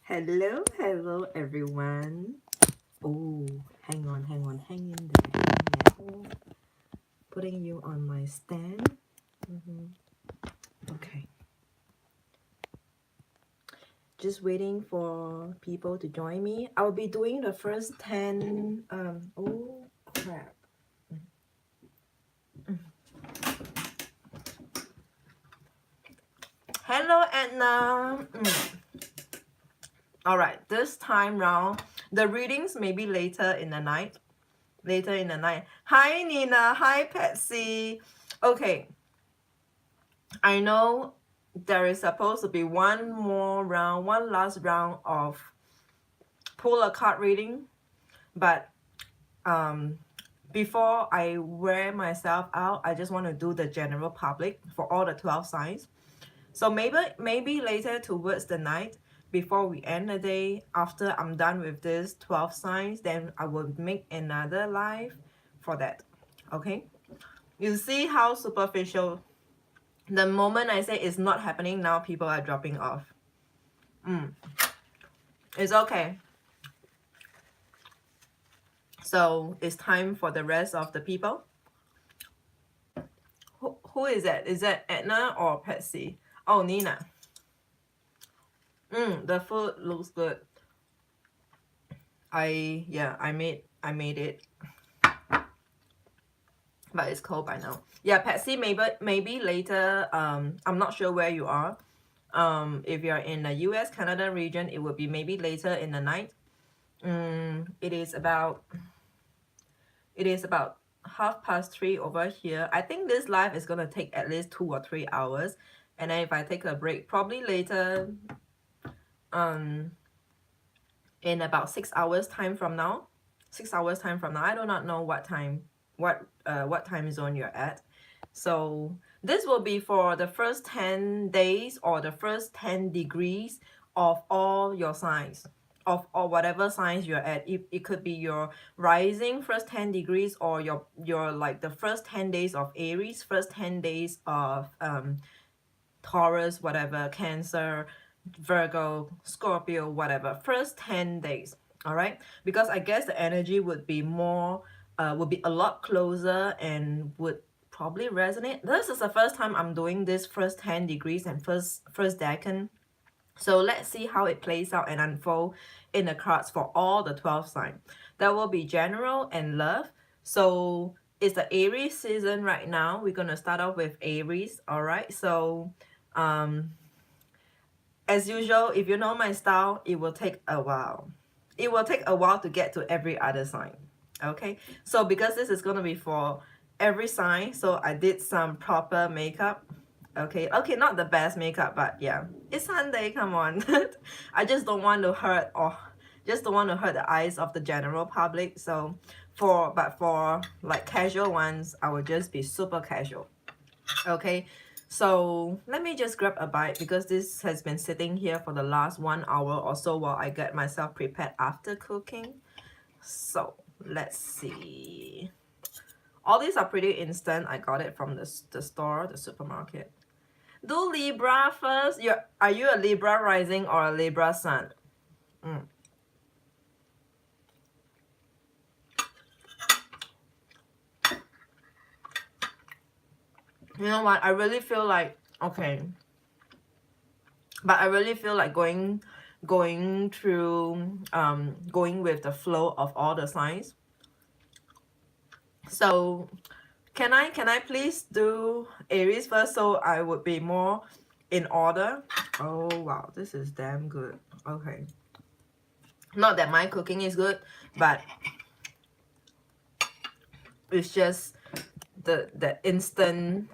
Hello everyone. Oh, hang in there. Putting you on my stand. Okay. Just waiting for people to join me. I'll be doing the first 10. Oh crap. Hello, Edna. All right, this time round, the readings may be later in the night. Hi, Nina. Hi, Patsy. Okay, I know there is supposed to be one last round of pull a card reading, but before I wear myself out, I just want to do the general public for all the 12 signs. So maybe later towards the night, before we end the day, after I'm done with this 12 signs, then I will make another live for that. Okay, you see how superficial. The moment I say it's not happening, now people are dropping off. It's okay. So it's time for the rest of the people. Who is that? Is that Edna or Patsy? Oh, Nina. The food looks good. I made it. But it's cold by now. Yeah, Patsy, maybe later. I'm not sure where you are. If you're in the US, Canada region, it will be maybe later in the night. It is about 3:30 over here. I think this live is gonna take at least 2 or 3 hours, and then if I take a break, probably later, in about 6 hours time from now. 6 hours time from now. I do not know what time zone you're at. So this will be for the first 10 days or the first 10 degrees of all your signs, of or whatever signs you're at. It could be your rising first 10 degrees, or your like the first 10 days of Aries, first 10 days of Taurus, whatever, Cancer, Virgo, Scorpio, whatever, first 10 days. All right, because I guess the energy would be more would be a lot closer and would probably resonate. This is the first time I'm doing this first 10 degrees and first decan. So let's see how it plays out and unfold in the cards for all the 12 signs. That will be general and love. So it's the Aries season right now. We're going to start off with Aries. All right. So as usual, if you know my style, it will take a while. It will take a while to get to every other sign. Okay. So because this is going to be for every sign, so I did some proper makeup. Okay, not the best makeup, but yeah, it's Sunday, come on. I just don't want to hurt the eyes of the general public. So for like casual ones, I will just be super casual. Okay, so let me just grab a bite, because this has been sitting here for the last 1 hour or so while I get myself prepared after cooking. So let's see. All these are pretty instant. I got it from the store, the supermarket. Do Libra first. Are you a Libra rising or a Libra sun? You know what? I really feel like, okay, but I really feel like going through going with the flow of all the signs. So can I please do Aries first, so I would be more in order? Oh wow, this is damn good. Okay, not that my cooking is good, but it's just the instant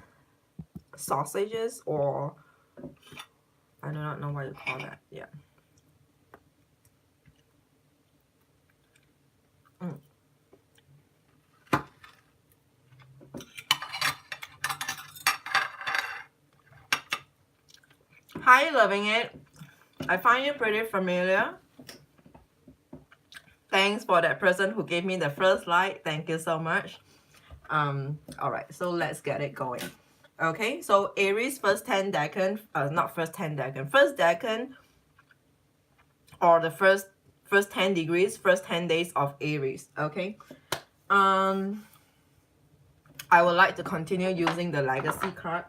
sausages, or I do not know what you call that. Yeah. Hi, loving it. I find you pretty familiar. Thanks for that person who gave me the first like. Thank you so much. All right, so let's get it going. Okay, so Aries first 10 decan, not first 10 decan, first decan or the first 10 degrees, first 10 days of Aries. Okay. I would like to continue using the legacy card.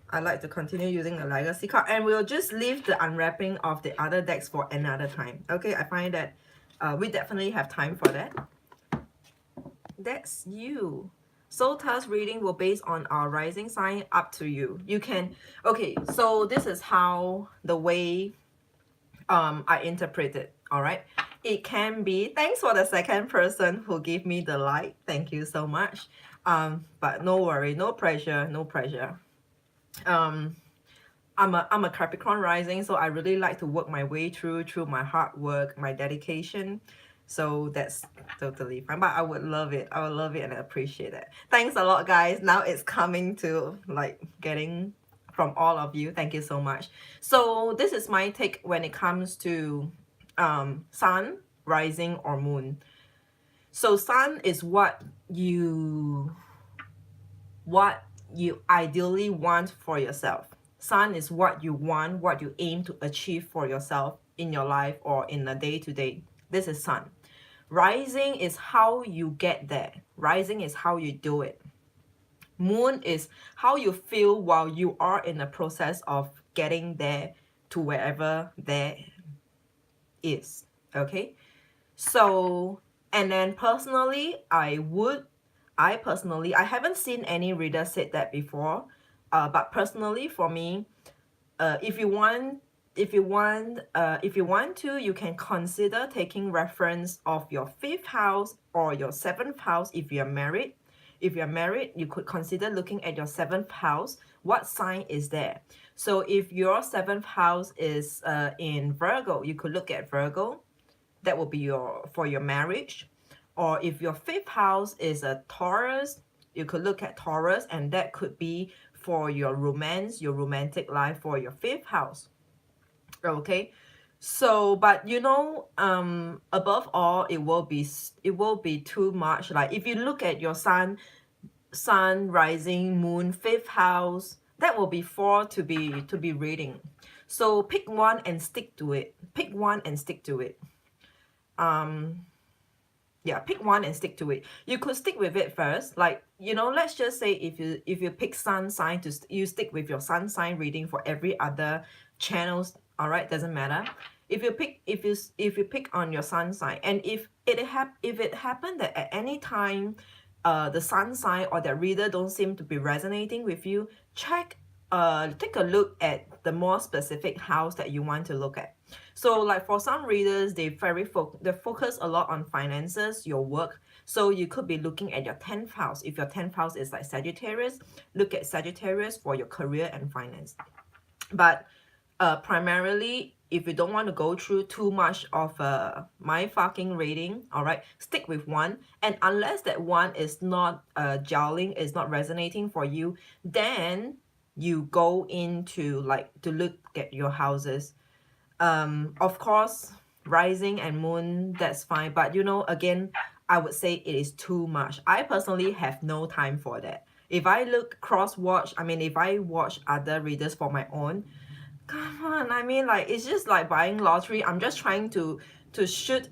I like to continue using the legacy card, and we'll just leave the unwrapping of the other decks for another time. Okay, I find that we definitely have time for that. That's you. Soul task reading will base on our rising sign, up to you. You can, okay, so this is how the way I interpret it, all right? It can be, thanks for the second person who gave me the like. Thank you so much. But no worry, no pressure, no pressure. I'm a Capricorn rising, so I really like to work my way through my hard work, my dedication. So that's totally fine. But I would love it. I would love it and I appreciate it. Thanks a lot, guys. Now it's coming to like getting from all of you. Thank you so much. So this is my take when it comes to sun, rising, or moon. So sun is what you ideally want for yourself. Sun is what you want, what you aim to achieve for yourself in your life or in a day-to-day. This is sun. Rising is how you get there. Rising is how you do it. Moon is how you feel while you are in the process of getting there to wherever there is. Okay? So, and then personally, I haven't seen any reader said that before, but personally for me, if you want to, you can consider taking reference of your 5th house or your 7th house if you're married. If you're married, you could consider looking at your 7th house. What sign is there? So if your 7th house is in Virgo, you could look at Virgo. That will be for your marriage. Or if your 5th house is a Taurus, you could look at Taurus, and that could be for your romance, your romantic life, for your 5th house. Okay, so but you know, above all, it will be too much. Like if you look at your sun, rising, moon, 5th house, that will be 4 to be reading. So pick one and stick to it. Pick one and stick to it. Yeah, pick one and stick to it. You could stick with it first, like, you know, let's just say if you pick sun sign, you stick with your sun sign reading for every other channels. All right, doesn't matter. If you pick on your sun sign, and if it happened that at any time the sun sign or the reader don't seem to be resonating with you, take a look at the more specific house that you want to look at. So like for some readers, they focus a lot on finances, your work. So you could be looking at your 10th house. If your 10th house is like Sagittarius, look at Sagittarius for your career and finance. But primarily, if you don't want to go through too much of my fucking reading, all right, stick with one. And unless that one is not gelling, is not resonating for you, then you go into like to look at your houses. Of course, rising and moon, that's fine, but you know, again, I would say it is too much. I personally have no time for that. If I if I watch other readers for my own, come on, I mean, like, it's just like buying lottery. I'm just trying to shoot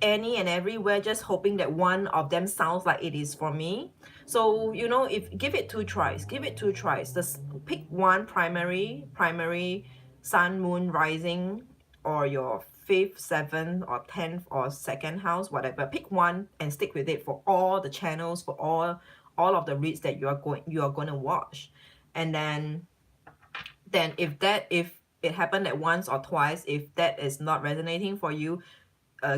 any and everywhere, just hoping that one of them sounds like it is for me. So, you know, give it 2 tries. Just pick one primary sun, moon, rising, or your 5th, 7th, or 10th, or 2nd house, whatever. Pick one and stick with it for all the channels, for all of the reads that you are going to watch. And then if it happened at once or twice, if that is not resonating for you,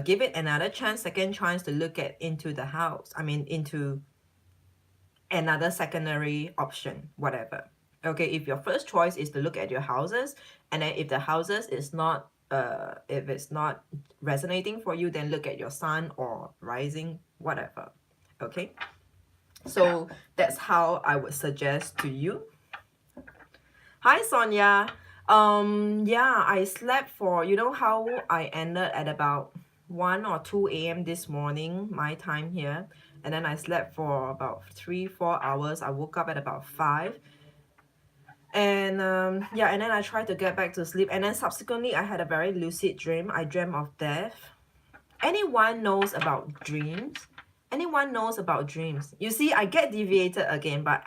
give it another chance, second chance to look into the house. Into another secondary option, whatever. Okay, if your first choice is to look at your houses, and then if the houses is not if it's not resonating for you, then look at your sun or rising, whatever. Okay, so that's how I would suggest to you. Hi Sonia. Yeah, I slept for, you know how I ended at about 1 or 2 a.m. this morning, my time here, and then I slept for about 3-4 hours. I woke up at about 5. And yeah, and then I tried to get back to sleep, and then subsequently I had a very lucid dream. I dreamt of death. Anyone knows about dreams? Anyone knows about dreams? You see, I get deviated again, but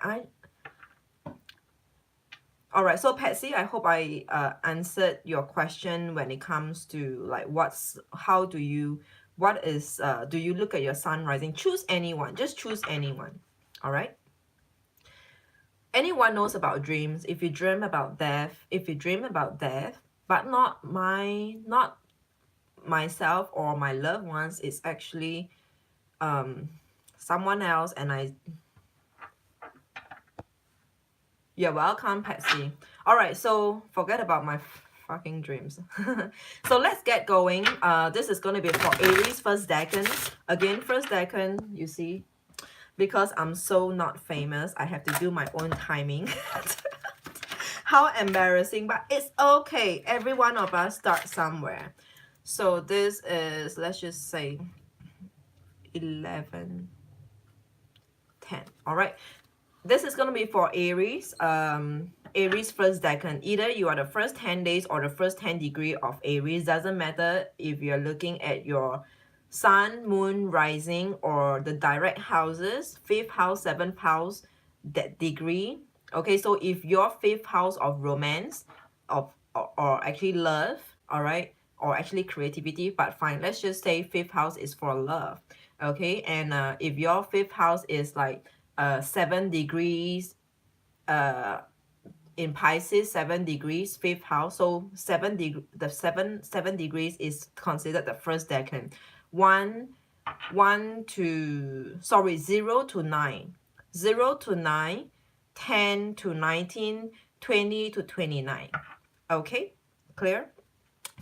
all right, so Patsy, I hope I answered your question when it comes to like how do you, do you look at your sun rising? Choose anyone, just choose anyone, all right? Anyone knows about dreams. If you dream about death, but not myself or my loved ones, it's actually someone else, and you're welcome, Patsy. All right, so forget about my fucking dreams. So let's get going. This is going to be for Aries first decan. Again, first decan, you see, because I'm so not famous, I have to do my own timing. How embarrassing, but it's okay. Every one of us start somewhere. So this is, let's just say 11, 10. All right. This is going to be for Aries. Aries first decan. Either you are the first 10 days or the first 10 degree of Aries. Doesn't matter if you're looking at your sun, moon, rising, or the direct houses, 5th house, 7th house, that degree. Okay, so if your 5th house of romance, or actually love, all right, or actually creativity, but fine, let's just say 5th house is for love. Okay, and if your 5th house is like 7 degrees in Pisces, 7 degrees, 5th house, so 7 degrees is considered the first decan. 0 to 9, 0 to 9, 10 to 19, 20 to 29. Okay, clear?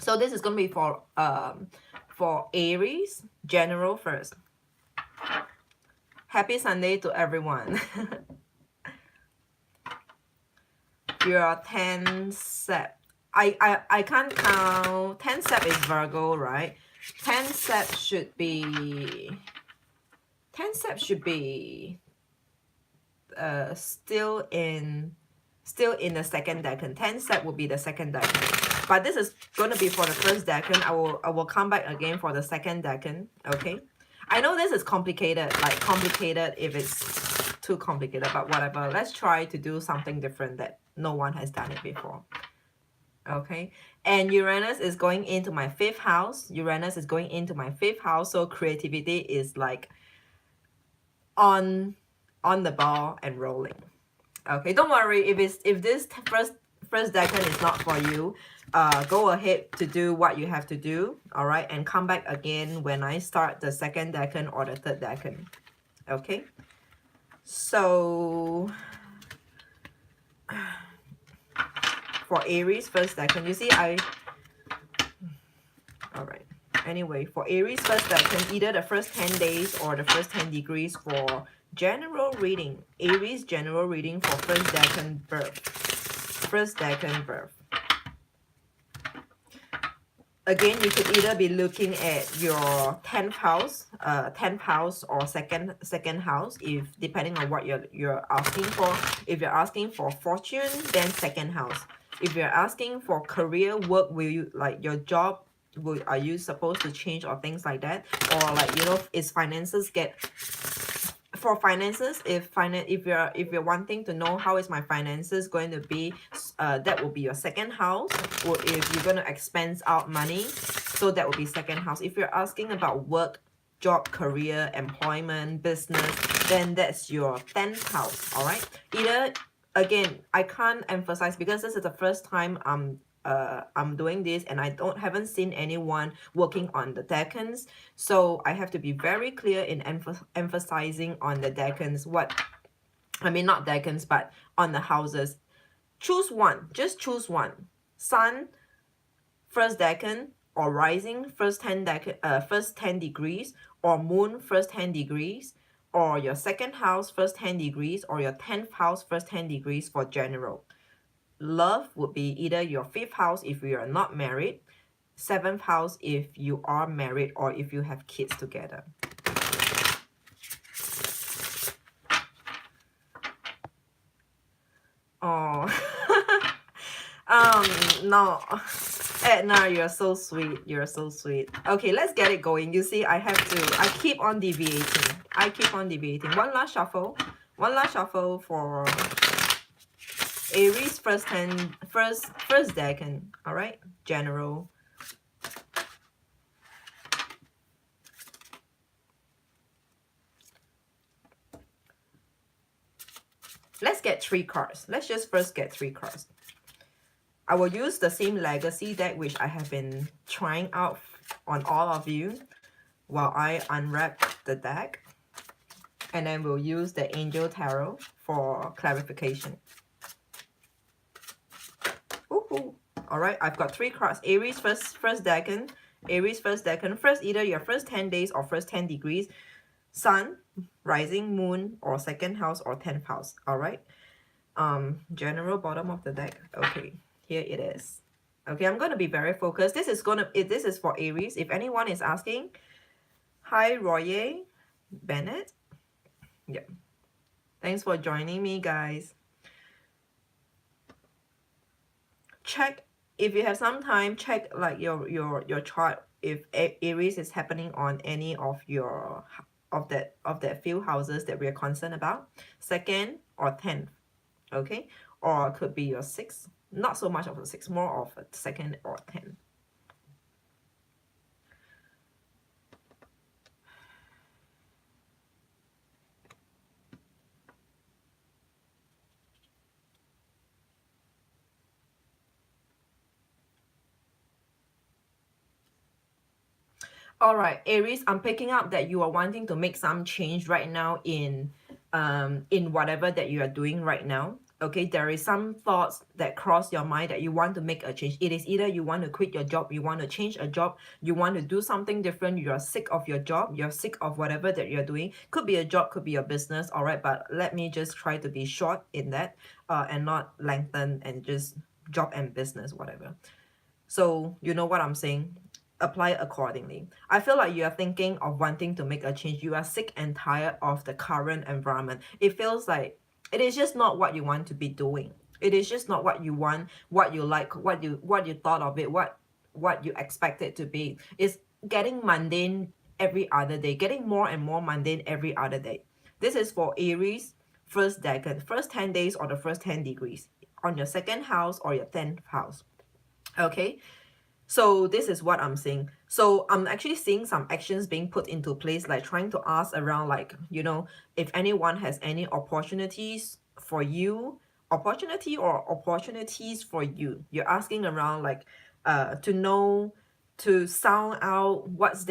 So this is going to be for Aries, general first. Happy Sunday to everyone. Your 10 sep. I can't count. 10 sep is Virgo, right? 10 sep should be still in the second decan. 10 sep will be the second decan. But this is going to be for the first decan. I will come back again for the second decan, okay? I know this is complicated, like complicated if it's too complicated, but whatever. Let's try to do something different that no one has done it before. Okay, and Uranus is going into my 5th house. Uranus is going into my 5th house, so creativity is like on the ball and rolling. Okay, don't worry if this first decan is not for you. Go ahead to do what you have to do, all right, and come back again when I start the second decan or the third decan. Okay, so for Aries first decan, you see all right, anyway, for Aries first decan, either the first 10 days or the first 10 degrees for general reading. Aries general reading for first decan birth. Again, you could either be looking at your 10th house or second house, if depending on what you're asking for. If you're asking for fortune, then second house. If you're asking for career, work, will you like your job? Are you supposed to change or things like that? Or like, you know, is finances for finances, if you're wanting to know how is my finances going to be, that will be your second house. Or if you're going to expense out money, so that will be second house. If you're asking about work, job, career, employment, business, then that's your 10th house. All right, either, again, I can't emphasize because this is the first time I'm doing this, and I haven't seen anyone working on the decans, so I have to be very clear in emphasizing on the decans. Not decans, but on the houses. Choose one, just choose one. Sun first decan, or rising first 10 degrees, or moon first 10 degrees, or your second house first 10 degrees, or your 10th house first 10 degrees for general. Love would be either your 5th house if you are not married, 7th house if you are married or if you have kids together. Oh, No, Edna, you're so sweet. You're so sweet. Okay, let's get it going. You see, I keep on deviating. I keep on deviating. One last shuffle. One last shuffle for Aries first deck, and all right, general. Let's get 3 cards. Let's just first get 3 cards. I will use the same legacy deck which I have been trying out on all of you while I unwrap the deck. And then we'll use the Angel Tarot for clarification. Woohoo! Alright, I've got 3 cards. Aries first decan. Aries first decan. First, either your first 10 days or first 10 degrees. Sun, rising, moon, or second house or 10th house. Alright. General bottom of the deck. Okay, here it is. Okay, I'm gonna be very focused. This is for Aries. If anyone is asking, hi Royer Bennett. Yeah. Thanks for joining me, guys. Check if you have some time, check like your chart if Aries is happening on any of your of that few houses that we're concerned about. Second or 10th. Okay, or it could be your 6th, not so much of a 6, more of a 2nd or 10th. All right, Aries, I'm picking up that you are wanting to make some change right now in whatever that you are doing right now. Okay, there is some thoughts that cross your mind that you want to make a change. It is either you want to quit your job, you want to change a job, you want to do something different, you are sick of your job, you're sick of whatever that you're doing. Could be a job, could be a business, all right, but let me just try to be short in that and not lengthen and just job and business, whatever. So you know what I'm saying? Apply accordingly. I feel like you are thinking of wanting to make a change. You are sick and tired of the current environment. It feels like it is just not what you want to be doing. It is just not what you want, what you like, what you thought of it, what you expect it to be. It's getting mundane every other day, getting more and more mundane every other day. This is for Aries first decade, first 10 days or the first 10 degrees on your second house or your 10th house. Okay, so this is what I'm seeing. So I'm actually seeing some actions being put into place, like trying to ask around, like, you know, if anyone has any opportunities for you, opportunities for you. You're asking around, like, to know, to sound out what's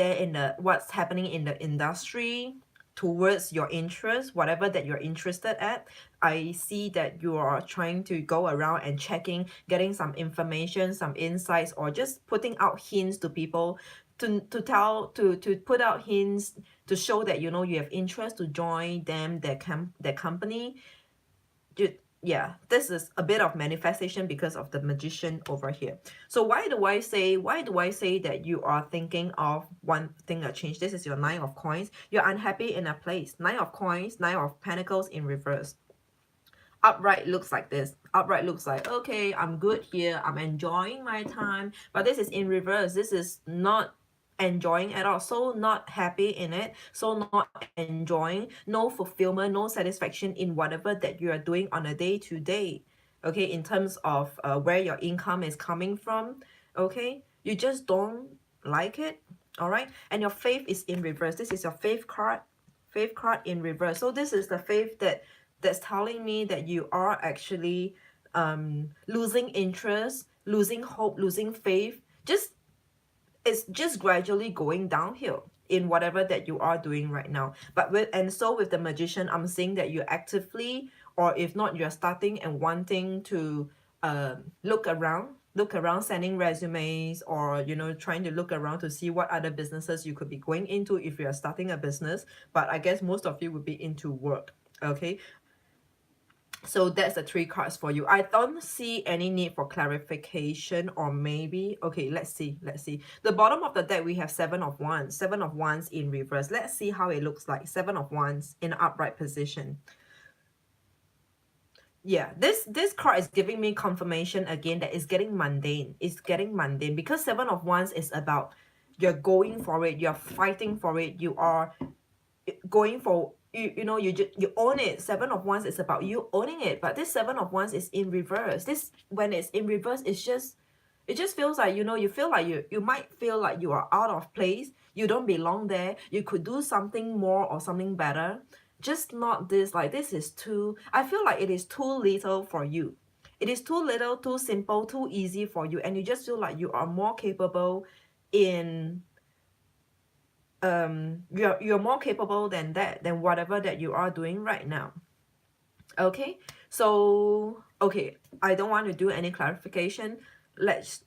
happening in the industry towards your interest, whatever that you're interested at. I see that you are trying to go around and checking, getting some information, some insights, or just putting out hints to people to put out hints to show that, you know, you have interest to join them, their company. Yeah, this is a bit of manifestation because of the Magician over here. So why do I say that you are thinking of wanting a change? This is your 9 of coins. You're unhappy in a place. 9 of coins, 9 of pentacles in reverse. Upright looks like this. Upright looks like, okay, I'm good here, I'm enjoying my time. But this is in reverse. This is not enjoying at all, so not happy in it, so not enjoying, no fulfillment, no satisfaction in whatever that you are doing on a day-to-day. Okay, in terms of where your income is coming from. Okay, you just don't like it. All right, and your faith is in reverse. This is your faith card in reverse. So this is the faith that's telling me that you are actually losing interest, losing hope, losing faith. It's just gradually going downhill in whatever that you are doing right now. But with the Magician, I'm saying that you actively, or if not, you're starting and wanting to look around, sending resumes, or, you know, trying to look around to see what other businesses you could be going into if you're starting a business. But I guess most of you would be into work. Okay, so that's the 3 cards for you. I don't see any need for clarification, or maybe, okay, let's see. The bottom of the deck, we have 7 of Wands. 7 of Wands in reverse. Let's see how it looks like. 7 of Wands in upright position. yeah, this card is giving me confirmation again that it's getting mundane. It's getting mundane because Seven of Wands is about you're going for it, you're fighting for it, you are going for you know you own it. Seven of Wands is about you owning it, but this Seven of Wands is in reverse. This when it's in reverse, it just feels like, you know, you feel like you might feel like you are out of place, you don't belong there, you could do something more or something better. Just not this, like this is too, I feel like it is too little for you. It is too little, too simple, too easy for you, and you just feel like you are more capable in you're more capable than that, than whatever that you are doing right now. Okay, so okay, I don't want to do any clarification. Let's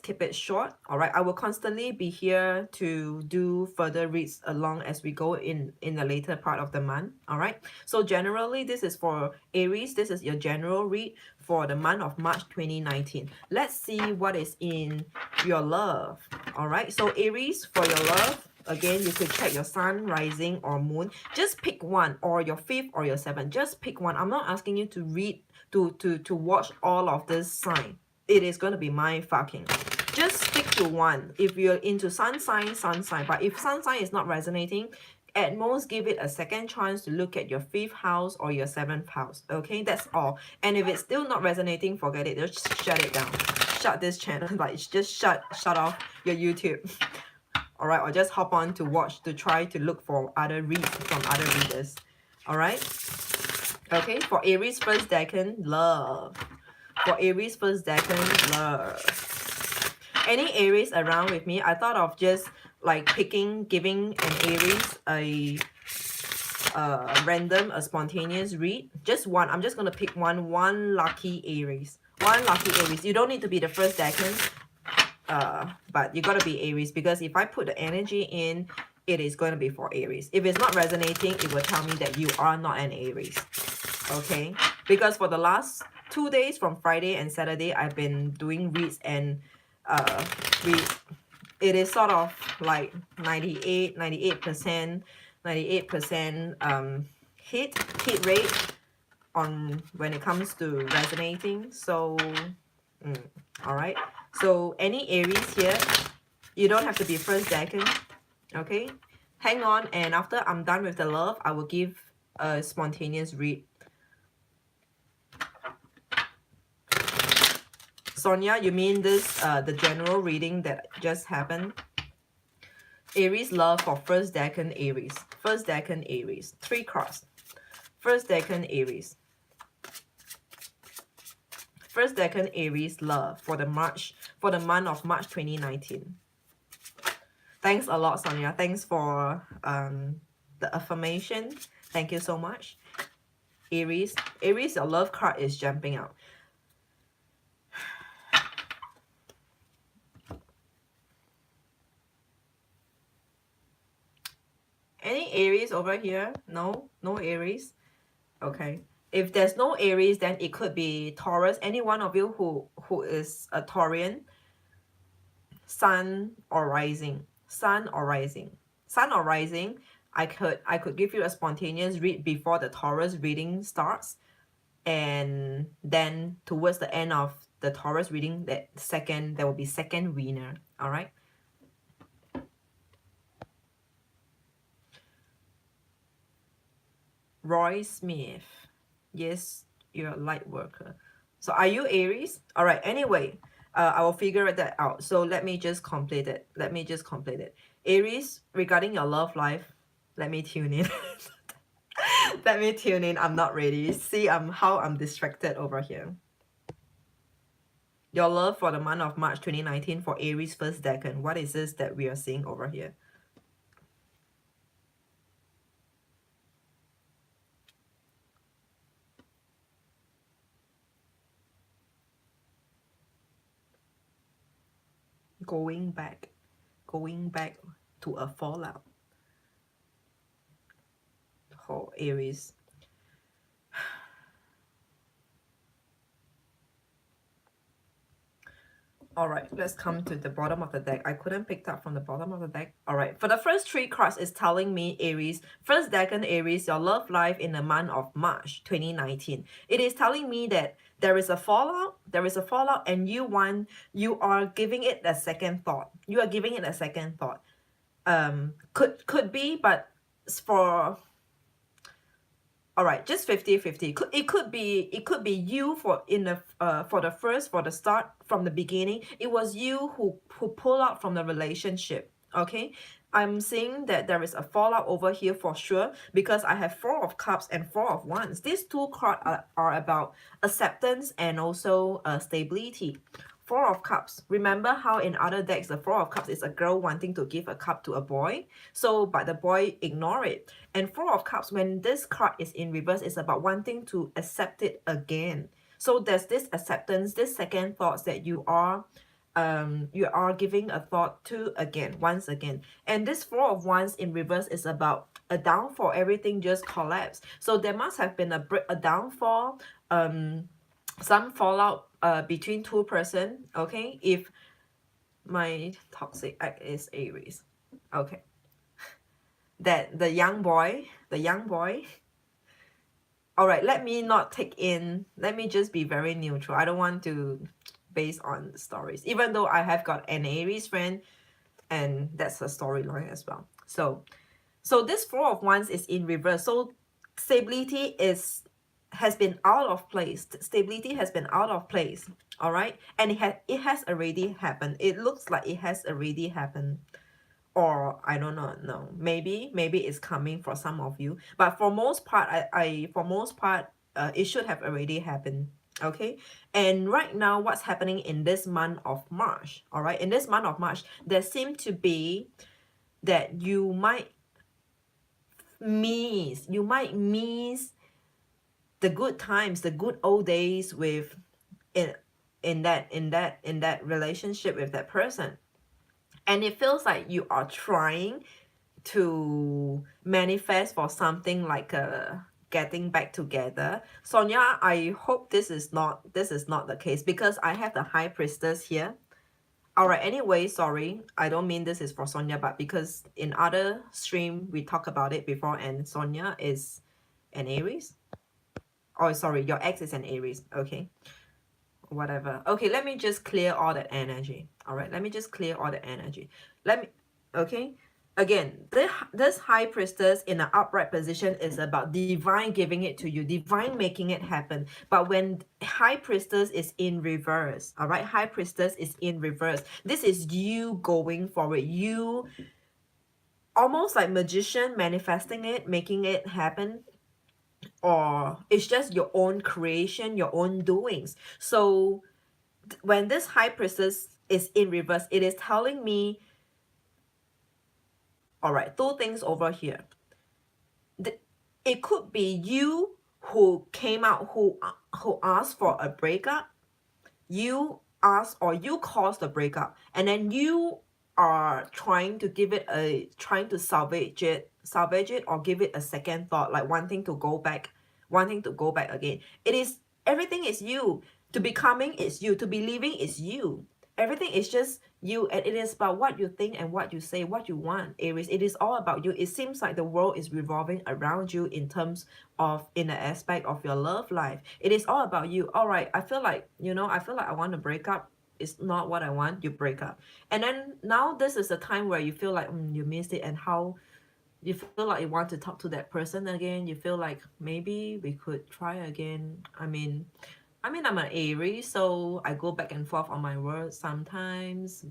keep it short. All right, I will constantly be here to do further reads along as we go in the later part of the month. All right, so generally this is for Aries. This is your general read for the month of March 2019. Let's see what is in your love. All right, so Aries, for your love, again, you could check your sun, rising, or moon. Just pick one, or your fifth or your seventh. Just pick one. I'm not asking you to read, to watch all of this sign. It is going to be mind fucking. Just stick to one. If you're into sun sign, sun sign. But if sun sign is not resonating, at most give it a second chance to look at your fifth house or your seventh house. Okay, that's all. And if it's still not resonating, forget it. Just shut it down. Shut this channel. Like, just shut off your YouTube. All right, or just hop on to watch, to try to look for other reads from other readers. All right. Okay, for Aries first decan, love. For Aries first decan, love. Any Aries around with me? I thought of just like giving an Aries a random, a spontaneous read. Just one. I'm just gonna pick one lucky Aries. One lucky Aries. You don't need to be the first decan. But you gotta be Aries, because if I put the energy in, it is going to be for Aries. If it's not resonating, it will tell me that you are not an Aries. Okay, because for the last 2 days, from Friday and Saturday, I've been doing reads, and it is sort of like 98% hit rate on when it comes to resonating. So all right, so any Aries here, you don't have to be first decan. Okay, hang on, and after I'm done with the love, I will give a spontaneous read. Sonia, you mean this the general reading that just happened? Aries love for first decan Aries. First decan Aries. 3 cards. First decan Aries. First decan Aries love for the month of March 2019. Thanks a lot, Sonia. Thanks for the affirmation. Thank you so much. Aries, your love card is jumping out. Any Aries over here? No Aries. Okay. If there's no Aries, then it could be Taurus. Any one of you who is a Taurian, sun or rising. Sun or rising. Sun or rising. I could give you a spontaneous read before the Taurus reading starts, and then towards the end of the Taurus reading, there will be second winner. All right. Roy Smith. Yes, you're a light worker. So are you Aries? All right. Anyway, I will figure that out. So let me just complete it. Aries, regarding your love life, let me tune in. Let me tune in. I'm not ready. See, how I'm distracted over here. Your love for the month of March 2019 for Aries first decan. What is this that we are seeing over here? Going back to a fallout. For Aries. All right, let's come to the bottom of the deck. I couldn't pick that from the bottom of the deck. All right, for the first three cards is telling me, Aries, first decan Aries, your love life in the month of March 2019. It is telling me that there is a fallout, and you are giving it a second thought. You are giving it a second thought. Could be, but for all right, just 50-50. It could be you for the start, from the beginning. It was you who pull out from the relationship. Okay, I'm seeing that there is a fallout over here for sure, because I have Four of Cups and Four of Wands. These two cards are about acceptance and also stability. Four of Cups. Remember how in other decks the Four of Cups is a girl wanting to give a cup to a boy, so but the boy ignore it. And Four of Cups, when this card is in reverse, is about wanting to accept it again. So there's this acceptance, this second thoughts that you are giving a thought to again, once again. And this Four of Wands in reverse is about a downfall. Everything just collapsed. So there must have been a downfall, some fallout between two person. Okay, if my toxic ex is Aries, okay, that the young boy, all right, let me not take in, let me just be very neutral. I don't want to base on stories, even though I have got an Aries friend and that's a storyline as well. So this Four of Wands is in reverse. So stability has been out of place. Stability has been out of place. All right, and it has already happened. It looks like it has already happened, or I don't know. No, maybe it's coming for some of you, but for most part, it should have already happened. Okay, and right now, what's happening in this month of March? All right, in this month of March, there seem to be that you might miss the good times, the good old days with in that relationship with that person. And it feels like you are trying to manifest for something like a getting back together. Sonia, I hope this is not the case, because I have the High Priestess here. All right, anyway, sorry, I don't mean this is for Sonia, but because in other stream we talked about it before, and Sonia is an Aries. Oh, sorry, your ex is an Aries. Okay, whatever. Okay, let me just clear all that energy. All right, let me just clear all the energy. Okay, again, this High Priestess in an upright position is about divine giving it to you, divine making it happen. But when High Priestess is in reverse, all right, High Priestess is in reverse, this is you going for it, you almost like magician manifesting it, making it happen, or it's just your own creation, your own doings. So when this High Priestess is in reverse, it is telling me, all right, two things over here. It could be you who came out, who asked for a breakup. You asked, or you caused the breakup, and then you are trying to salvage it, or give it a second thought, like wanting to go back again. It is, everything is you. To be coming is you, to be leaving is you. Everything is just you, and it is about what you think and what you say, what you want, Aries. It is all about you. It seems like the world is revolving around you in terms of, in the aspect of your love life. It is all about you. All right, I feel like I want to break up. It's not what I want. You break up, and then now this is the time where you feel like you missed it, and how you feel like you want to talk to that person again. You feel like maybe we could try again. I'm an Aries, so I go back and forth on my words sometimes.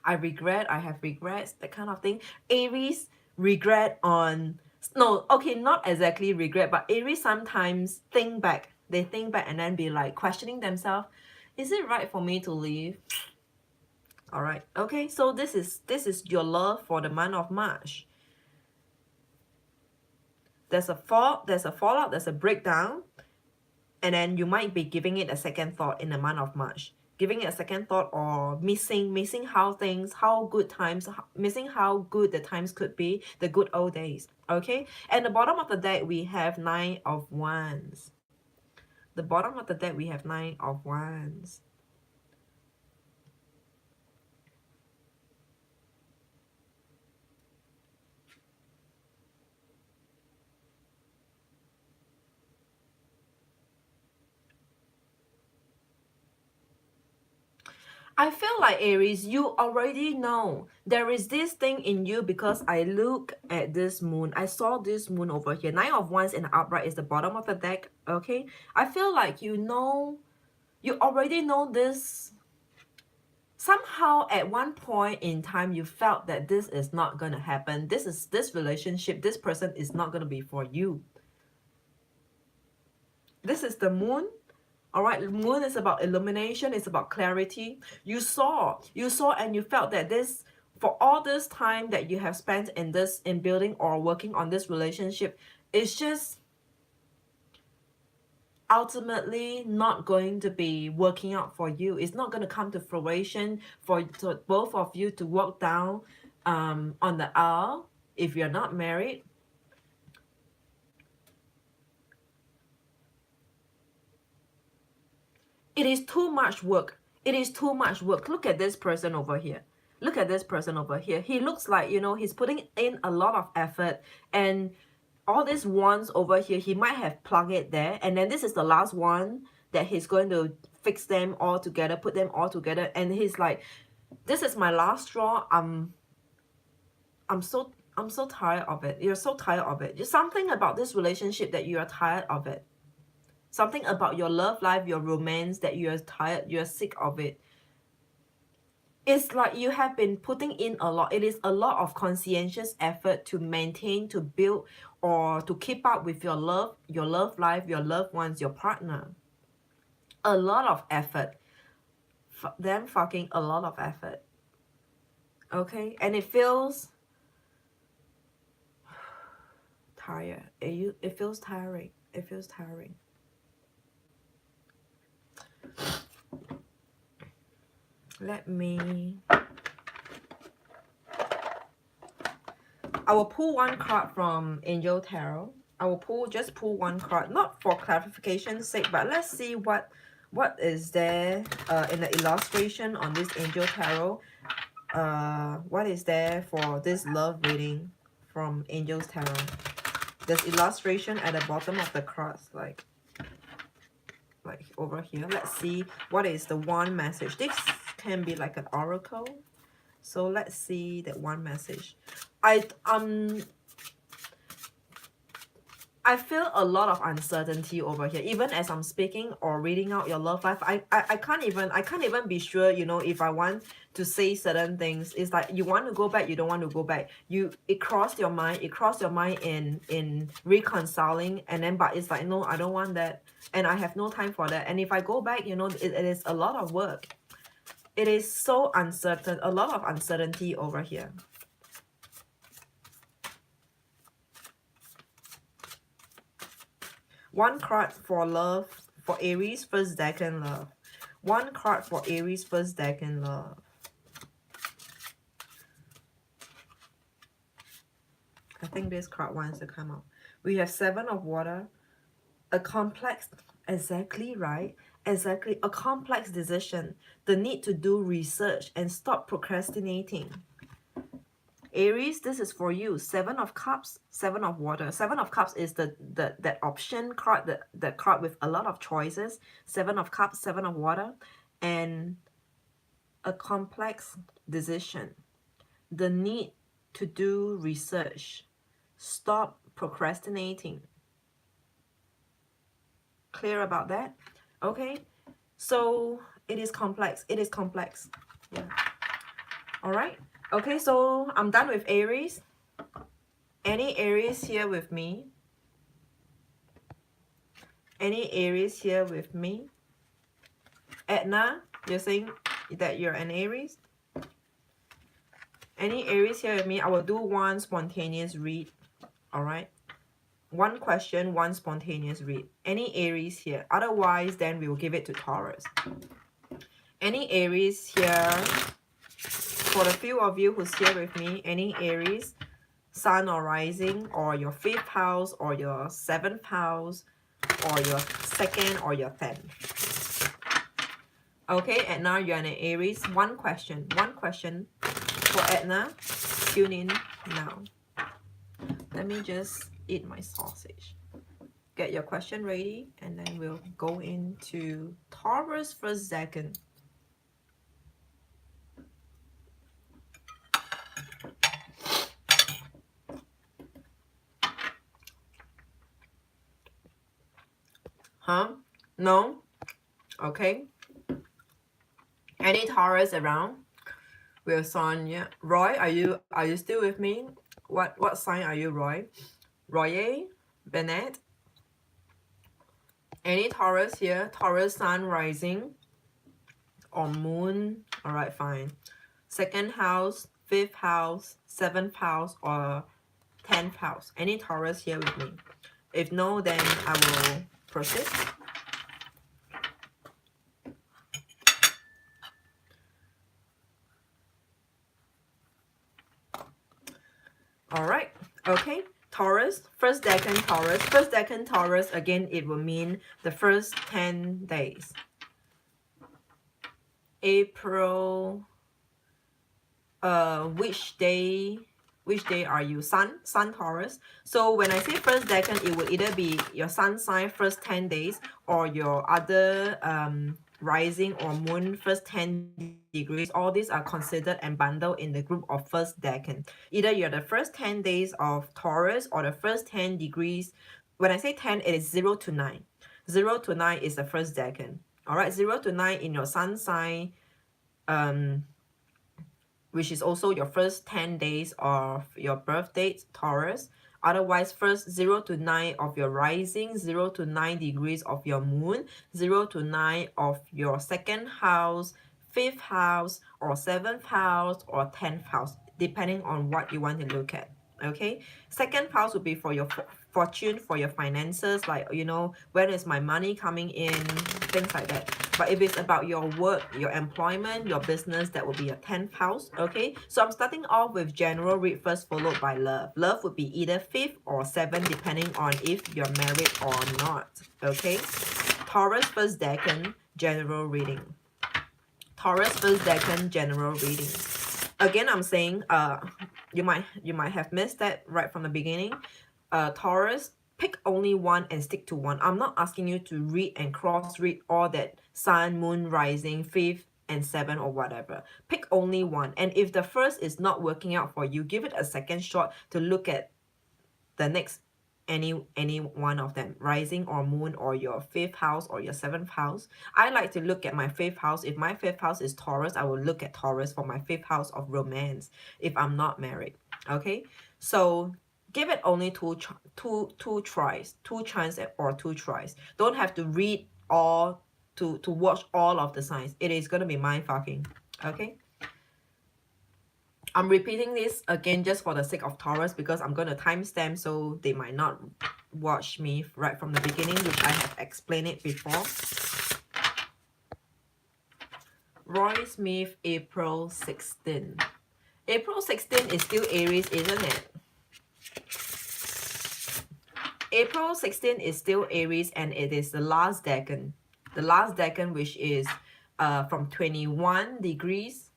I have regrets, that kind of thing. Aries regret on, no, okay, not exactly regret, but Aries sometimes think back. They think back and then be like questioning themselves. Is it right for me to leave? All right, okay, so this is your love for the month of March. There's a fallout, there's a breakdown, and then you might be giving it a second thought in the month of March. Giving it a second thought, or missing how good times, missing how good the times could be, the good old days. Okay, and the bottom of the deck we have Nine of Wands. The bottom of the deck we have Nine of Wands. I feel like Aries, you already know there is this thing in you because I look at this moon. I saw this moon over here. 9 of Wands in the upright is the bottom of the deck, okay? I feel like you know, you already know this. Somehow at one point in time, you felt that this is not going to happen. This relationship, this person is not going to be for you. This is the moon. All right, moon is about illumination, it's about clarity. You saw and you felt that this, for all this time that you have spent in building or working on this relationship, it's just ultimately not going to be working out for you. It's not going to come to fruition for both of you to walk down on the aisle if you're not married. It is too much work. It is too much work. Look at this person over here. Look at this person over here. He looks like, you know, he's putting in a lot of effort, and all these ones over here, he might have plugged it there, and then this is the last one that he's going to fix them all together, put them all together, and he's like, this is my last straw. I'm so tired of it. You're so tired of it. Just something about this relationship that you are tired of it. Something about your love life, your romance, that you're tired, you're sick of it. It's like you have been putting in a lot. It is a lot of conscientious effort to maintain, to build, or to keep up with your love life, your loved ones, your partner. A lot of effort. Them fucking a lot of effort. Okay? And it feels tired. It feels tiring. It feels tiring. Let me... I will pull one card from Angel Tarot. I will just pull one card, not for clarification's sake, but let's see what is there in the illustration on this Angel Tarot. What is there for this love reading from Angel's Tarot? There's illustration at the bottom of the cards, like over here. Let's see what is the one message. This can be like an oracle. So let's see that one message. I feel a lot of uncertainty over here. Even as I'm speaking or reading out your love life, I can't even be sure, you know, if I want to say certain things. It's like you want to go back, you don't want to go back. It crossed your mind in reconciling, and then but it's like, no, I don't want that, and I have no time for that. And if I go back, you know, it is a lot of work. It is so uncertain, a lot of uncertainty over here. One card for love, for Aries, first decan love. One card for Aries, first decan love. I think this card wants to come out. We have Seven of Water, a complex, exactly right, exactly, a complex decision, the need to do research and stop procrastinating. Aries, this is for you. Seven of Cups, Seven of Water. Seven of Cups is that option card, the card with a lot of choices. Seven of Cups, Seven of Water, and a complex decision. The need to do research. Stop procrastinating. Clear about that? Okay. So it is complex. It is complex. Yeah. All right. Okay, so I'm done with Aries. Any Aries here with me? Any Aries here with me? Edna, you're saying that you're an Aries? Any Aries here with me? I will do one spontaneous read. All right. One question, one spontaneous read. Any Aries here? Otherwise, then we will give it to Taurus. Any Aries here? For the few of you who's here with me, any Aries, Sun or Rising, or your 5th house, or your 7th house, or your 2nd, or your 10th. Okay, Edna, you're an Aries. One question for Edna. Tune in now. Let me just eat my sausage. Get your question ready, and then we'll go into Taurus first, second. Huh? No? Okay. Any Taurus around? We're Sonia. Roy, are you still with me? What sign are you, Roy? Royer? Bennett? Any Taurus here? Taurus sun rising or moon? Alright, fine. Second house, fifth house, seventh house, or 10th house. Any Taurus here with me? If no, then I will proceed. Alright, okay. Taurus, first decan Taurus. First decan Taurus, again, it will mean the first 10 days. April, which day are you? Sun Taurus. So when I say first decan, it will either be your sun sign first 10 days or your other rising or moon first 10 degrees. All these are considered and bundled in the group of first decan. Either you're the first 10 days of Taurus or the first 10 degrees. When I say 10, it is 0 to 9. 0 to 9 is the first decan. All right, 0 to 9 in your sun sign, which is also your first 10 days of your birth date, Taurus. Otherwise, first 0 to 9 of your rising, 0 to 9 degrees of your moon, 0 to 9 of your second house, fifth house, or seventh house, or 10th house, depending on what you want to look at. Okay, second house would be for your fortune, for your finances, like, you know, when is my money coming in, things like that. But if it's about your work, your employment, your business, that would be your 10th house. Okay, so I'm starting off with general read first, followed by love. Love would be either 5th or 7th, depending on if you're married or not. Okay, Taurus first decan general reading. Taurus first decan general reading. Again, I'm saying you might have missed that right from the beginning. Taurus, pick only one and stick to one. I'm not asking you to read and cross-read all that sun, moon, rising, 5th, and 7 or whatever. Pick only one. And if the first is not working out for you, give it a second shot to look at the next any one of them, rising or moon or your 5th house or your 7th house. I like to look at my 5th house. If my 5th house is Taurus, I will look at Taurus for my 5th house of romance if I'm not married. Okay, so give it only two tries, two chances or two tries. Don't have to read all to watch all of the signs. It is going to be mind fucking. Okay, I'm repeating this again just for the sake of Taurus because I'm going to timestamp so they might not watch me right from the beginning, which I have explained it before. Roy Smith, April 16. April 16 is still Aries, isn't it? April 16 is still Aries, and it is the last decan. The last decan, which is from 21 degrees.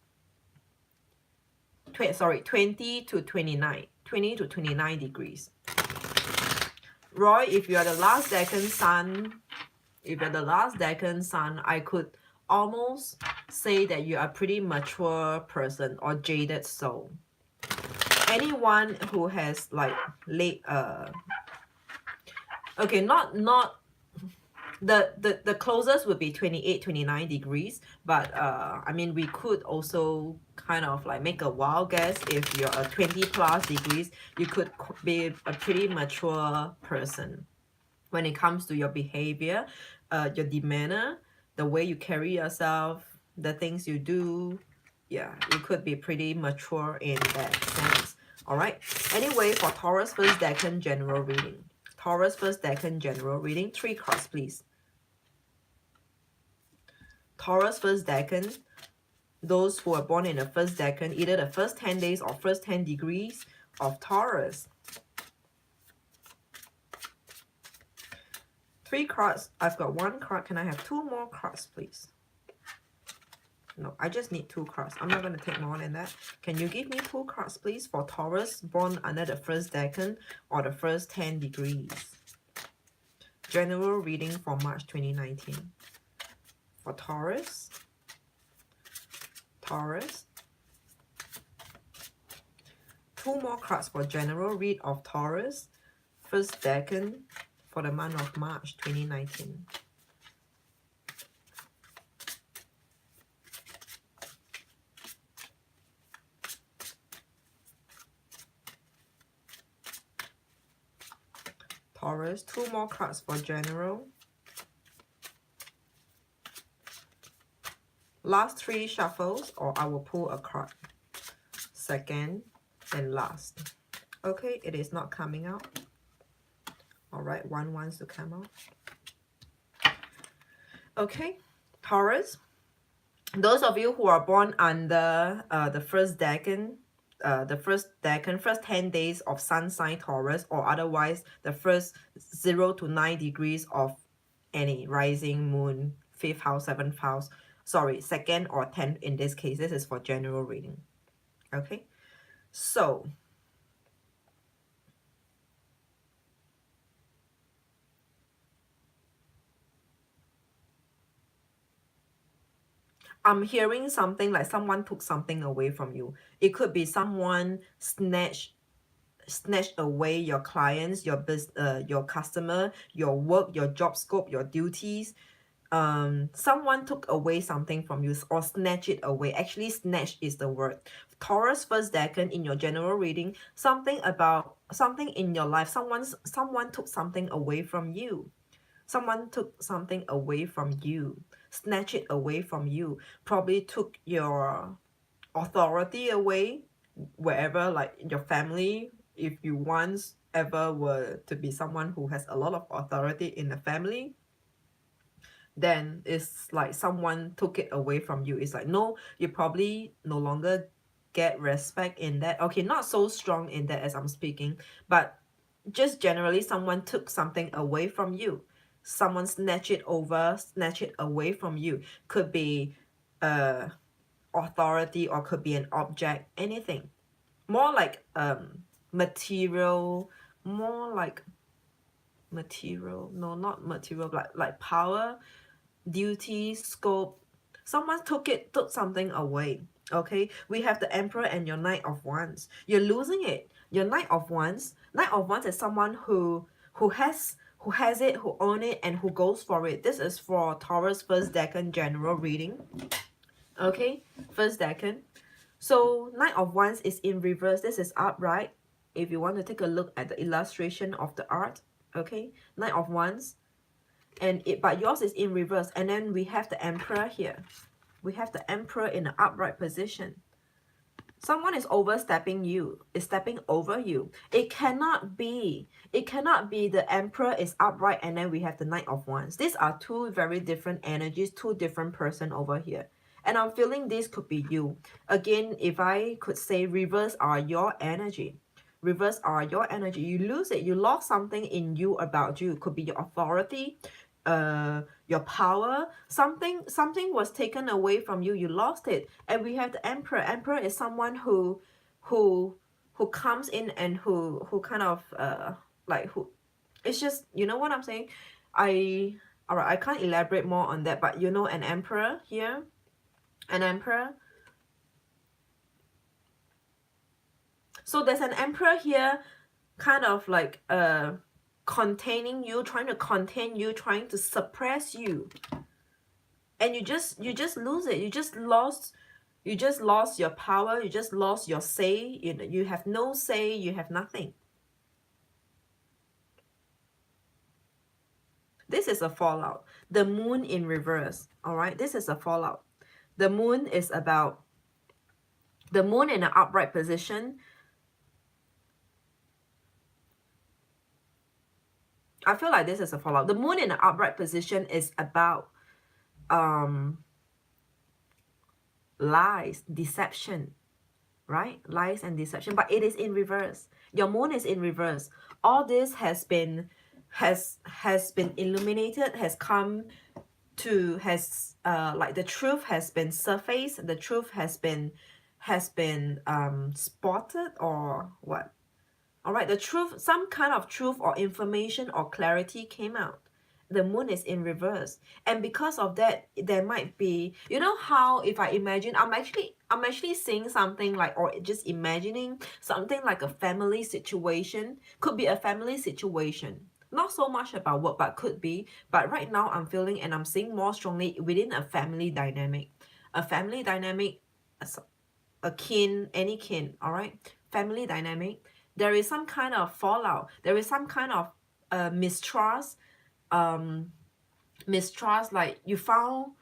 20 to 29. 20 to 29 degrees. Roy, if you are the last decan sun, I could almost say that you are a pretty mature person or jaded soul. Anyone who has like late okay, not the closest would be 28, 29 degrees, but I mean, we could also kind of like make a wild guess. If you're a 20 plus degrees, you could be a pretty mature person when it comes to your behavior, your demeanor, the way you carry yourself, the things you do. Yeah, you could be pretty mature in that sense. All right, anyway, for Taurus first decan general reading. Taurus first decan general reading. 3 cards, please. Taurus first decan, those who are born in the first decan, either the first 10 days or first 10 degrees of Taurus. 3 cards. I've got 1 card. Can I have 2 more cards, please? No, I just need 2 cards. I'm not going to take more than that. Can you give me 2 cards, please, for Taurus born under the first decan or the first 10 degrees? General reading for March 2019. For Taurus. Taurus. 2 more cards for general read of Taurus. First decan for the month of March 2019. Taurus. 2 more cards for general. Last 3 shuffles, or I will pull a card. Second and last. Okay, it is not coming out. Alright, one wants to come out. Okay, Taurus. Those of you who are born under the first decan, first 10 days of sun sign Taurus, or otherwise the first 0 to 9 degrees of any rising, moon, 5th house, 7th house, sorry, 2nd or 10th in this case. This is for general reading. Okay, so I'm hearing something like someone took something away from you. It could be someone snatched away your clients, your customer, your work, your job scope, your duties. Someone took away something from you or snatch it away. Actually, snatch is the word. Taurus first decan in your general reading, something in your life. Someone took something away from you. Someone took something away from you. Snatch it away from you. Probably took your authority away, wherever, like your family. If you once ever were to be someone who has a lot of authority in the family, then it's like someone took it away from you. It's like, no, you probably no longer get respect in that. Okay, not so strong in that as I'm speaking, but just generally someone took something away from you. Someone snatch it away from you. Could be authority, or could be an object, anything. More like material, more like material, no, not material, like power, duty, scope. Someone took something away. Okay, we have the Emperor and your Knight of Wands. You're losing it. Your Knight of Wands is someone who has it, who own it, and who goes for it. This is for Taurus first decan general reading. Okay, first decan. So Knight of Wands is in reverse. This is upright. If you want to take a look at the illustration of the art, okay, Knight of Wands, but yours is in reverse. And then we have the Emperor here. We have the Emperor in an upright position. Someone is overstepping you, is stepping over you. It cannot be the Emperor is upright and then we have the Knight of Wands. These are two very different energies, two different person over here. And I'm feeling this could be you. Again, if I could say reverse are your energy. Reverse are your energy. You lose it. You lost something in you about you. It could be your authority, your power. Something was taken away from you. You lost it. And we have the Emperor. Emperor is someone who comes in and who kind of who. It's just, you know what I'm saying. Alright, I can't elaborate more on that, but you know, an Emperor here. An Emperor. So there's an Emperor here, kind of like containing you, trying to contain you, trying to suppress you. And you just lose it. You just lost your power, you just lost your say. You have no say, you have nothing. This is a fallout. The moon in reverse. Alright, this is a fallout. The moon is about the moon in an upright position. I feel like this is a fallout. The moon in an upright position is about lies, deception, right? Lies and deception, but it is in reverse. Your moon is in reverse. All this has been illuminated, has come to, like the truth has been surfaced, the truth has been spotted, or what? All right, the truth, some kind of truth or information or clarity came out. The moon is in reverse, and because of that, there might be, you know how if I imagine, I'm actually seeing something like, or just imagining something like a family situation. Could be a family situation, not so much about work, but could be. But right now I'm feeling and I'm seeing more strongly within a family dynamic. A family dynamic, a kin, any kin, all right? Family dynamic. There is some kind of fallout. There is some kind of mistrust, mistrust, like you found,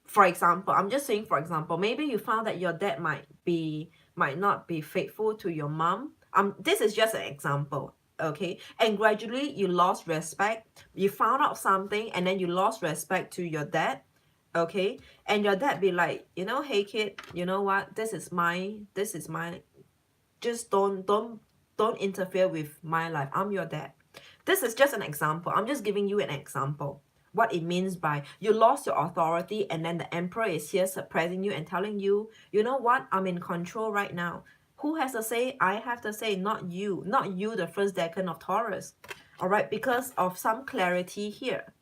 for example, I'm just saying, for example, maybe you found that your dad might not be faithful to your mom. This is just an example, okay? And gradually you lost respect. You found out something and then you lost respect to your dad, okay? And your dad be like, you know, hey kid, you know what? This is my, just don't interfere with my life. I'm your dad. This is just an example. I'm just giving you an example. What it means by you lost your authority and then the emperor is here suppressing you and telling you, you know what, I'm in control right now. Who has to say? I have to say, not you. Not you, the first decan of Taurus. All right, because of some clarity here.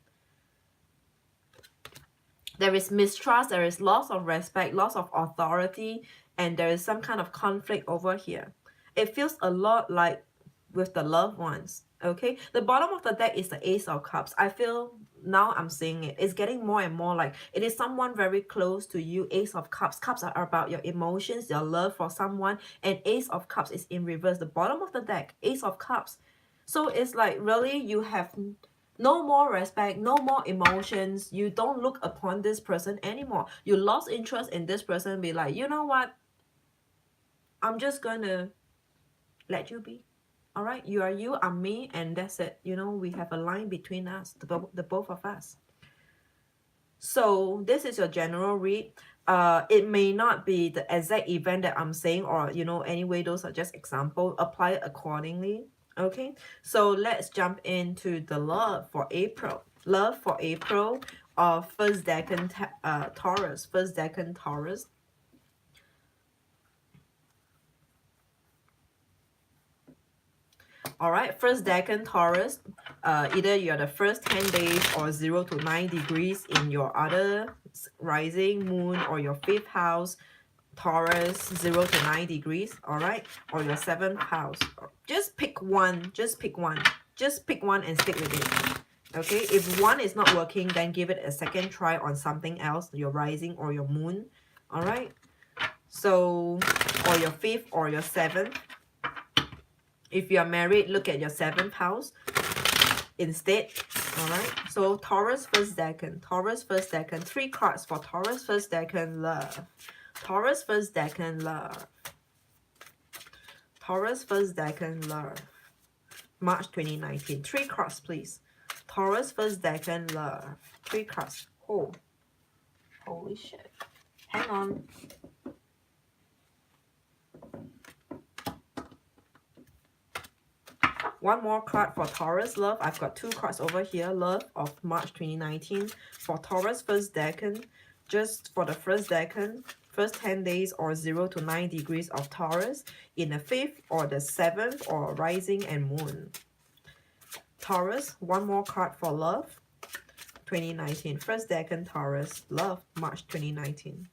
There is mistrust, there is loss of respect, loss of authority, and there is some kind of conflict over here. It feels a lot like with the loved ones, okay? The bottom of the deck is the Ace of Cups. I feel now I'm seeing it. It's getting more and more like it is someone very close to you. Ace of Cups. Cups are about your emotions, your love for someone, and Ace of Cups is in reverse. The bottom of the deck, Ace of Cups. So it's like really you have no more respect, no more emotions. You don't look upon this person anymore. You lost interest in this person. Be like, you know what? I'm just gonna let you be. All right, you are you, I'm me, and that's it. You know, we have a line between us, the both of us. So this is your general read. It may not be the exact event that I'm saying, or you know, anyway, those are just examples. Apply it accordingly. Okay, so let's jump into the love for April. Love for April of first decan Taurus. First decan Taurus. All right, first decan Taurus, either you're the first 10 days or 0 to 9 degrees in your other rising moon or your 5th house, Taurus, 0 to 9 degrees, all right, or your 7th house. Just pick one, just pick one. Just pick one and stick with it. Okay, if one is not working, then give it a second try on something else, your rising or your moon, all right? So, or your 5th or your 7th. If you are married, look at your 7th house instead. All right. So Taurus first decan. Taurus first decan. 3 cards for Taurus first decan love. Taurus first decan love. Taurus first decan love. March 2019. 3 cards, please. Taurus first decan love. 3 cards. Oh. Holy shit. Hang on. One more card for Taurus love. I've got 2 cards over here. Love of March 2019 for Taurus first decan. Just for the first decan, first 10 days or 0 to 9 degrees of Taurus in the 5th or the 7th or rising and moon. Taurus, one more card for love 2019. First decan Taurus love March 2019.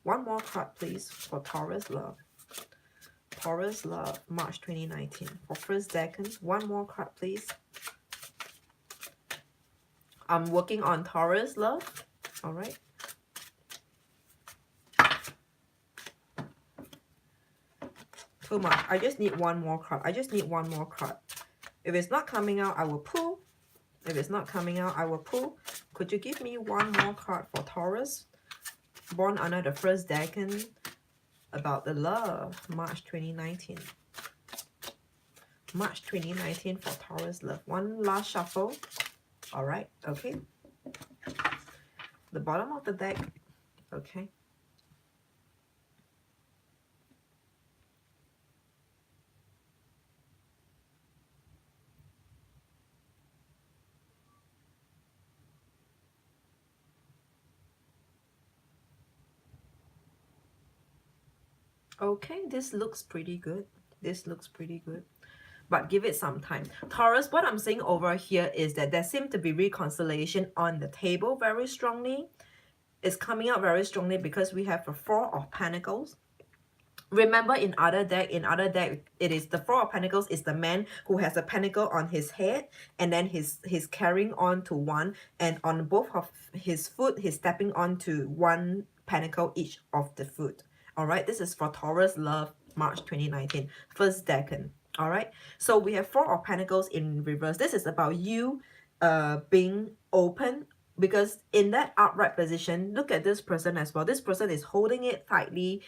One more card please for Taurus love. Taurus love March 2019 for first decan. One more card please. I'm working on Taurus love. All right. Too much. I just need one more card. I just need one more card. If it's not coming out, I will pull. If it's not coming out, I will pull. Could you give me one more card for Taurus? Born under the first decan. About the love, March 2019. March 2019 for Taurus love. One last shuffle. All right, okay. The bottom of the deck, okay. Okay, this looks pretty good. This looks pretty good. But give it some time. Taurus, what I'm saying over here is that there seems to be reconciliation on the table very strongly. It's coming out very strongly because we have the 4 of Pentacles. Remember in other deck, it is the 4 of Pentacles is the man who has a pentacle on his head, and then he's carrying on to one, and on both of his foot, he's stepping onto one pentacle each of the foot. All right, this is for Taurus love, March 2019, first decan. All right, so we have Four of Pentacles in reverse. This is about you being open, because in that upright position, look at this person as well. This person is holding it tightly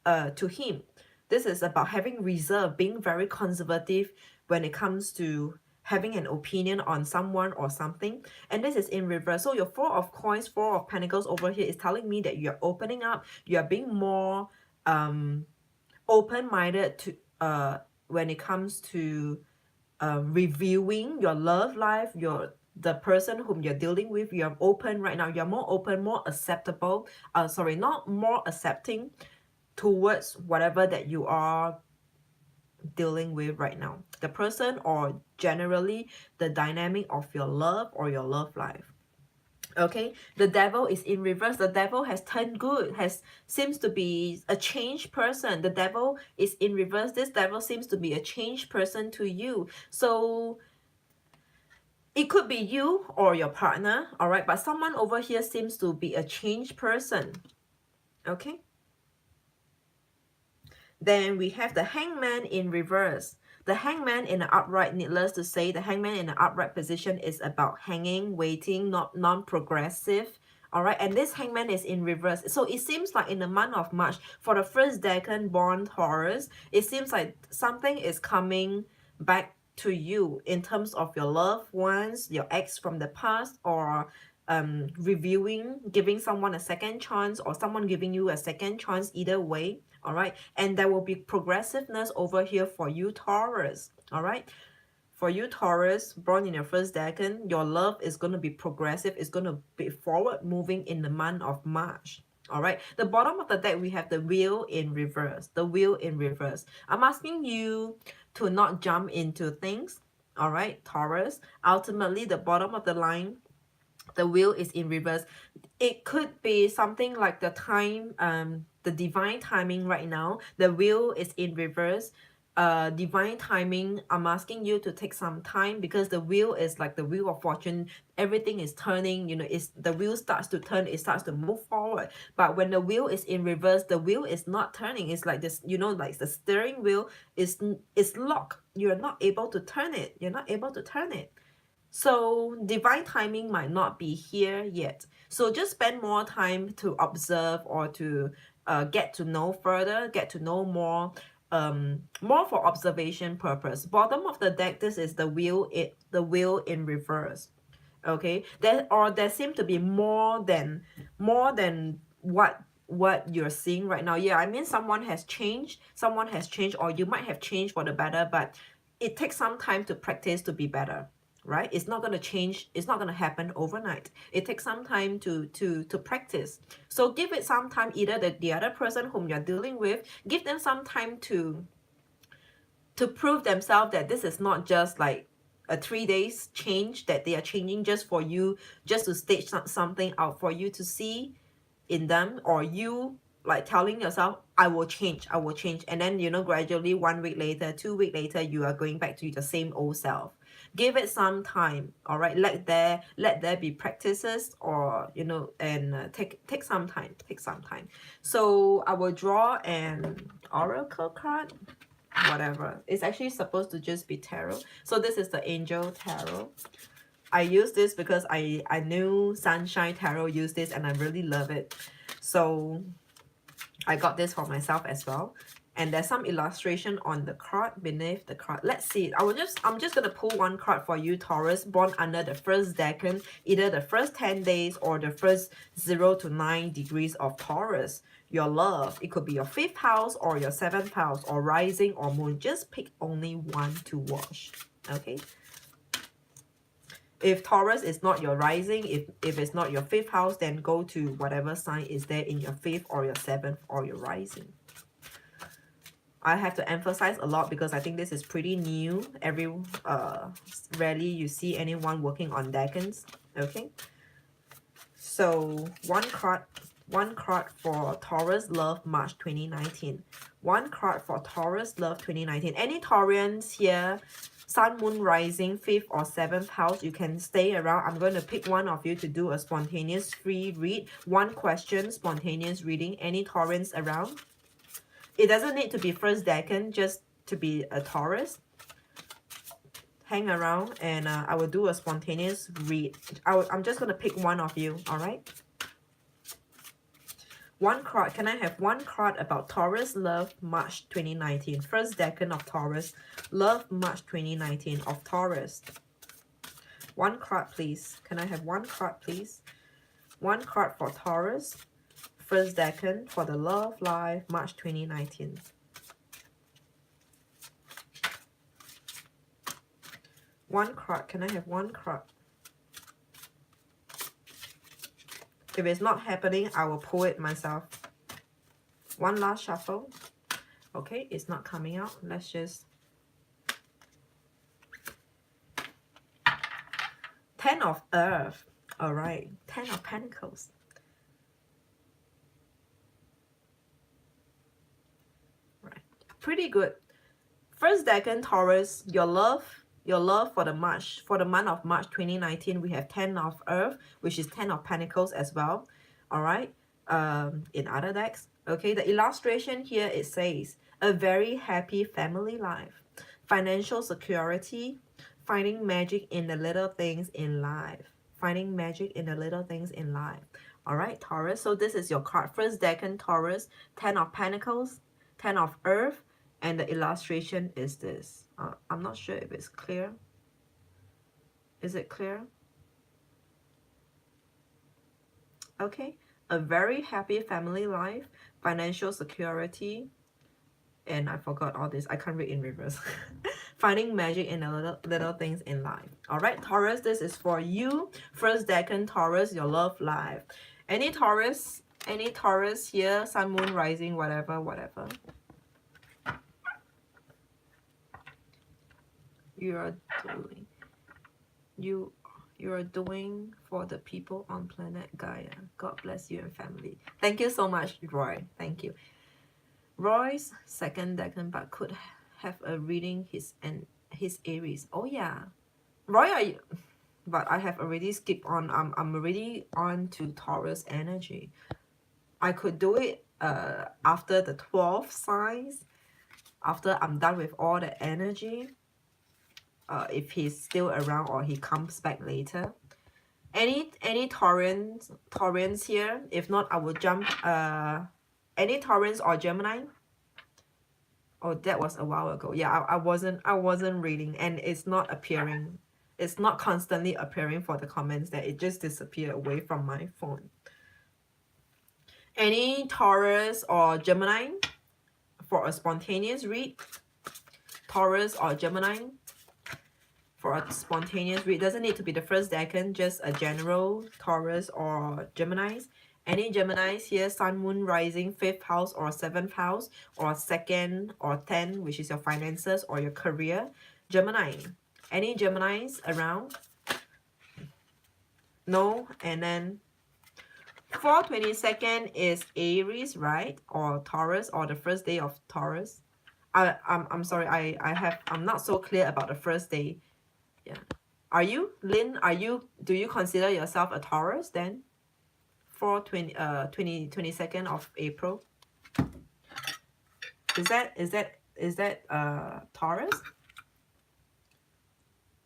to him. This is about having reserve, being very conservative when it comes to having an opinion on someone or something. And this is in reverse. So your Four of Coins, Four of Pentacles over here is telling me that you're opening up, you're being more open-minded to when it comes to reviewing your love life, the person whom you're dealing with. You're open right now. You're more open, more acceptable. Sorry, not more accepting towards whatever that you are dealing with right now. The person, or generally the dynamic of your love or your love life. Okay, the Devil is in reverse. The Devil has turned good, seems to be a changed person. The Devil is in reverse. This Devil seems to be a changed person to you. So it could be you or your partner, all right? But someone over here seems to be a changed person, okay? Then we have the Hangman in reverse. The Hangman in the upright, needless to say, the Hangman in the upright position is about hanging, waiting, not non-progressive. All right, and this Hangman is in reverse. So it seems like in the month of March, for the first decan born Taurus, it seems like something is coming back to you in terms of your loved ones, your ex from the past, or reviewing, giving someone a second chance, or someone giving you a second chance, either way. All right, and there will be progressiveness over here for you, Taurus. All right, for you, Taurus, born in your first decan, your love is going to be progressive. It's going to be forward moving in the month of March. All right, the bottom of the deck, we have the Wheel in reverse. The Wheel in reverse. I'm asking you to not jump into things. All right, Taurus. Ultimately, the bottom of the line, the Wheel is in reverse. It could be something like the time, the divine timing right now. The Wheel is in reverse. Divine timing, I'm asking you to take some time, because the wheel is like the wheel of fortune. Everything is turning, you know, it's the wheel starts to turn, it starts to move forward. But when the wheel is in reverse, the wheel is not turning. It's like this, you know, like the steering wheel is locked. You're not able to turn it. You're not able to turn it. So divine timing might not be here yet. So just spend more time to observe, or to get to know further, get to know more, more for observation purpose. Bottom of the deck, this is the wheel, the wheel in reverse. Okay, there seem to be more than what you're seeing right now. Yeah, I mean, someone has changed, or you might have changed for the better, but it takes some time to practice to be better, right? It's not going to change, it's not going to happen overnight. It takes some time to practice. So give it some time. Either the other person whom you're dealing with, give them some time to prove themselves that this is not just like a 3 days change, that they are changing just for you, just to stage something out for you to see in them, or you like telling yourself, I will change, and then, you know, gradually 1 week later, 2 weeks later, you are going back to the same old self. Give it some time. All right, let there be practices, or, you know, and take some time, So I will draw an oracle card, whatever. It's actually supposed to just be tarot. So this is the Angel Tarot. I use this because I knew Sunshine Tarot used this, and I really love it. So I got this for myself as well. And there's some illustration on the card, beneath the card. Let's see. I'm just gonna pull one card for you, Taurus, born under the first decan, either the first 10 days or the first 0 to 9 degrees of Taurus. Your love, it could be your 5th house or your 7th house, or rising or moon. Just pick only one to watch. Okay. If Taurus is not your rising, if it's not your 5th house, then go to whatever sign is there in your 5th or your 7th or your rising. I have to emphasize a lot because I think this is pretty new. Rarely you see anyone working on decans. Okay. So one card for Taurus Love March 2019. One card for Taurus Love 2019. Any Taurians here, Sun, Moon, Rising, 5th or 7th house, you can stay around. I'm going to pick one of you to do a spontaneous free read. One question, spontaneous reading. Any Taurians around? It doesn't need to be first decan. Just to be a Taurus, hang around and I will do a spontaneous read. I'm just going to pick one of you, all right? One card. Can I have one card about Taurus love March 2019? First decan of Taurus. Love March 2019 of Taurus. One card, please. Can I have one card, please? One card for Taurus. First decan for the love life March 2019. One card. Can I have one card? If it's not happening, I will pull it myself. One last shuffle. Okay, it's not coming out. Let's just... 10 of Earth. All right. 10 of Pentacles. Right. Pretty good. First decan Taurus, your love for the month of March 2019, we have 10 of Earth, which is 10 of Pentacles as well. All right. In other decks. Okay, the illustration here, it says a very happy family life, financial security, finding magic in the little things in life. Finding magic in the little things in life. All right, Taurus. So this is your card. First decan Taurus, 10 of Pentacles, 10 of Earth, and the illustration is this. I'm not sure if it's clear. Is it clear? Okay. A very happy family life, financial security, and I forgot all this. I can't read in reverse. Finding magic in the little things in life. All right, Taurus, this is for you. First decan Taurus, your love life. Any Taurus here, sun, moon, rising, whatever. You are doing for the people on planet Gaia. God bless you and family. Thank you so much, Roy. Thank you. Roy's second decan, but could have a reading his Aries. Oh yeah, Roy, are you? But I have already skipped on. I'm already on to Taurus energy. I could do it after the 12 signs, after I'm done with all the energy. If he's still around or he comes back later. Any Taurans here? If not, I will jump. Any Taurans or Gemini? Oh, that was a while ago. Yeah, I wasn't reading, and it's not appearing. It's not constantly appearing for the comments that it just disappeared away from my phone. Any Taurus or Gemini for a spontaneous read? Taurus or Gemini for a spontaneous read. Doesn't need to be the first decan, just a general Taurus or Geminis. Any Geminis here, sun, moon, rising, 5th house or 7th house, or 2nd or 10, which is your finances or your career. Gemini. Any Geminis around? No. And then 4/22 is Aries, right? Or Taurus, or the first day of Taurus. I'm sorry, I'm not so clear about the first day. Yeah. Are you, Lynn? Do you consider yourself a Taurus then? 22nd of April. Is that Taurus?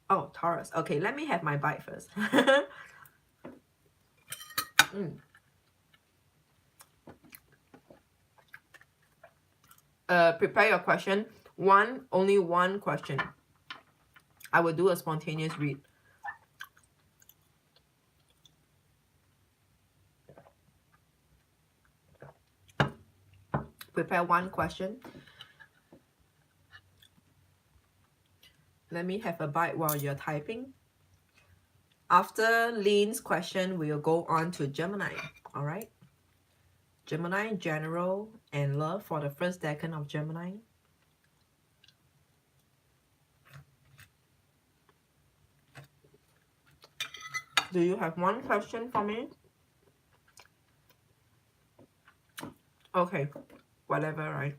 Oh, Taurus. Okay, let me have my bite first. Prepare your question. Only one question. I will do a spontaneous read. Prepare one question. Let me have a bite while you're typing. After Lynn's question, we'll go on to Gemini. All right. Gemini, general and love for the first decan of Gemini. Do you have one question for me? Okay, whatever, right?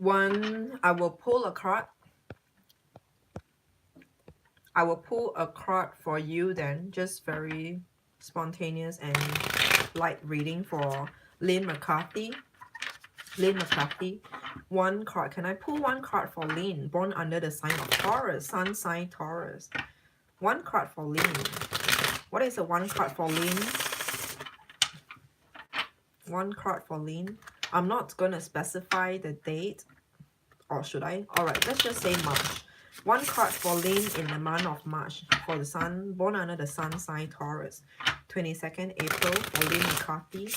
I will pull a card. I will pull a card for you then, just very spontaneous and light reading for Lynn McCarthy. Lynn McCarthy. One card. Can I pull one card for Lynn? Born under the sign of Taurus. Sun sign Taurus. One card for Lynn. What is the one card for Lynn? One card for Lynn. I'm not going to specify the date. Or should I? Alright, let's just say March. One card for Lynn in the month of March for the sun, born under the sun sign Taurus. 22nd April for Lynn McCarthy.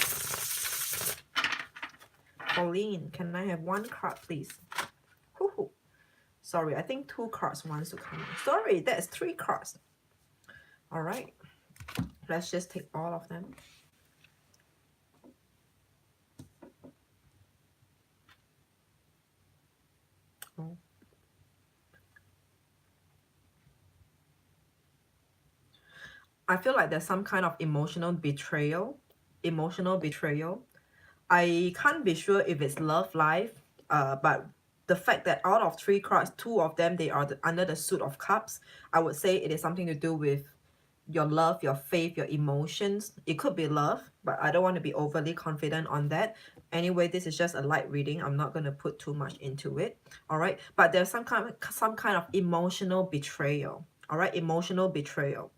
Pauline, can I have one card, please? Woohoo. Sorry, I think 2 cards wants to come. Sorry, that's 3 cards. Alright, let's just take all of them. Oh. I feel like there's some kind of emotional betrayal. Emotional betrayal. I can't be sure if it's love life, but the fact that out of 3 cards, 2 of them, they are under the suit of cups, I would say it is something to do with your love, your faith, your emotions. It could be love, but I don't want to be overly confident on that. Anyway, this is just a light reading. I'm not going to put too much into it. All right, but there's some kind of emotional betrayal. All right, emotional betrayal.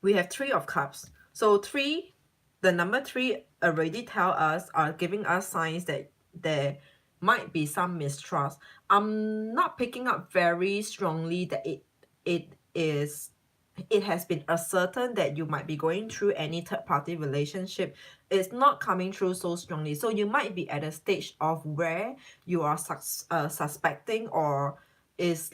We have 3 of cups. So 3, the number 3 already tell us, are giving us signs that there might be some mistrust. I'm not picking up very strongly that it has been ascertained that you might be going through any third-party relationship. It's not coming through so strongly. So you might be at a stage of where you are suspecting, or is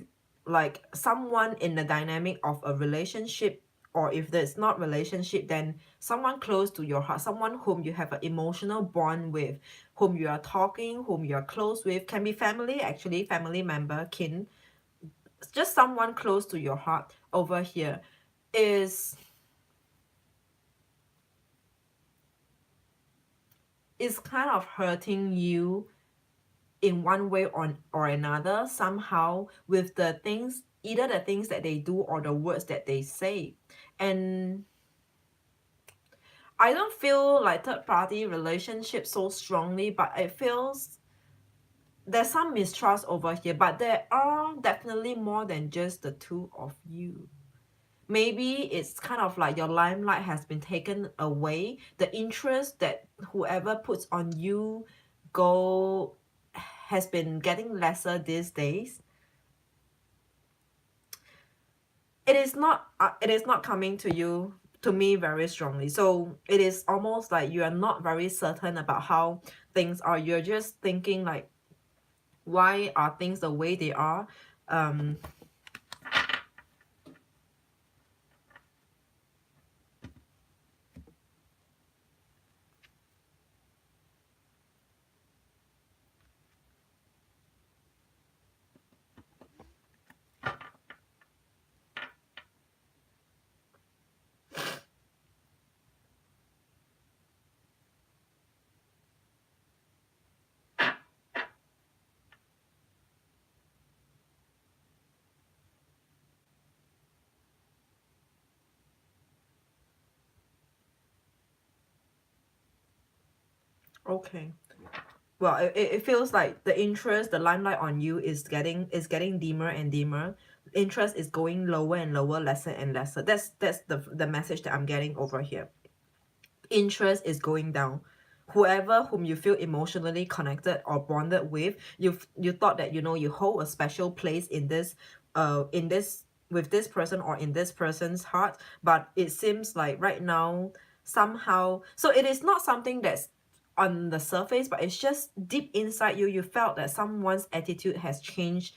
like someone in the dynamic of a relationship, or if there's not relationship, then someone close to your heart, someone whom you have an emotional bond with, whom you are talking, whom you are close with, can be family, actually, family member, kin, just someone close to your heart over here is kind of hurting you in one way or another somehow, with the things, either the things that they do or the words that they say. And I don't feel like third-party relationship so strongly, but it feels there's some mistrust over here, but there are definitely more than just the 2 of you. Maybe it's kind of like your limelight has been taken away. The interest that whoever puts on you has been getting lesser these days. It is not coming to me very strongly. So it is almost like you are not very certain about how things are. You're just thinking like, why are things the way they are? Okay. Well, it feels like the interest, the limelight on you is getting dimmer and dimmer. Interest is going lower and lower, lesser and lesser. That's the message that I'm getting over here. Interest is going down. Whoever whom you feel emotionally connected or bonded with, you thought that you hold a special place in this with this person or in this person's heart, but it seems like right now somehow, so it is not something that's on the surface, but it's just deep inside you. You felt that someone's attitude has changed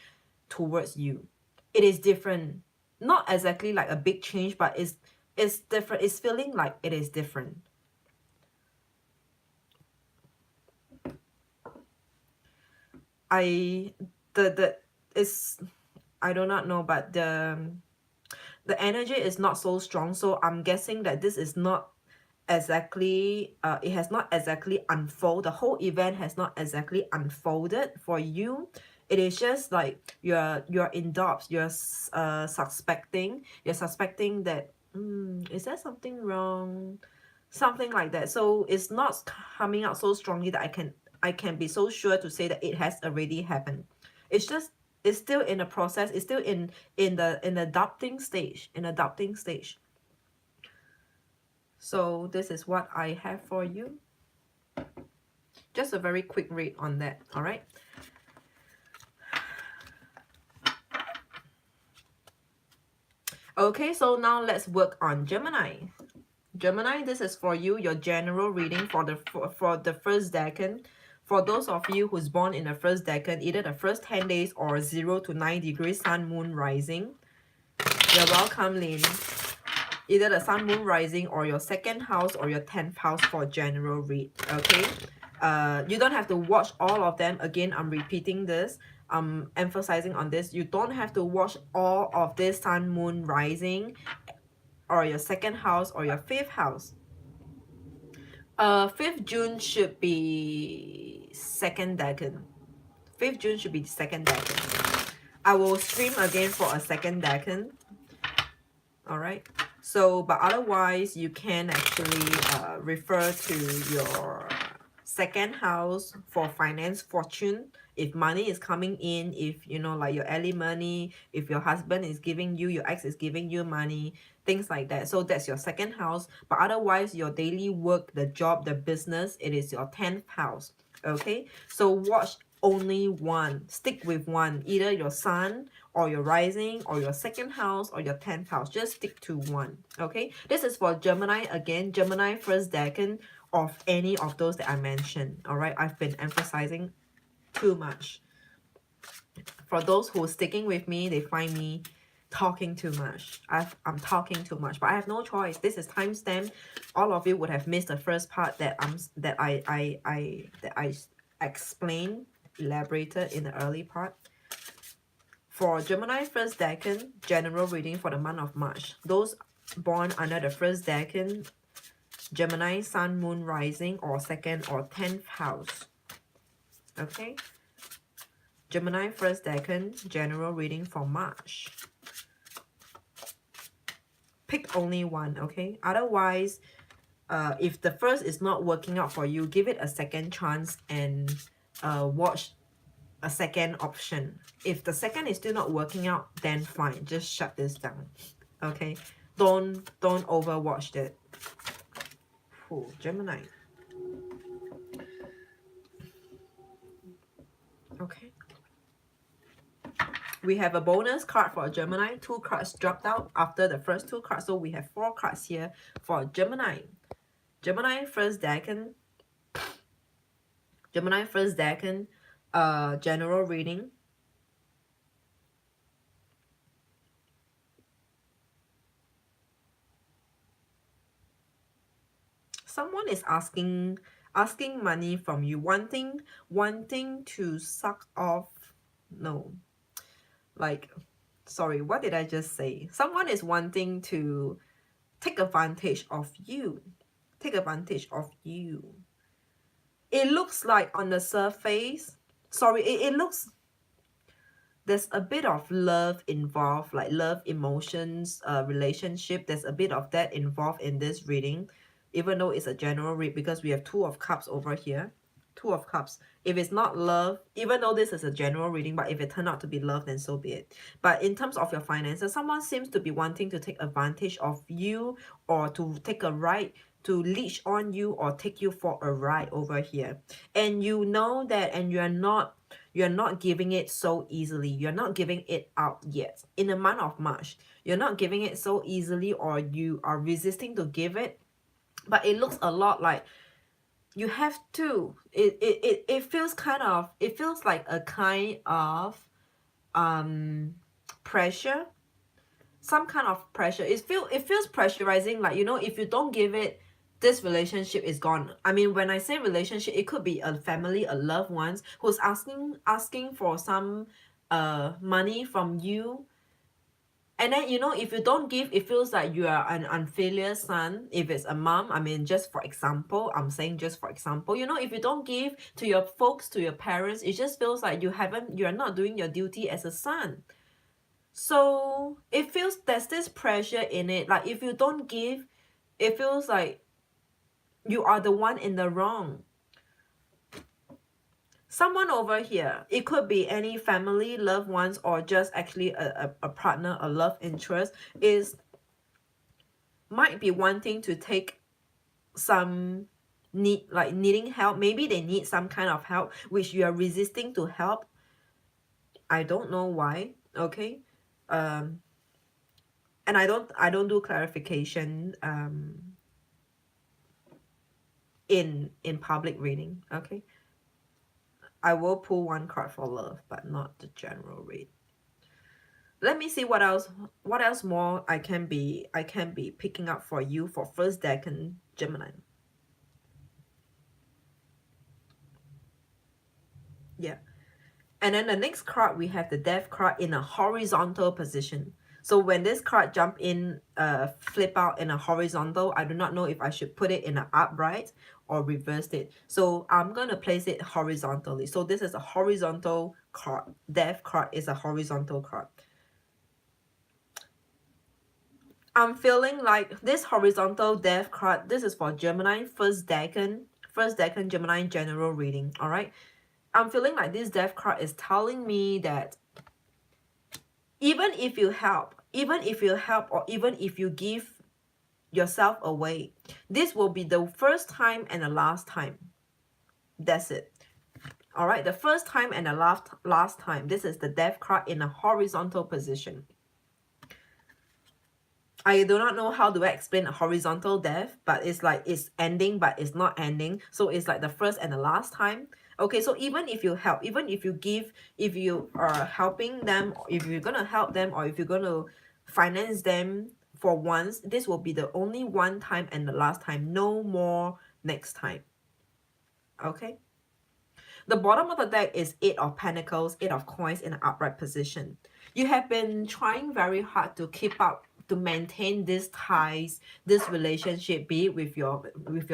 towards you. It is different, not exactly like a big change, but it's different. It's feeling like it is different. I do not know, but the energy is not so strong, so I'm guessing that this is not exactly it has not exactly unfolded. The whole event has not exactly unfolded for you. It is just like you're in doubts. You're suspecting that is there something wrong, something like that. So it's not coming out so strongly that I can be so sure to say that it has already happened. It's just it's still in the process. It's still in the adopting stage, so this is what I have for you. Just a very quick read on that, all right? Okay, so now let's work on Gemini. Gemini, this is for you, your general reading for the first decan. For those of you who's born in the first decan, either the first 10 days or 0 to 9 degrees sun, moon, rising. You're welcome, Lynn. Either the sun, moon, rising, or your second house or your 10th house for general read, okay? You don't have to watch all of them. Again, I'm repeating this. I'm emphasizing on this. You don't have to watch all of this sun, moon, rising, or your second house or your 5th house. 5th June should be second decan. 5th June should be the second decan. I will stream again for a second decan. All right. So, but otherwise, you can actually refer to your second house for finance, fortune. If money is coming in, if you know, like your early money, if your husband is giving you, your ex is giving you money, things like that. So that's your second house. But otherwise, your daily work, the job, the business, it is your 10th house. Okay. So watch only one. Stick with one. Either your sun or your rising or your second house or your 10th house. Just stick to one. Okay. This is for Gemini again. Gemini first decan of any of those that I mentioned. All right. I've been emphasizing too much. For those who are sticking with me, they find me talking too much. I'm talking too much, but I have no choice. This is timestamp. All of you would have missed the first part that I explained, elaborated in the early part. For Gemini first decan, general reading for the month of March. Those born under the first decan, Gemini, sun, moon, rising, or second or 10th house. Okay. Gemini first decan, general reading for March. Pick only one, okay? Otherwise, if the first is not working out for you, give it a second chance and watch a second option. If the second is still not working out, then fine, just shut this down. Okay, don't overwatch it. Ooh, Gemini. Okay, we have a bonus card for Gemini. 2 cards dropped out after the first 2 cards, so we have 4 cards here for Gemini. Gemini first decan. Gemini first decan, general reading. Someone is asking money from you, wanting to suck off. No, like, sorry, what did I just say? Someone is wanting to take advantage of you. Take advantage of you. It looks like on the surface, sorry, it looks, there's a bit of love involved, like love, emotions, relationship. There's a bit of that involved in this reading, even though it's a general read, because we have 2 of cups over here. 2 of cups. If it's not love, even though this is a general reading, but if it turned out to be love, then so be it. But in terms of your finances, someone seems to be wanting to take advantage of you, or to take a ride, to leech on you, or take you for a ride over here. And you know that, and you're not giving it so easily. You're not giving it out yet. In the month of March, you're not giving it so easily, or you are resisting to give it. But it looks a lot like you have to. It feels kind of, it feels like a kind of pressure. Some kind of pressure. It feels pressurizing, like, you know, if you don't give it, this relationship is gone. I mean, when I say relationship, it could be a family, a loved ones who's asking for some money from you, And then, you know, if you don't give, it feels like you are an unfilial son. If it's a mom, I mean, just for example, I'm saying just for example, you know, if you don't give to your folks, to your parents, it just feels like you're not doing your duty as a son. So it feels there's this pressure in it. Like if you don't give, it feels like you are the one in the wrong. Someone over here, it could be any family, loved ones, or just actually a partner, a love interest, might be wanting to take some needing help. Maybe they need some kind of help which you are resisting to help. I don't know why. Okay. And I don't do clarification in public reading. Okay. I will pull one card for love, but not the general read. Let me see what else more I can be picking up for you for first decan Gemini. Yeah. And then the next card, we have the Death card in a horizontal position. So when this card jump in, flip out in a horizontal, I do not know if I should put it in an upright or reverse it. So I'm going to place it horizontally. So this is a horizontal card. Death card is a horizontal card. I'm feeling like this horizontal Death card, this is for Gemini, first decan Gemini general reading, all right? I'm feeling like this Death card is telling me that even if you help, or even if you give yourself away, this will be the first time and the last time. That's it. All right, the first time and the last time. This is the Death card in a horizontal position. I do not know how to explain a horizontal death, but it's like it's ending, but it's not ending. So it's like the first and the last time. Okay, so even if you help, even if you give, if you are helping them, if you're going to help them, or if you're going to finance them for once, this will be the only one time and the last time. No more next time. Okay. The bottom of the deck is 8 of Pentacles, 8 of Coins in an upright position. You have been trying very hard to keep up, to maintain these ties, this relationship, be it with your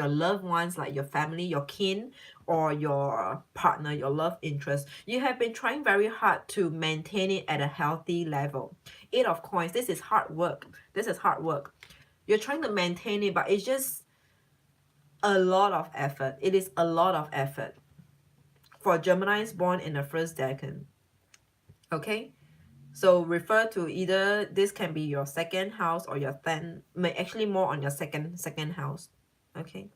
loved ones, like your family, your kin, or your partner, your love interest. You have been trying very hard to maintain it at a healthy level. 8 of Coins, this is hard work. This is hard work. You're trying to maintain it, but it's just a lot of effort. It is a lot of effort for Geminis born in the first decan. Okay, so refer to either this can be your second house or your 10th, actually more on your second house. Okay,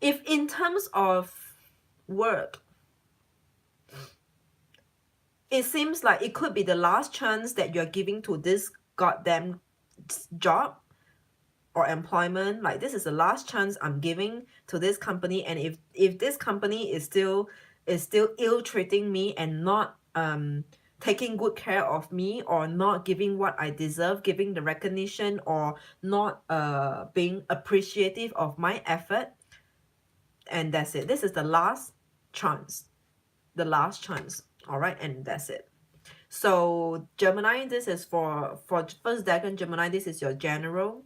if in terms of work, it seems like it could be the last chance that you're giving to this goddamn job or employment. Like, this is the last chance I'm giving to this company, and if this company is still ill treating me and not taking good care of me, or not giving what I deserve, giving the recognition, or not being appreciative of my effort, and that's it. This is the last chance. The last chance. All right, and that's it. So Gemini, this is for first decan Gemini, this is your general.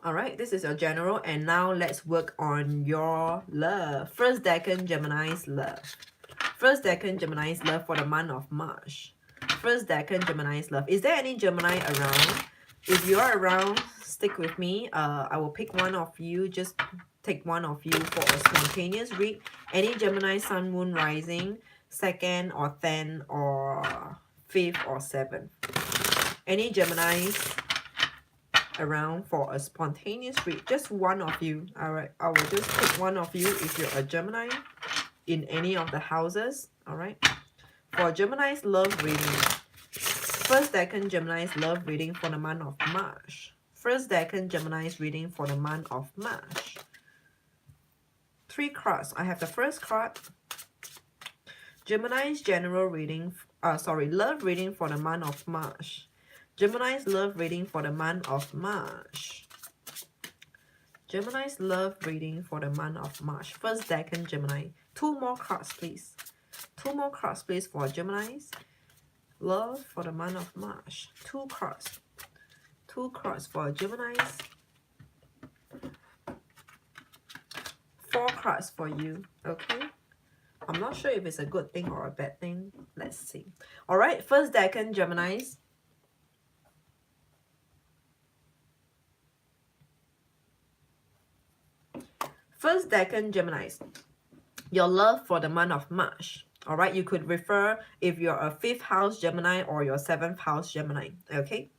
All right, this is your general, and now let's work on your love. First decan Gemini's love. First decan Gemini's love for the month of March. First decan Gemini's love. Is there any Gemini around? If you are around, stick with me. I will pick one of you. Just take one of you for a spontaneous read. Any Gemini, Sun, Moon, Rising, 2nd or 10th or 5th or 7th. Any Geminis around for a spontaneous read? Just one of you. All right, I will just pick one of you if you're a Gemini in any of the houses. All right, for Gemini's love reading. First decan Gemini's love reading for the month of March. First decan Gemini's reading for the month of March. 3 cards. I have the first card. Gemini's general reading. Love reading for the month of March. Gemini's love reading for the month of March. Gemini's love reading for the month of March. First decan Gemini. 2 more cards, please. 2 more cards, please, for Geminis. Love for the month of March. 2 cards. 2 cards for Geminis. 4 cards for you. Okay. I'm not sure if it's a good thing or a bad thing. Let's see. All right. First decan, Geminis. First decan, Geminis. Your love for the month of March. All right. You could refer if you're a 5th house Gemini or your 7th house Gemini. Okay.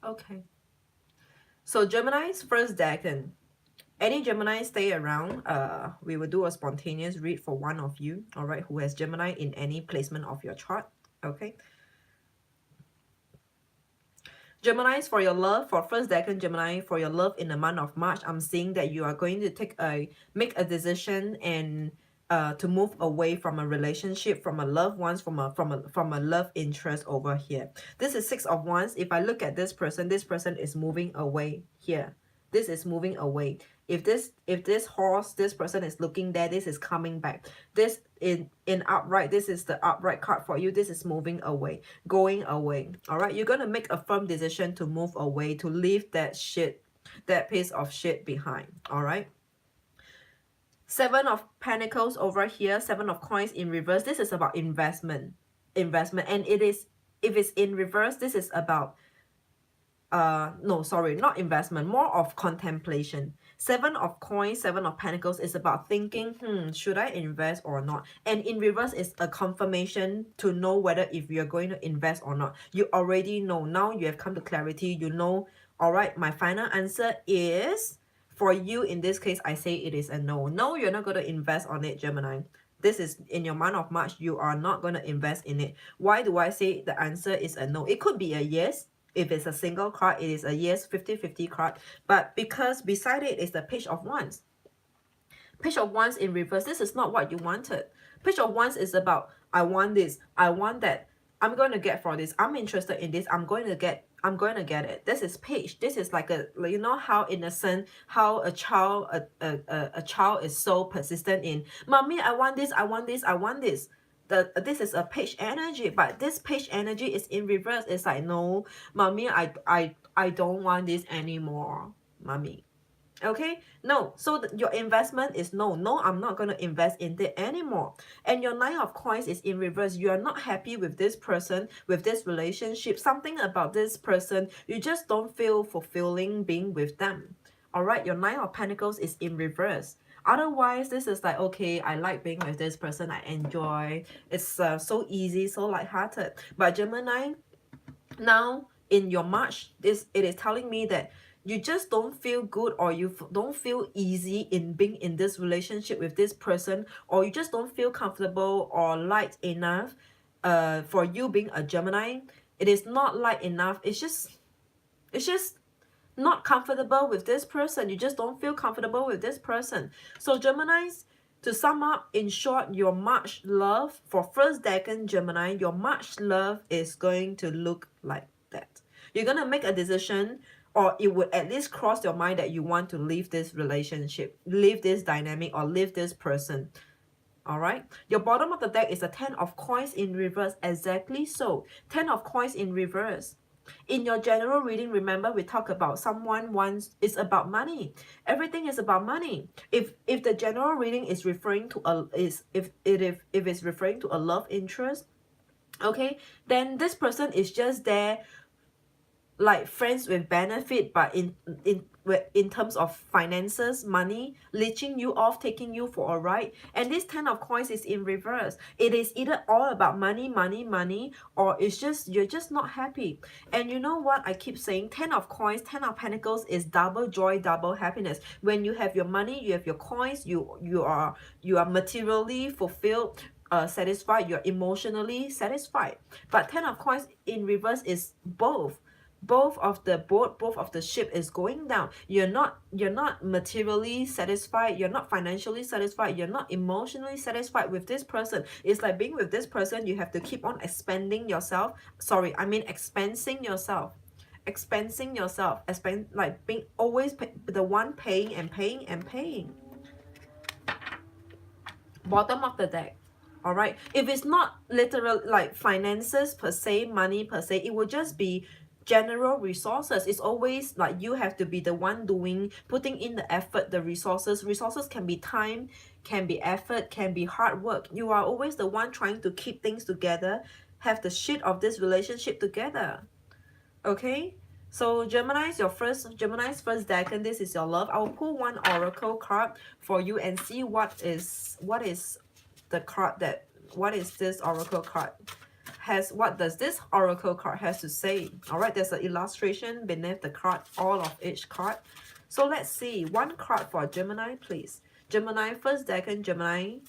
Okay. So Gemini's first decan. Any Gemini stay around, we will do a spontaneous read for one of you, all right, who has Gemini in any placement of your chart, okay? Geminis, for your love, for first decan Gemini, for your love in the month of March, I'm seeing that you are going to make a decision and to move away from a relationship, from a loved ones, from a love interest over here. This is 6 of Wands. If I look at this person is moving away here. This is moving away. If this horse, this person is looking there, this is coming back. This in upright, this is the upright card for you. This is moving away, going away. All right, you're gonna make a firm decision to move away, to leave that shit, that piece of shit behind. All right. 7 of Pentacles over here, 7 of Coins in reverse. This is about investment, and it is, if it's in reverse, this is about no, sorry, not investment, more of contemplation. 7 of Coins, 7 of Pentacles is about thinking, should I invest or not? And in reverse is a confirmation to know whether if you're going to invest or not. You already know. Now you have come to clarity. You know, all right, my final answer is, for you in this case, I say it is a no. No, you're not going to invest on it, Gemini. This is in your month of March. You are not going to invest in it. Why do I say the answer is a no? It could be a yes. If it's a single card, it is a yes, 50-50 card. But because beside it is the Page of Wands. Page of Wands in reverse, this is not what you wanted. Page of Wands is about, I want this, I want that, I'm going to get for this, I'm interested in this, I'm going to get it. This is Page. This is like a, you know how innocent, how a child is so persistent in, Mommy, I want this, I want this, I want this. This is a Page energy, but this Page energy is in reverse. It's like, no, Mommy, I don't want this anymore, Mommy. Okay, no, so your investment is no, I'm not going to invest in it anymore. And your 9 of Coins is in reverse. You are not happy with this person, with this relationship, something about this person, you just don't feel fulfilling being with them. All right, your 9 of Pentacles is in reverse. Otherwise, this is like, okay, I like being with this person, I enjoy, it's so easy, so lighthearted. But Gemini, now in your March, it is telling me that you just don't feel good, or you don't feel easy in being in this relationship with this person, or you just don't feel comfortable or light enough for you being a Gemini. It is not light enough. It's just not comfortable with this person. You just don't feel comfortable with this person. So Geminis, to sum up, in short, your March love for first decan Gemini, your March love is going to look like that. You're going to make a decision, or it would at least cross your mind that you want to leave this relationship, leave this dynamic, or leave this person. All right, your bottom of the deck is a 10 of Coins in reverse. Exactly so, 10 of Coins in reverse. In your general reading, remember we talk about someone wants, it's about money. Everything is about money. If the general reading is referring to a if it's referring to a love interest, okay, then this person is just there like friends with benefit, but in terms of finances, money, leeching you off, taking you for a ride. And this 10 of Coins is in reverse. It is either all about money, or it's just, you're just not happy. And you know what I keep saying, 10 of Coins, 10 of Pentacles is double joy, double happiness. When you have your money, you have your coins, you are materially fulfilled. satisfied, you're emotionally satisfied. But 10 of coins in reverse is both. Both of the boat, both of the ship is going down. You're not materially satisfied, you're not financially satisfied, you're not emotionally satisfied with this person. It's like being with this person, you have to keep on expanding yourself. Sorry, I mean expensing yourself. Expensing yourself, like being always the one paying and paying and paying. Bottom of the deck. All right, if it's not literal like finances per se, money per se, it will just be general resources. It's always like you have to be the one doing, putting in the effort, the resources. Resources can be time, can be effort, can be hard work. You are always the one trying to keep things together, have the shit of this relationship together. Okay, so Gemini's first deck, and this is your love. I will pull one oracle card for you and see what is the card that, what is this oracle card has, what does this oracle card has to say. All right, there's an illustration beneath the card, all of each card. So let's see, one card for Gemini, please. Gemini first decan, Gemini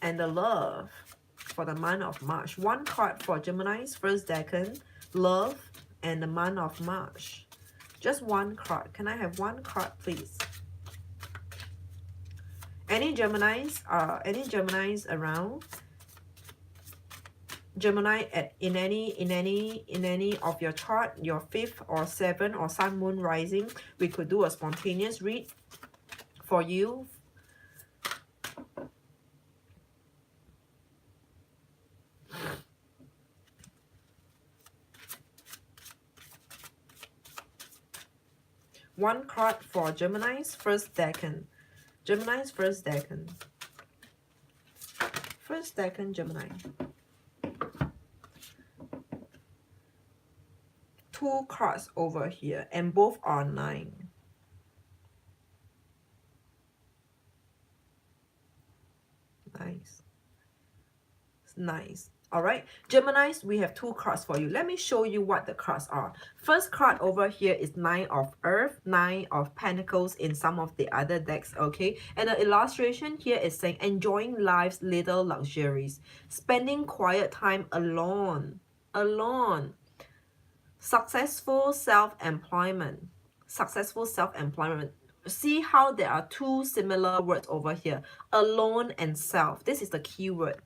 and the love for the month of March. One card for Gemini's first decan, love and the month of March. Just one card. Can I have one card, please? Any Geminis around? Gemini in any of your chart, your 5th or 7th or sun, moon, rising, we could do a spontaneous read for you. One card for Gemini's first decan. Gemini's first decan. First decan Gemini. Two cards over here and both are 9. Nice. Nice. All right, Geminis, we have 2 cards for you. Let me show you what the cards are. First card over here is 9 of Earth, 9 of Pentacles in some of the other decks, okay? And the illustration here is saying enjoying life's little luxuries, spending quiet time alone, successful self-employment, See how there are 2 similar words over here, alone and self. This is the key word.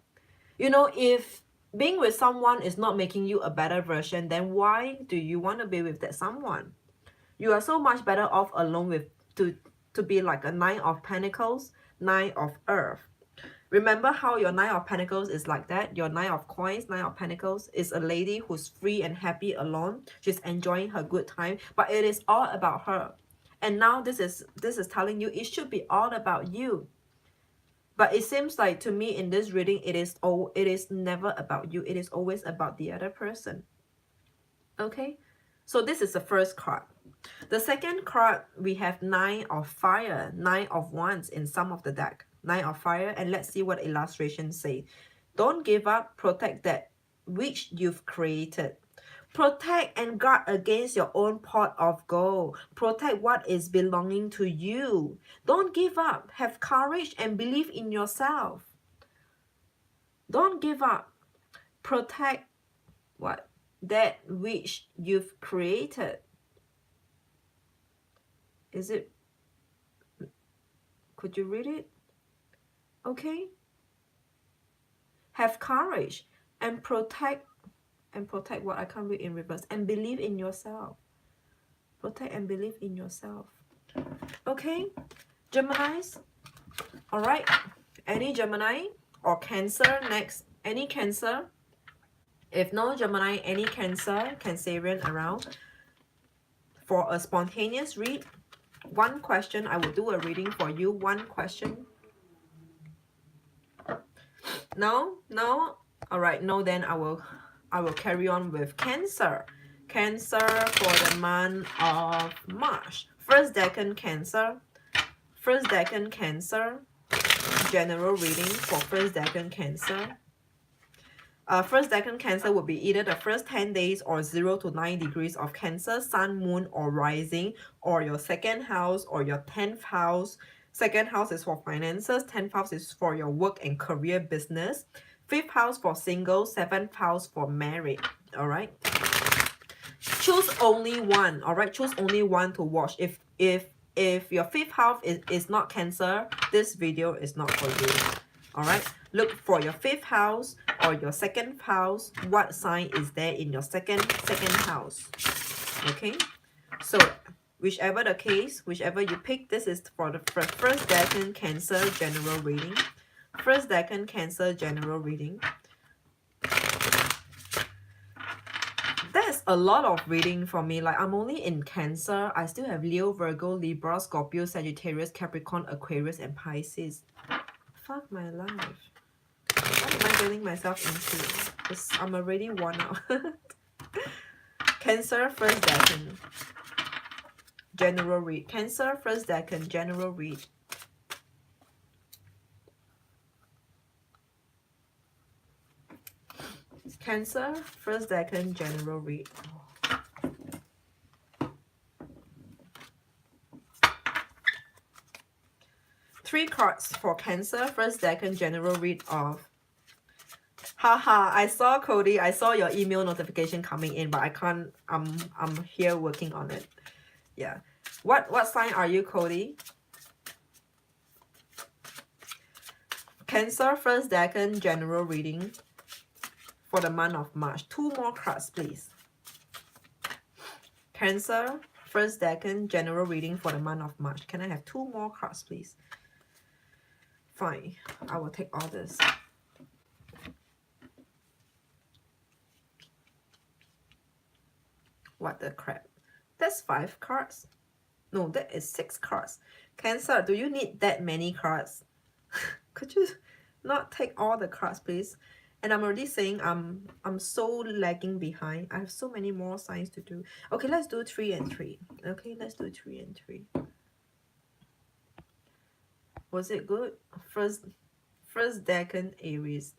You know, if being with someone is not making you a better version, then why do you want to be with that someone? You are so much better off alone with to be like a 9 of Pentacles, 9 of Earth. Remember how your 9 of Pentacles is like that? Your 9 of Coins, 9 of Pentacles is a lady who's free and happy alone. She's enjoying her good time, but it is all about her. And now this is telling you it should be all about you. But it seems like to me in this reading, it is never about you. It is always about the other person. Okay, so this is the first card. The second card, we have 9 of Fire, 9 of Wands in some of the deck. 9 of Fire, and let's see what illustrations say. Don't give up, protect that which you've created. Protect and guard against your own pot of gold. Protect what is belonging to you. Don't give up. Have courage and believe in yourself. Don't give up. Protect what? That which you've created. Is it? Could you read it? Okay. Have courage and protect what I can't read in reverse, and believe in yourself. Protect and believe in yourself. Okay, Geminis. All right, any Gemini or Cancer next? Any Cancer? If no Gemini, any Cancer, Cancerian around for a spontaneous read. One question, I will do a reading for you. One question. No. All right, no, then I will carry on with Cancer. Cancer for the month of March. First decan Cancer. First decan Cancer. General reading for first decan Cancer. First decan Cancer would be either the first 10 days or 0 to 9 degrees of Cancer, Sun, Moon, or Rising, or your second house or your 10th house, Second house is for finances. 10th house is for your work and career business. 5th house for single. 7th house for married. All right. Choose only one. All right. Choose only one to watch. If your 5th house is not Cancer, this video is not for you. All right. Look for your 5th house or your 2nd house. What sign is there in your second house? Okay. So whichever the case, whichever you pick, this is for the first decan Cancer general reading. First decan Cancer general reading. That's a lot of reading for me. Like, I'm only in Cancer. I still have Leo, Virgo, Libra, Scorpio, Sagittarius, Capricorn, Aquarius, and Pisces. Fuck my life. What am I getting myself into? Because I'm already worn out. Cancer, first decan. General read. Cancer, first decan, general read. Cancer, first decan, general read. Three cards for Cancer, first decan, general read of. Haha, I saw, Cody, I saw your email notification coming in, but I can't, I'm here working on it. Yeah. What sign are you, Cody? Cancer, first decan, general reading for the month of March. 2 more cards, please. Cancer, first decan, general reading for the month of March. Can I have 2 more cards, please? Fine, I will take all this. What the crap? That's 5 cards. No, that is 6 cards. Cancer, do you need that many cards? Could you not take all the cards, please? And I'm already saying I'm so lagging behind. I have so many more signs to do. Okay, let's do 3 and 3. Okay, let's do 3 and 3. Was it good? First decan Aries.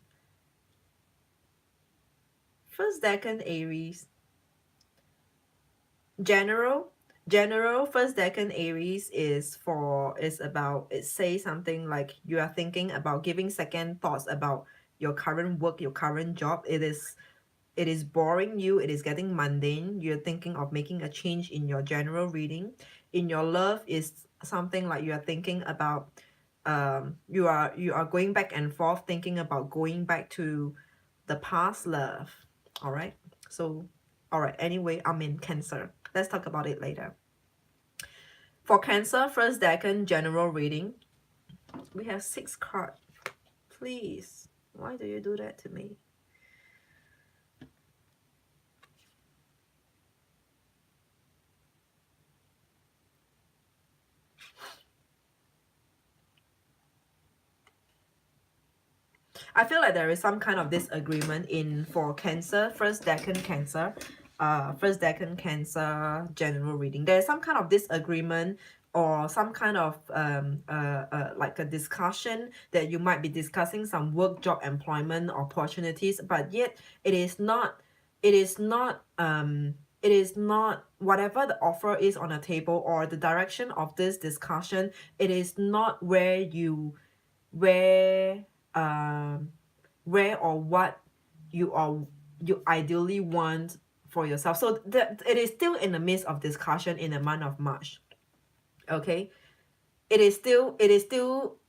First decan Aries. General, first decan Aries is about, it says something like you are thinking about giving second thoughts about your current work, your current job. It is boring you, it is getting mundane. You're thinking of making a change in your general reading. In your love is something like you are thinking about you are going back and forth, thinking about going back to the past love. All right. So all right, anyway, I'm in Cancer. Let's talk about it later. For Cancer, first decan general reading, we have 6 cards. Please, why do you do that to me? I feel like there is some kind of disagreement for Cancer, first decan Cancer. First decan Cancer general reading. There's some kind of disagreement or some kind of like a discussion that you might be discussing some work, job, employment opportunities, but yet it is not whatever the offer is on the table or the direction of this discussion. It is not where or what you ideally want for yourself. So it is still in the midst of discussion in the month of March. Okay, it is still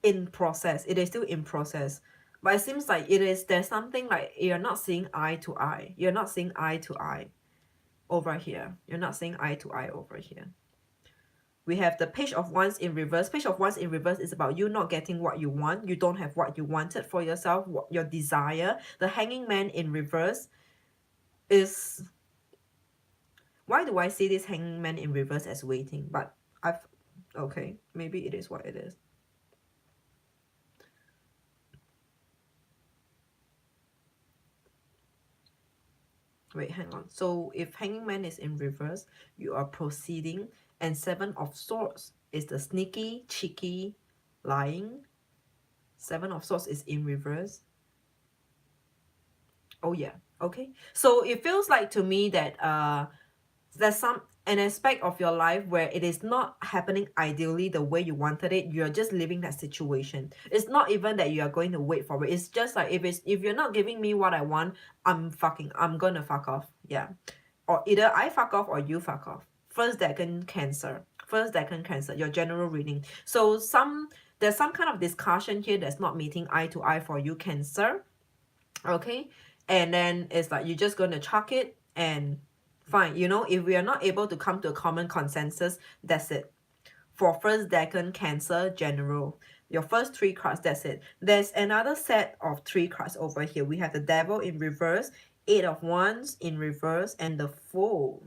in process. It is still in process. But it seems like there's something like you're not seeing eye to eye. You're not seeing eye to eye over here. You're not seeing eye to eye over here. We have the Page of Wands in reverse. Page of Wands in reverse is about you not getting what you want. You don't have what you wanted for yourself, what your desire. The Hanging Man in reverse is... Why do I see this Hanging Man in reverse as waiting? But okay, maybe it is what it is. Wait, hang on. So if Hanging Man is in reverse, you are proceeding, and 7 of Swords is the sneaky, cheeky, lying. 7 of Swords is in reverse. Oh yeah, okay. So it feels like to me that there's an aspect of your life where it is not happening ideally the way you wanted it. You're just living that situation. It's not even that you are going to wait for it. It's just like if you're not giving me what I want, I'm gonna fuck off. Yeah. Or either I fuck off or you fuck off. First decan Cancer. First decan Cancer, your general reading. So there's some kind of discussion here that's not meeting eye to eye for you, Cancer. Okay? And then it's like you're just going to chuck it and fine. You know, if we are not able to come to a common consensus, that's it. For first decan Cancer general, your first 3 cards, that's it. There's another set of 3 cards over here. We have the Devil in reverse, 8 of Wands in reverse, and the Fool.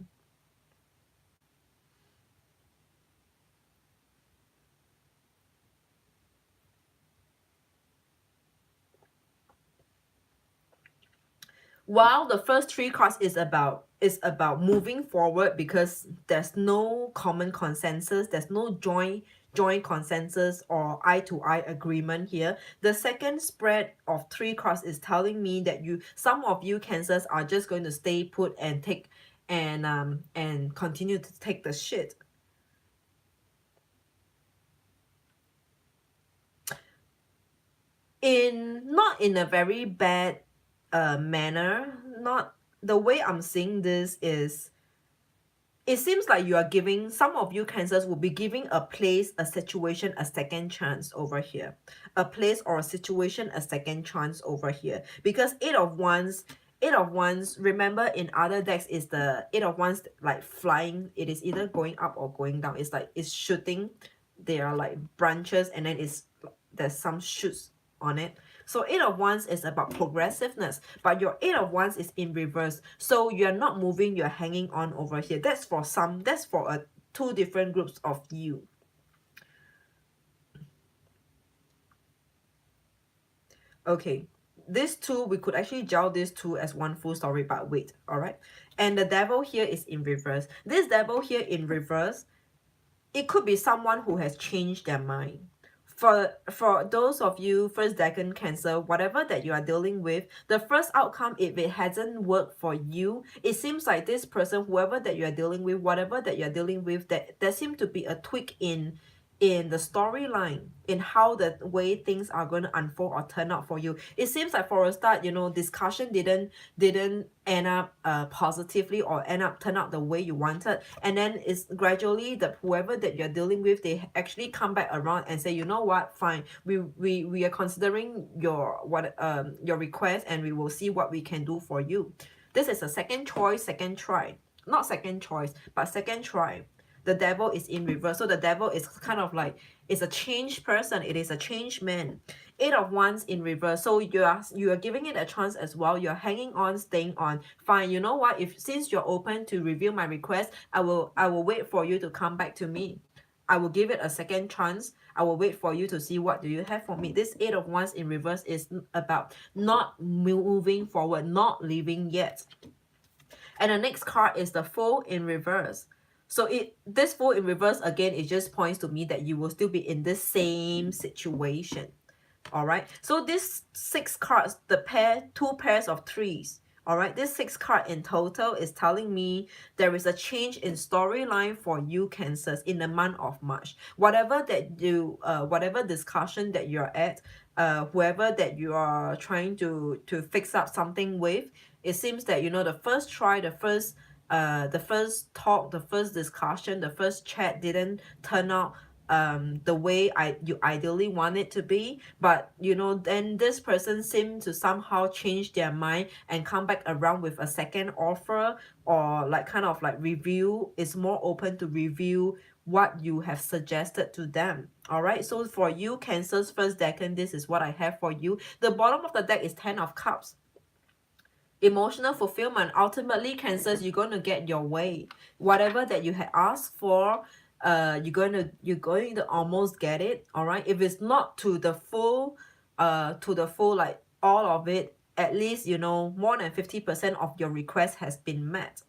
While the first 3 cards is about moving forward because there's no common consensus, there's no joint consensus or eye to eye agreement here. The second spread of 3 cards is telling me that some of you Cancers are just going to stay put and take and continue to take the shit. Not in a very bad manner. Not the way I'm seeing this is, it seems like you are giving, some of you Cancers will be giving a place, a situation, a second chance over here. A place or a situation, a second chance over here. Because 8 of Wands, remember in other decks is the 8 of Wands like flying. It is either going up or going down. It's like it's shooting. There are like branches and then there's some shoots on it. So 8 of Wands is about progressiveness, but your 8 of Wands is in reverse. So you're not moving, you're hanging on over here. That's for 2 different groups of you. Okay, these 2, we could actually gel these 2 as one full story, but wait, all right? And the Devil here is in reverse. This Devil here in reverse, it could be someone who has changed their mind. For those of you first decan Cancer, whatever that you are dealing with, the first outcome, if it hasn't worked for you, it seems like this person, whoever that you are dealing with, whatever that you are dealing with, that there seems to be a tweak in the storyline, in how the way things are going to unfold or turn out for you. It seems like for a start, you know, discussion didn't end up positively or turn out the way you wanted, and then it's gradually that whoever that you're dealing with, they actually come back around and say, you know what, fine, we are considering your request, and we will see what we can do for you. This is a second choice, second try. Not second choice, but second try. The Devil is in reverse. So the Devil is kind of like, it's a changed person. It is a changed man. 8 of Wands in reverse. So you are giving it a chance as well. You're hanging on, staying on. Fine, you know what? Since you're open to review my request, I will wait for you to come back to me. I will give it a second chance. I will wait for you to see what do you have for me. This 8 of Wands in reverse is about not moving forward, not leaving yet. And the next card is the Fool in reverse. So this Fool in reverse, again, it just points to me that you will still be in the same situation. All right. So this 6 cards, 2 pairs of 3s. All right. This 6 card in total is telling me there is a change in storyline for you Cancers in the month of March. Whatever that whatever discussion that you're at, whoever that you are trying to fix up something with, it seems that, you know, the first try, the first talk, the first discussion, the first chat didn't turn out the way you ideally want it to be, but you know, then this person seemed to somehow change their mind and come back around with a second offer, or like kind of like review, is more open to review what you have suggested to them. All right, so for you Cancers first decan, this is what I have for you. The bottom of the deck is 10 of Cups. Emotional fulfillment. Ultimately, Cancers, you're going to get your way. Whatever that you had asked for, you're going to almost get it. All right, if it's not to the full like all of it, at least, you know, more than 50% of your request has been met.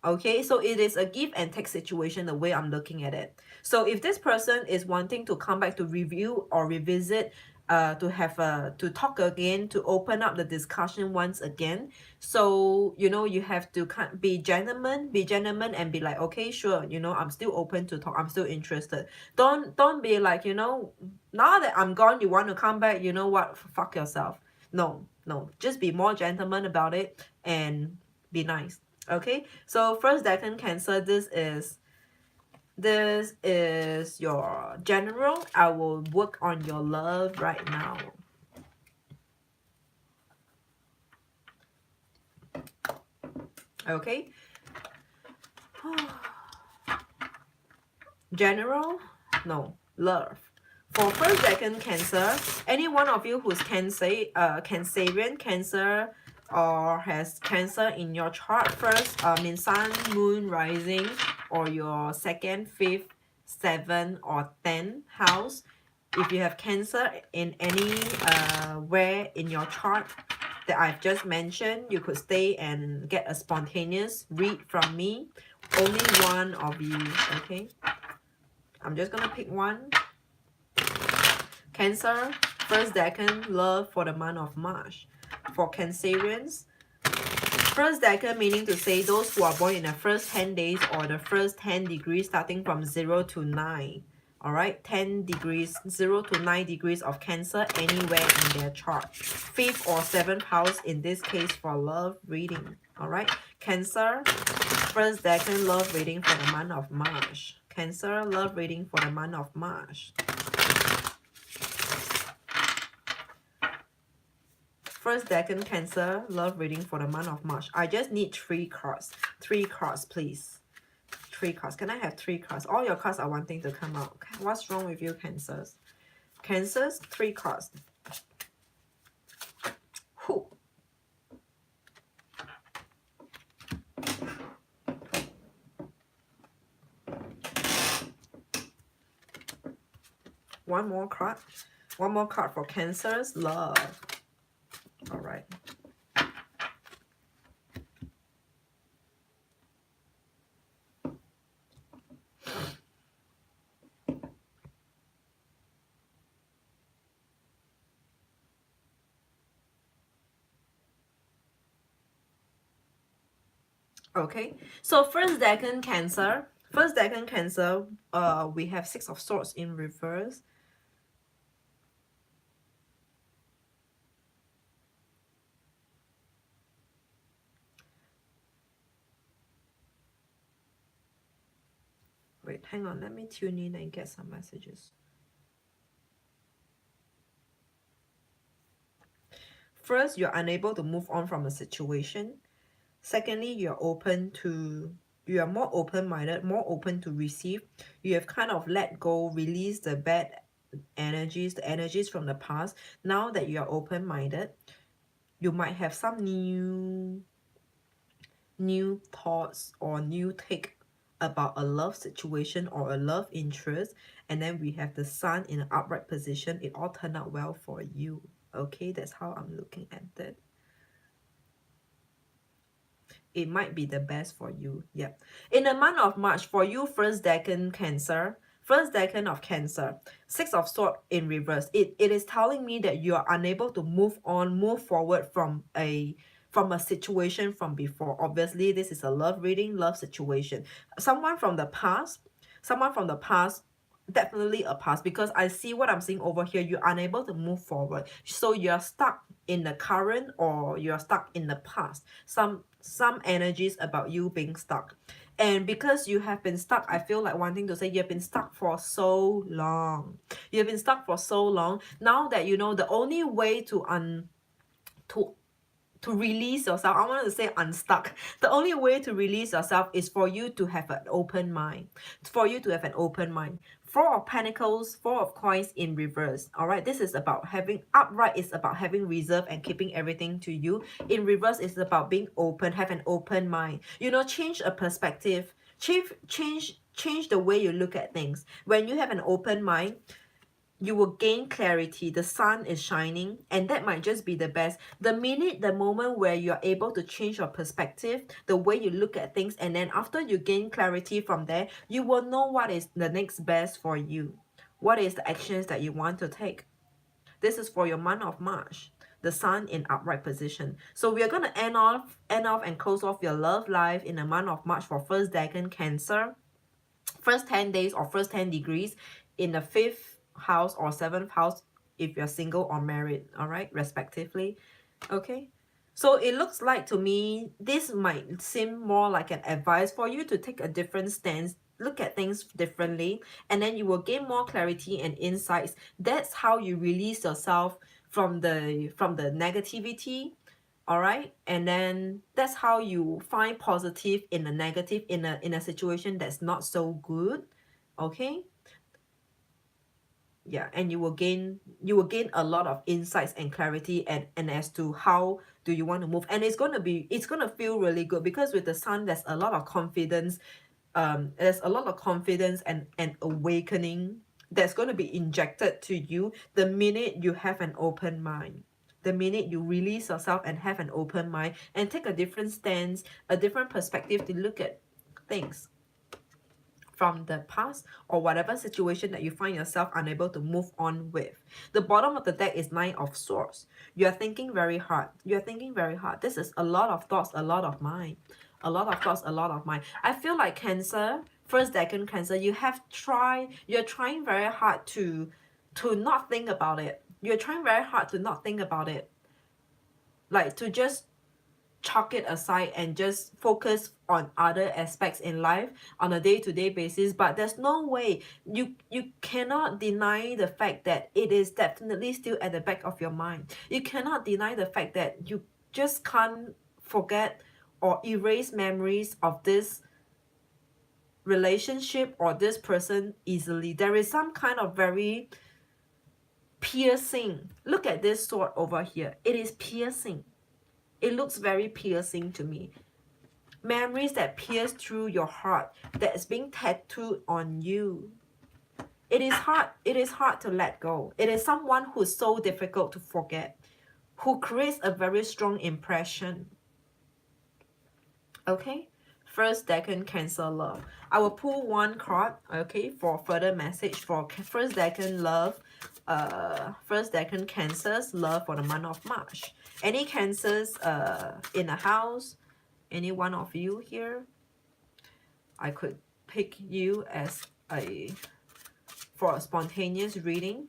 Okay, so it is a give and take situation, the way I'm looking at it. So if this person is wanting to come back to review or revisit to talk again, to open up the discussion once again. So you know, you have to be gentleman and be like, okay, sure, you know, I'm still open to talk, I'm still interested. Don't be like, you know, now that I'm gone, you want to come back, you know what, fuck yourself. No, no, just be more gentleman about it and be nice. Okay, so first decan Cancer, this is your general. I will work on your love right now. Okay. General? No. Love. For first decan Cancer, any one of you who's Cancerian, Cancer, or has Cancer in your chart first, means Sun, Moon, Rising, or your second, fifth, seventh, or 10th house. If you have Cancer in any where in your chart that I've just mentioned, you could stay and get a spontaneous read from me. Only one of you, okay? I'm just gonna pick one. Cancer, first decan, love for the month of March. For Cancerians, first decan meaning to say those who are born in the first 10 days or the first 10 degrees starting from 0 to 9. Alright, 10 degrees, 0 to 9 degrees of Cancer anywhere in their chart. 5th or 7th house in this case for love reading. Alright, Cancer, first decan love reading for the month of March. Cancer, love reading for the month of March. First decan Cancer, love reading for the month of March. I just need 3 cards. 3 cards, please. 3 cards. Can I have 3 cards? All your cards are wanting to come out. What's wrong with you, Cancers? Cancers, 3 cards. Whew. One more card. One more card for Cancers, love. All right. Okay, so first decan Cancer. First decan Cancer, we have 6 of Swords in reverse. Wait, hang on, let me tune in and get some messages. First, you're unable to move on from a situation. Secondly, you are more open-minded, more open to receive. You have kind of let go, release the bad energies, the energies from the past. Now that you are open-minded, you might have some new thoughts or new take about a love situation or a love interest. And then we have the Sun in an upright position. It all turned out well for you. Okay, that's how I'm looking at that. It might be the best for you. Yeah. In the month of March, for you, first decan Cancer, first decan of Cancer, 6 of Swords in reverse. It is telling me that you are unable to move forward from a situation from before. Obviously, this is a love reading, love situation. Someone from the past, definitely a past, because I see what I'm seeing over here. You're unable to move forward. So you're stuck in the current or you're stuck in the past. Some energies about you being stuck. And because you have been stuck, I feel like wanting to say you've been stuck for so long. You've been stuck for so long. Now that you know the only way to release yourself, I want to say unstuck. The only way to release yourself is for you to have an open mind. For you to have an open mind. 4 of Pentacles, 4 of Coins in reverse. All right, this is about having upright. Is about having reserve and keeping everything to you. In reverse, it's about being open. Have an open mind. You know, change a perspective. Change the way you look at things. When you have an open mind, you will gain clarity. The sun is shining, and that might just be the best. The moment where you're able to change your perspective, the way you look at things, and then after you gain clarity from there, you will know what is the next best for you. What is the actions that you want to take? This is for your month of March. The sun in upright position. So we are going to end off and close off your love life in the month of March for first decan Cancer. First 10 days or first 10 degrees in the 5th house or 7th house if you're single or married, all right, respectively. Okay, so it looks like to me this might seem more like an advice for you to take a different stance, look at things differently, and then you will gain more clarity and insights. That's how you release yourself from the negativity, all right, and then that's how you find positive in a negative, in a situation that's not so good. Okay, yeah, and you will gain a lot of insights and clarity, and as to how do you want to move. And it's going to feel really good, because with the sun there's a lot of confidence. There's a lot of confidence and awakening that's going to be injected to you the minute you have an open mind, the minute you release yourself and have an open mind and take a different stance, a different perspective to look at things from the past or whatever situation that you find yourself unable to move on with. The bottom of the deck is Nine of Swords. You are thinking very hard. You are thinking very hard. This is a lot of thoughts, a lot of mind. A lot of thoughts, a lot of mind. I feel like Cancer, first decan Cancer, you're trying very hard to not think about it. You're trying very hard to not think about it. Like to just chalk it aside and just focus on other aspects in life on a day-to-day basis. But there's no way, you cannot deny the fact that it is definitely still at the back of your mind. You cannot deny the fact that you just can't forget or erase memories of this relationship or this person easily. There is some kind of very piercing. Look at this sword over here. It is piercing. It looks very piercing to me. Memories that pierce through your heart, that is being tattooed on you. It is hard to let go. It is someone who's so difficult to forget, who creates a very strong impression. Okay, first decan Cancer love. I will pull one card, okay, for further message for first decan love. First decan Cancer's love for the month of March. Any Cancers in the house, any one of you here, I could pick you as for a spontaneous reading.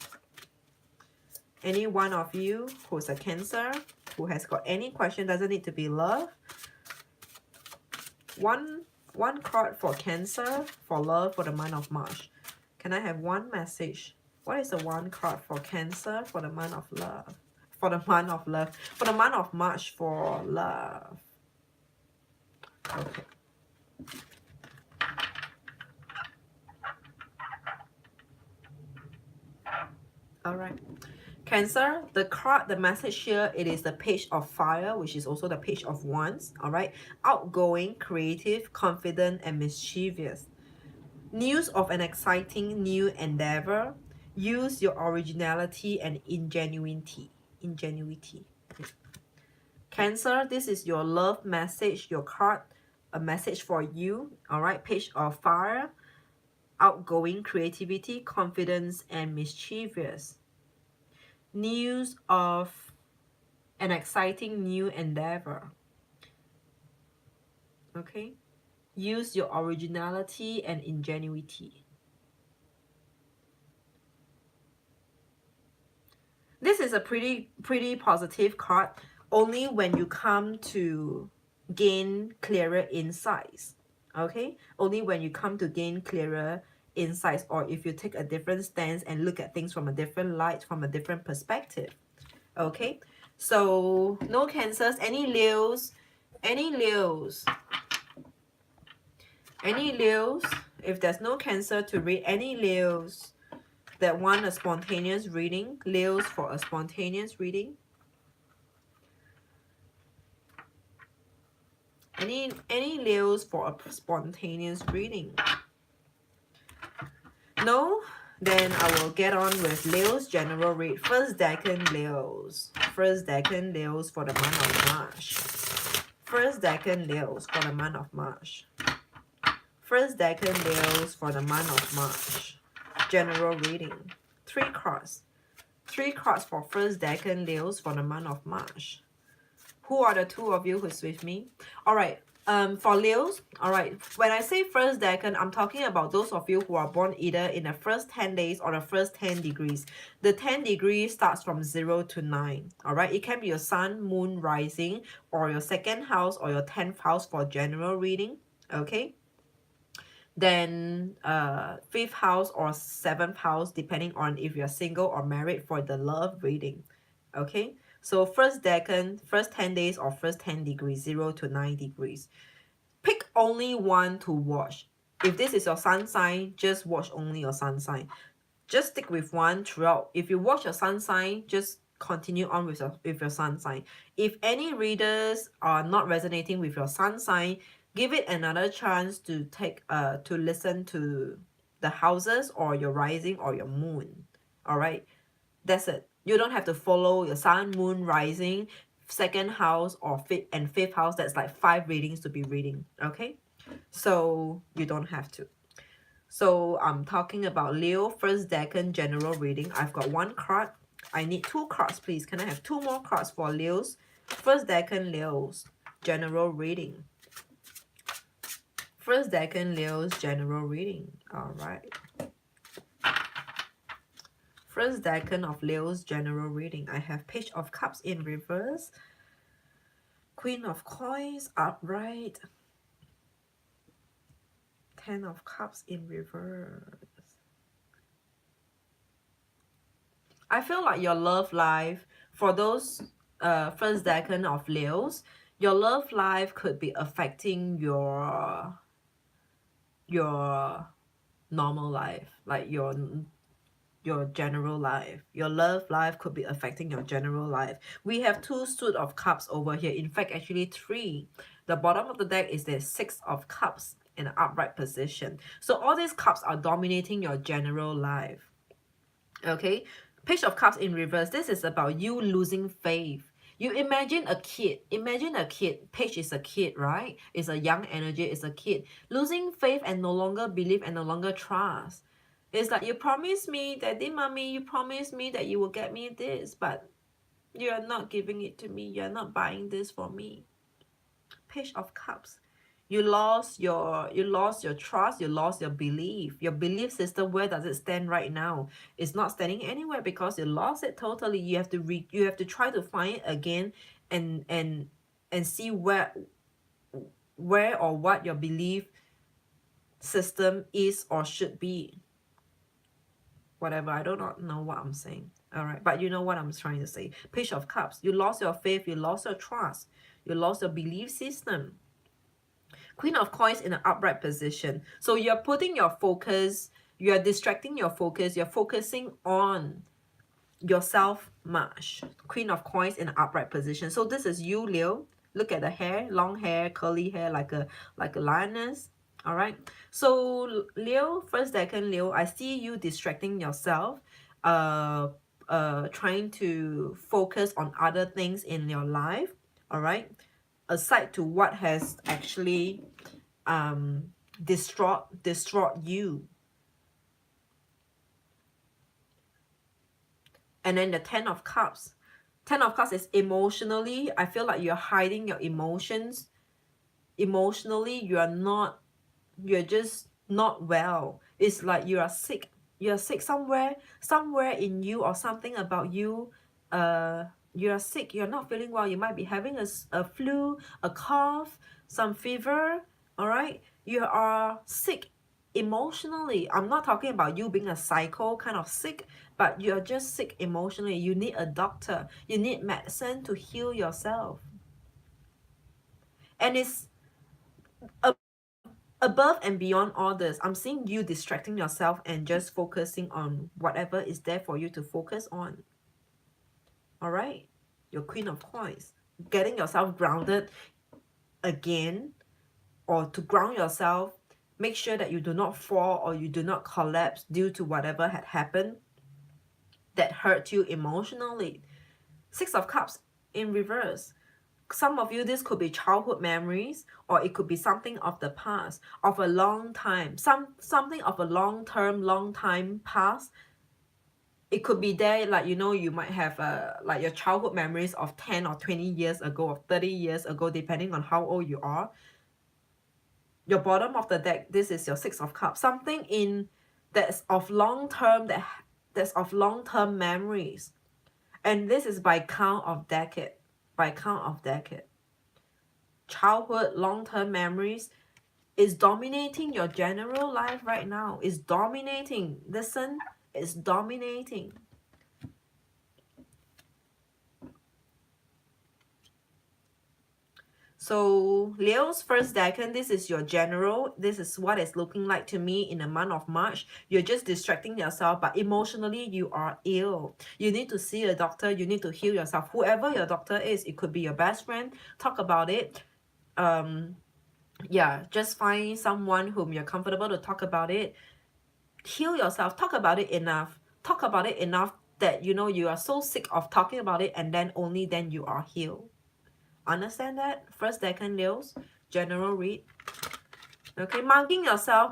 Any one of you who's a Cancer, who has got any question, doesn't need to be love. One card for Cancer for love for the month of March. Can I have one message? What is the one card for Cancer for the month of love? For the month of love. For the month of March for love. Okay. Alright. Cancer, the message here, it is the Page of Fire, which is also the Page of Wands. Alright. Outgoing, creative, confident, and mischievous. News of an exciting new endeavor. Use your originality and ingenuity. Cancer, this is your love message, your card, a message for you. All right, Page of Fire, outgoing, creativity, confidence, and mischievous. News of an exciting new endeavor. Okay, use your originality and ingenuity. This is a pretty positive card, only when you come to gain clearer insights. Okay, only when you come to gain clearer insights, or if you take a different stance and look at things from a different light, from a different perspective. Okay, so no Cancers. Any Leos, if there's no Cancer to read, any Leos that want a spontaneous reading, Leos for a spontaneous reading. Any Leos for a spontaneous reading? No? Then I will get on with Leo's general read. First decan Leos. First decan Leos for the month of March. First decan Leos for the month of March. First decan Leos for the month of March. General reading. 3 cards. 3 cards for first decan Leos for the month of March. Who are the 2 of you who's with me? All right. For Leos, all right, when I say first decan, I'm talking about those of you who are born either in the first 10 days or the first 10 degrees. The 10 degrees starts from 0 to 9, all right? It can be your sun, moon, rising, or your second house or your 10th house for general reading, okay? Then 5th house or 7th house, depending on if you're single or married for the love reading, okay? So first decan, first 10 days or first 10 degrees, 0 to 9 degrees. Pick only one to watch. If this is your sun sign, just watch only your sun sign. Just stick with one throughout. If you watch your sun sign, just continue on with your sun sign. If any readers are not resonating with your sun sign, give it another chance to to listen to the houses or your rising or your moon. All right, that's it. You don't have to follow your sun, moon, rising, second house or fifth house. That's like 5 readings to be reading. Okay, so you don't have to. So I'm talking about Leo first decan general reading. I've got 1 card. I need 2 cards, please. Can I have 2 more cards for Leo's first decan Leo's general reading? First decan Leo's general reading. All right. First decan of Leo's general reading. I have Page of Cups in reverse, Queen of Coins upright, 10 of Cups in reverse. I feel like your love life, for those first decan of Leos, your love life could be affecting your normal life, like your general life. Your love life could be affecting your general life. We have 2 suit of cups over here. In fact, actually 3. The bottom of the deck is the 6 of cups in an upright position. So all these cups are dominating your general life. Okay, Page of Cups in reverse. This is about you losing faith. You imagine a kid. Imagine a kid. Page is a kid, right? It's a young energy. It's a kid. Losing faith and no longer believe and no longer trust. It's like, you promised me, Daddy, Mommy, you promised me that you will get me this, but you are not giving it to me. You are not buying this for me. Page of Cups. You lost your trust, you lost your belief. Your belief system, where does it stand right now? It's not standing anywhere because you lost it totally. You have to try to find it again and see where or what your belief system is or should be. Whatever, I do not know what I'm saying. All right, but you know what I'm trying to say. Page of Cups. You lost your faith, you lost your trust, you lost your belief system. Queen of Coins in an upright position. So you're putting your focus, you're distracting your focus, you're focusing on yourself much. Queen of Coins in an upright position. So this is you, Leo. Look at the hair, long hair, curly hair, like a lioness. All right. So Leo, first decan Leo, I see you distracting yourself, trying to focus on other things in your life. All right. Aside to what has actually distraught you. And then the 10 of Cups. 10 of Cups is emotionally, I feel like you're hiding your emotions. Emotionally, you're just not well. It's like you are sick. You're sick somewhere in you, or something about you. You're sick, you're not feeling well. You might be having a flu, a cough, some fever. All right, you are sick emotionally. I'm not talking about you being a psycho kind of sick, but you're just sick emotionally. You need a doctor, you need medicine to heal yourself. And it's above and beyond all this. I'm seeing you distracting yourself and just focusing on whatever is there for you to focus on. All right, your Queen of Coins, getting yourself grounded again, or to ground yourself. Make sure that you do not fall or you do not collapse due to whatever had happened that hurt you emotionally. 6 of Cups in reverse. Some of you, this could be childhood memories, or it could be something of the past, of a long time, something of a long time past It could be there, like, you know, you might have like your childhood memories of 10 or 20 years ago or 30 years ago, depending on how old you are. Your bottom of the deck, this is your Six of Cups. Something in that's of long term, that's of long term memories. And this is by count of decade. By count of decade. Childhood long term memories is dominating your general life right now. It's dominating. Listen, it's dominating. So Leo's first decan, this is your general. This is what it's looking like to me in the month of March. You're just distracting yourself, but emotionally you are ill. You need to see a doctor. You need to heal yourself. Whoever your doctor is, it could be your best friend. Talk about it. Yeah, just find someone whom you're comfortable to talk about it. Heal yourself. Talk about it enough. Talk about it enough that you know you are so sick of talking about it, and then only then you are healed. Understand that? First decan Leos, general read. Okay, marking yourself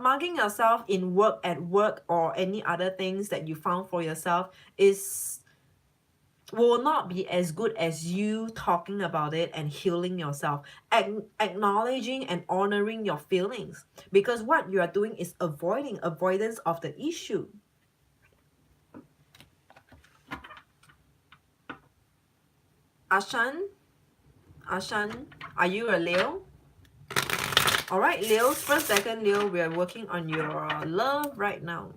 in work, at work, or any other things that you found for yourself will not be as good as you talking about it and healing yourself, acknowledging and honoring your feelings, because what you are doing is avoidance of the issue. Ashan, are you a Leo? Alright, Leos, first decan Leo, we are working on your love right now.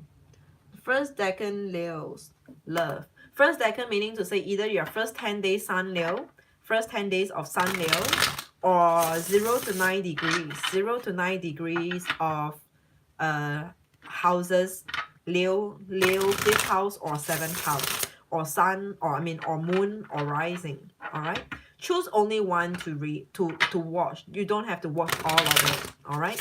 First decan Leos, love. First decan meaning to say either your first 10 days Sun Leo, first 10 days of Sun Leo, or 0 to 9 degrees. 0 to 9 degrees of houses, Leo, 5th house or 7th house, or Sun, or Moon or Rising. Alright? Choose only one to read, to watch. You don't have to watch all of it. Alright?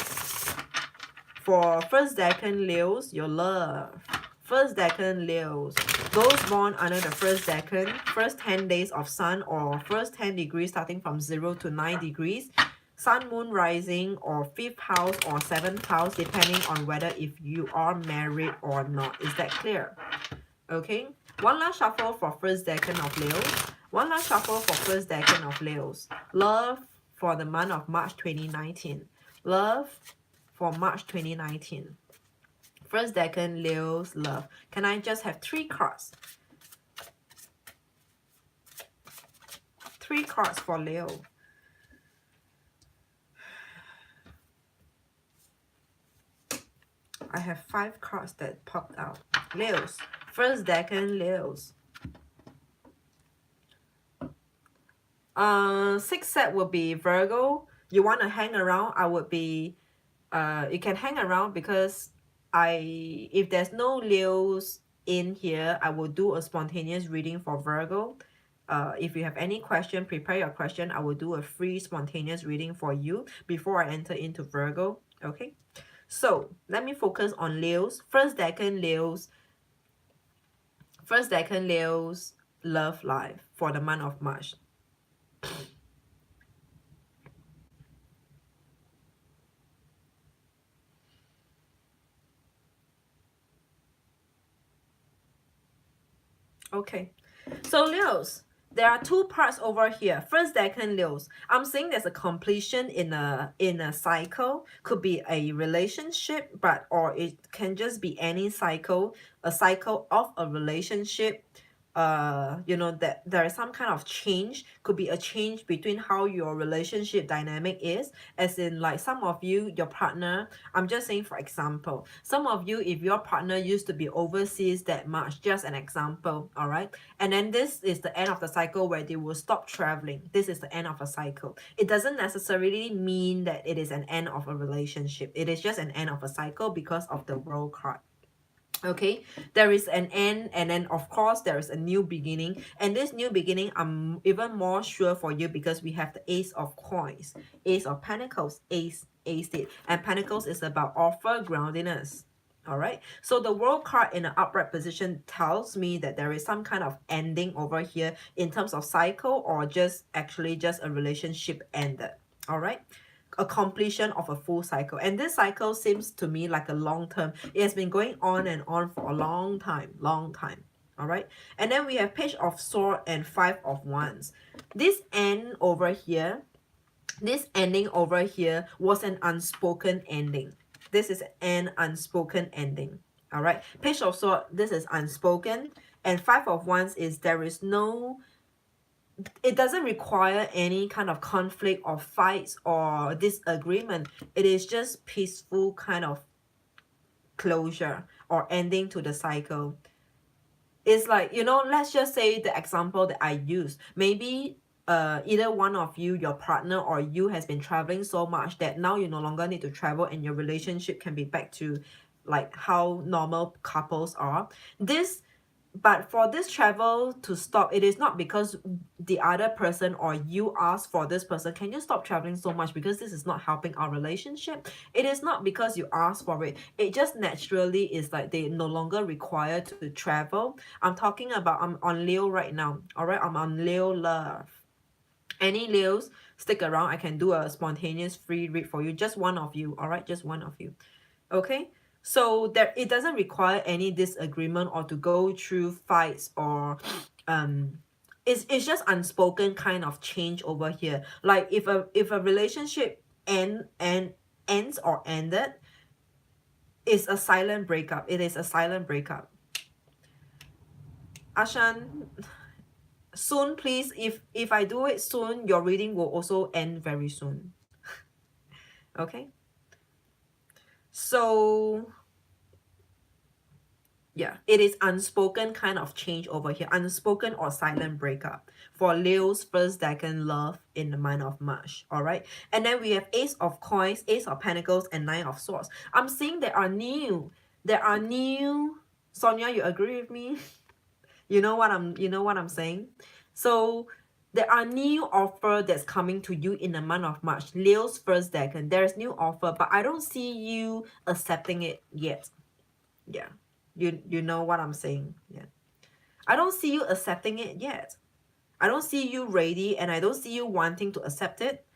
For first decan Leos, your love. First decan Leos, those born under the first decan, first 10 days of Sun, or first 10 degrees starting from 0 to 9 degrees, Sun, Moon, Rising, or 5th house or 7th house, depending on whether if you are married or not. Is that clear? Okay. One last shuffle for first decan of Leos. One last shuffle for first decan of Leos. Love for the month of March 2019. Love for March 2019. First decan Leo's love. Can I just have 3 cards? 3 cards for Leo. I have 5 cards that popped out. Leos. First decan Leos. 6 set would be Virgo. You want to hang around, I would be you can hang around, because if there's no Leos in here, I will do a spontaneous reading for Virgo. If you have any question, prepare your question. I will do a free spontaneous reading for you before I enter into Virgo. Okay, so let me focus on Leos. First decan Leos love life for the month of March. Okay, so Leos, there are 2 parts over here. First decan Leos, I'm saying there's a completion in a cycle. Could be a relationship, or it can just be any cycle, a cycle of a relationship. You know, that there is some kind of change. Could be a change between how your relationship dynamic is, as in, like, some of you, your partner, I'm just saying for example, some of you, if your partner used to be overseas that much, just an example, all right, and then this is the end of the cycle where they will stop traveling. This is the end of a cycle. It doesn't necessarily mean that it is an end of a relationship. It is just an end of a cycle because of the World card. Okay, there is an end, and then of course there is a new beginning, and this new beginning I'm even more sure for you because we have the Ace of Coins, Ace of Pentacles, Ace, and Pentacles is about offer, groundedness. All right, so the World card in an upright position tells me that there is some kind of ending over here in terms of cycle, or just actually just a relationship ended. All right, a completion of a full cycle, and this cycle seems to me like a long term. It has been going on and on for a long time. All right. And then we have Page of Swords and Five of Wands. This end over here, this ending over here was an unspoken ending. This is an unspoken ending. All right. Page of Swords, this is unspoken. And Five of Wands is there is no, it doesn't require any kind of conflict or fights or disagreement. It is just peaceful kind of closure or ending to the cycle. It's like, you know, let's just say the example that I use. Maybe either one of you, your partner or you has been traveling so much that now you no longer need to travel and your relationship can be back to like how normal couples are. But for this travel to stop, it is not because the other person or you ask for this person, can you stop traveling so much because this is not helping our relationship? It is not because you ask for it. It just naturally is like they no longer require to travel. I'm talking about, I'm on Leo right now. All right, I'm on Leo love. Any Leos, stick around. I can do a spontaneous free read for you. Just one of you. All right, just one of you. Okay. So there, it doesn't require any disagreement or to go through fights or it's just unspoken kind of change over here. Like if a relationship ends or ended, it's a silent breakup. It is a silent breakup. Ashan, soon please, if I do it soon, your reading will also end very soon. Okay. So yeah, it is unspoken kind of change over here. Unspoken or silent breakup for Leo's first decan love in the month of March. All right. And then we have Ace of Coins, Ace of Pentacles, and Nine of Swords. I'm seeing there are new. Sonia, you agree with me? You know what I'm saying? So there are new offer that's coming to you in the month of March. Leo's first decan. There's new offer, but I don't see you accepting it yet. Yeah. You know what I'm saying? Yeah. I don't see you accepting it yet. I don't see you ready and I don't see you wanting to accept it.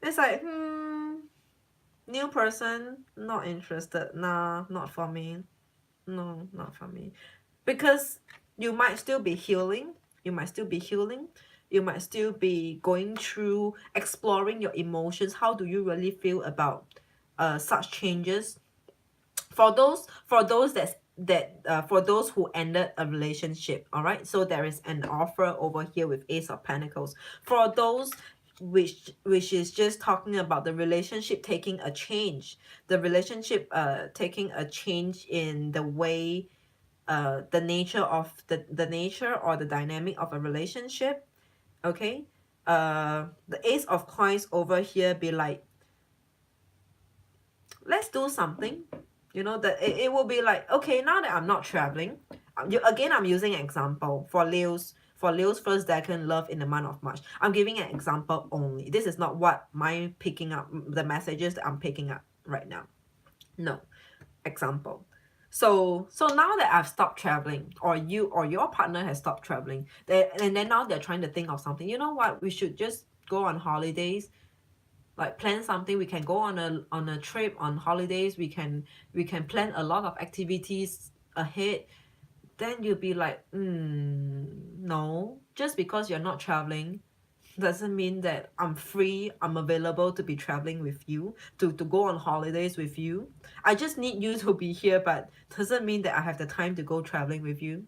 It's like, new person, not interested. Nah, not for me. No, not for me. Because you might still be healing. You might still be healing. You might still be going through, exploring your emotions. How do you really feel about such changes? For those for those who ended a relationship, all right, so there is an offer over here with Ace of Pentacles. For those which is just talking about the relationship taking a change, the relationship taking a change in the way the nature of the nature or the dynamic of a relationship. Okay, the Ace of Coins over here be like, let's do something. You know, that it will be like, okay, now that I'm not traveling, I'm using an example for Leo's first decan love in the month of March. I'm giving an example only. This is not what my picking up, the messages that I'm picking up right now. No, example. So now that I've stopped traveling, or you or your partner has stopped traveling, and then now they're trying to think of something. You know what? We should just go on holidays, like plan something. We can go on a trip, on holidays. We can plan a lot of activities ahead. Then you'll be like, no, just because you're not traveling doesn't mean that I'm free, I'm available to be traveling with you, to go on holidays with you. I just need you to be here, but doesn't mean that I have the time to go traveling with you.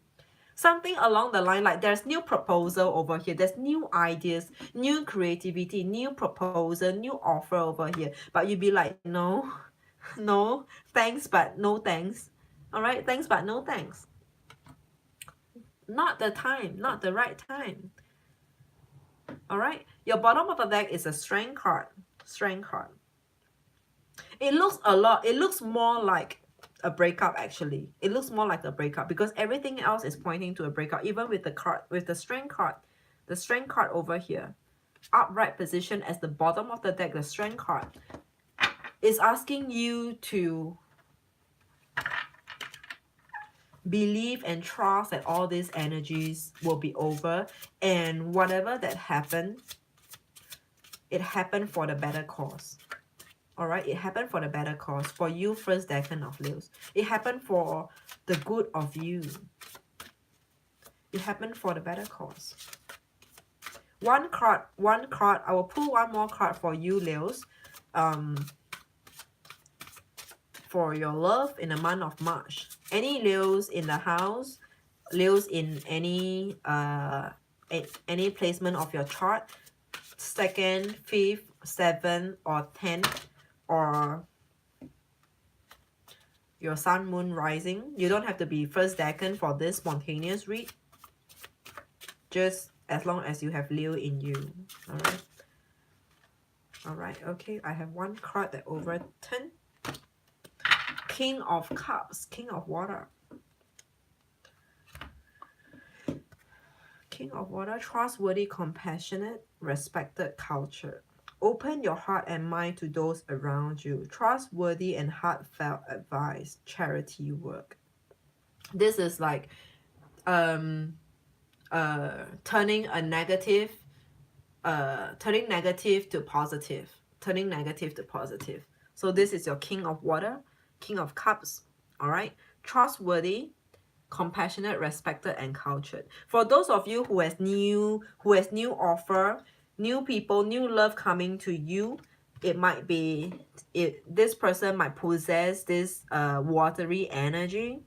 Something along the line, like there's new proposal over here, there's new ideas, new creativity, new proposal, new offer over here, but you'd be like, no, no, thanks, but no thanks. All right, thanks, but no thanks. Not the time, not the right time. All right, your bottom of the deck is a strength card. Strength card. It looks more like a breakup. Actually, it looks more like a breakup because everything else is pointing to a breakup, even with the card, with the strength card. The strength card over here, upright position as the bottom of the deck. The strength card is asking you to believe and trust that all these energies will be over, and whatever that happened, it happened for the better cause. All right, it happened for the better cause. For you, first decan of Leos. It happened for the good of you. It happened for the better cause. One card. I will pull one more card for you, Leos. For your love in the month of March. Any Leos in the house, Leos in any placement of your chart, 2nd, 5th, 7th, or 10th, or your sun, moon, rising. You don't have to be first decan for this spontaneous read. Just as long as you have Leo in you. Alright. Alright, okay. I have one card that overturned. King of Cups, King of Water. King of Water, trustworthy, compassionate, respected culture. Open your heart and mind to those around you. Trustworthy and heartfelt advice, charity work. This is like turning negative to positive. Turning negative to positive. So this is your King of Water, King of Cups. All right. Trustworthy, compassionate, respected, and cultured. For those of you who has new offer, new people, new love coming to you, it might be this person might possess this watery energy.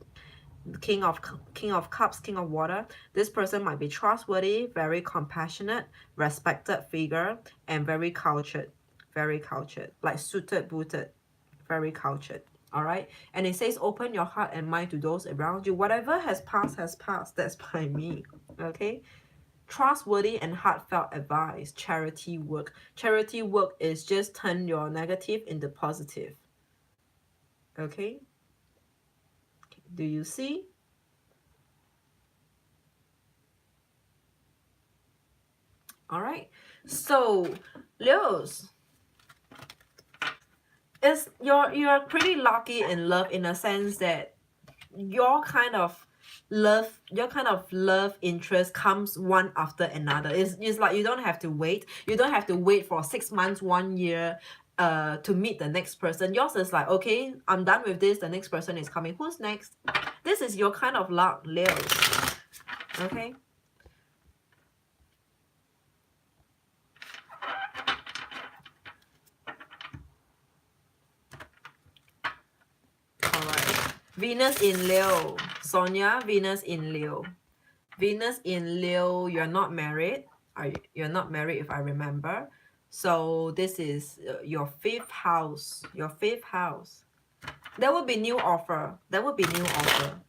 King of Cups, King of Water. This person might be trustworthy, very compassionate, respected figure, and very cultured, like suited, booted, very cultured. All right, and it says open your heart and mind to those around you. Whatever has passed has passed. That's by me. Okay, trustworthy and heartfelt advice, charity work. Charity work is just turn your negative into positive. Okay, do you see? All right, so Leos, you're pretty lucky in love, in a sense that your kind of love interest comes one after another. It's like you don't have to wait. You don't have to wait for 6 months, 1 year to meet the next person. Yours is like, okay, I'm done with this, the next person is coming. Who's next? This is your kind of luck, Leos. Okay. Alright. Venus in Leo. Sonia, Venus in Leo. Venus in Leo, you're not married. You're not married if I remember. So this is your 5th house. Your 5th house. There will be new offer. There will be new offer.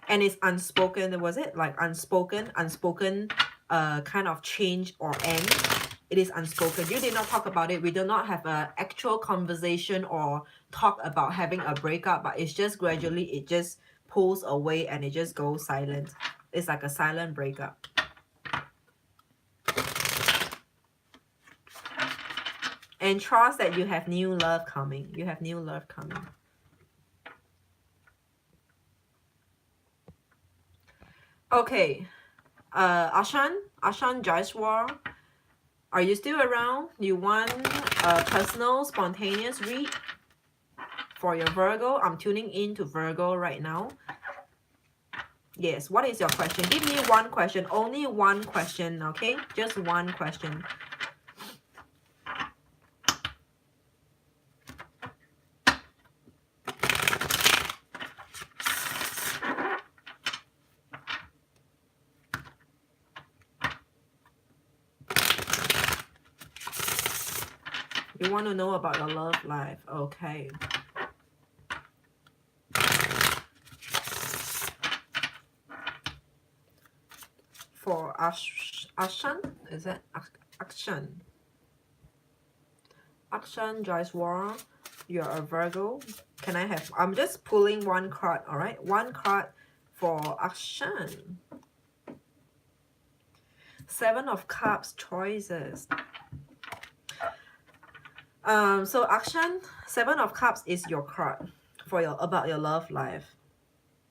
And it's unspoken. Was it like unspoken kind of change or end? It is unspoken. You did not talk about it. We do not have an actual conversation or talk about having a breakup, but it's just gradually, it just pulls away and it just goes silent. It's like a silent breakup. And trust that you have new love coming. You have new love coming. Okay. Ashan Jaiswal, are you still around? You want a personal, spontaneous read for your Virgo? I'm tuning in to Virgo right now. Yes, what is your question? Give me one question. Only one question, okay? Just one question. You want to know about your love life. Okay. For Ashan, is that Action? Action Jaiswal, you're a Virgo. Can I have, I'm just pulling one card, all right? One card for Action. 7 of Cups, choices. So Action, 7 of Cups is your card for about your love life.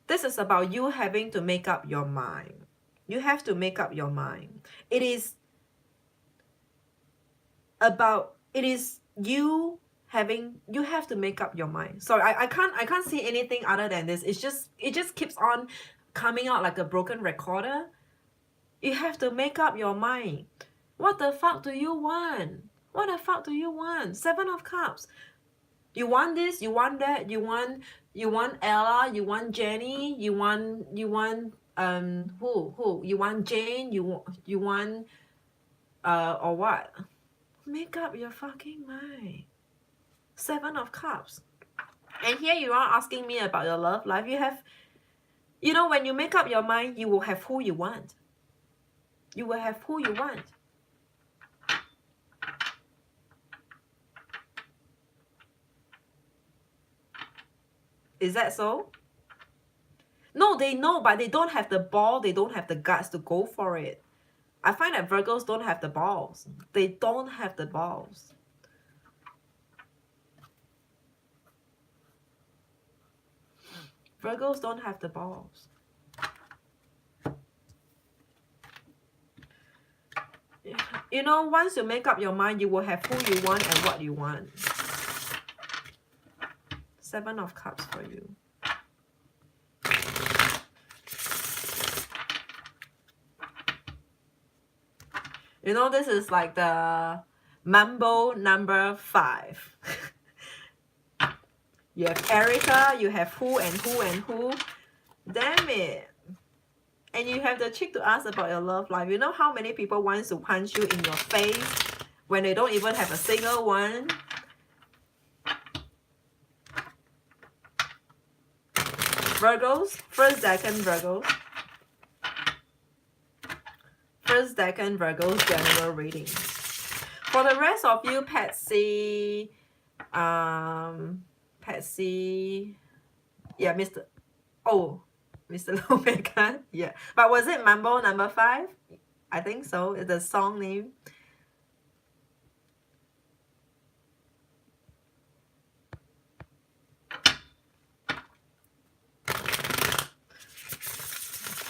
This is about you having to make up your mind. You have to make up your mind. It is about, it is you you have to make up your mind. Sorry, I can't see anything other than this. It just keeps on coming out like a broken recorder. You have to make up your mind. What the fuck do you want? What the fuck do you want? 7 of Cups. You want this, you want that, you want Ella, you want Jenny, you want who? You want Jane, you want or what? Make up your fucking mind. 7 of Cups. And here you are asking me about your love life. You know, when you make up your mind, you will have who you want. You will have who you want. Is that so? No, they know, but they don't have the ball. They don't have the guts to go for it. I find that Virgos don't have the balls. They don't have the balls. Virgos don't have the balls. You know, once you make up your mind, you will have who you want and what you want. 7 of Cups for you. You know, this is like the Mambo number 5. You have Erica, you have who and who and who. Damn it. And you have the cheek to ask about your love life. You know how many people want to punch you in your face when they don't even have a single one? Virgos, first decan Virgos. First decan Virgos general reading. For the rest of you, Patsy, yeah, Mr. Lomega, yeah. But was it Mambo number 5? I think so. It's the song name.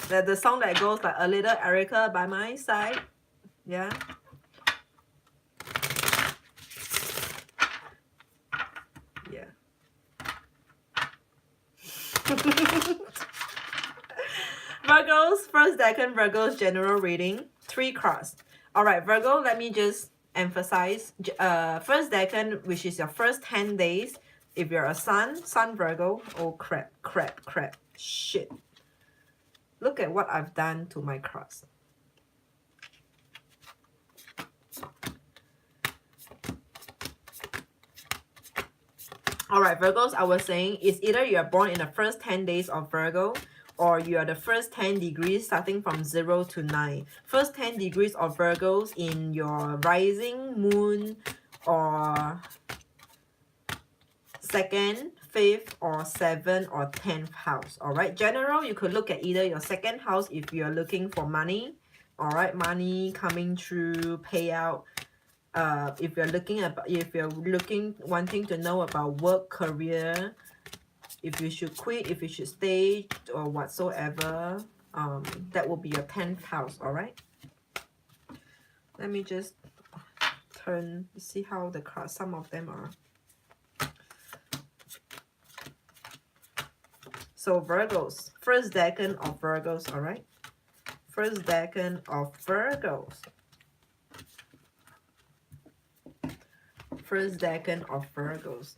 The song that goes like a little Erica by my side. Yeah. Yeah. Virgos, first decan Virgos general reading. 3 cards. Alright, Virgo, let me just emphasize. First decan, which is your first 10 days. If you're a Sun Virgo. Oh crap. Shit. Look at what I've done to my cards. Alright, Virgos, I was saying, it's either you are born in the first 10 days of Virgo, or you are the first 10 degrees starting from 0 to 9. First 10 degrees of Virgos in your rising, moon, or 2nd, 5th, or 7th, or 10th house. Alright, general, you could look at either your 2nd house if you're looking for money. Alright, money coming through, payout. If you're wanting to know about work, career, if you should quit, if you should stay, or whatsoever, that will be your 10th house. All right, let me just see how the cards, some of them are. So Virgos, first decan of Virgos. All right, first decan of Virgos. First decan of Virgos.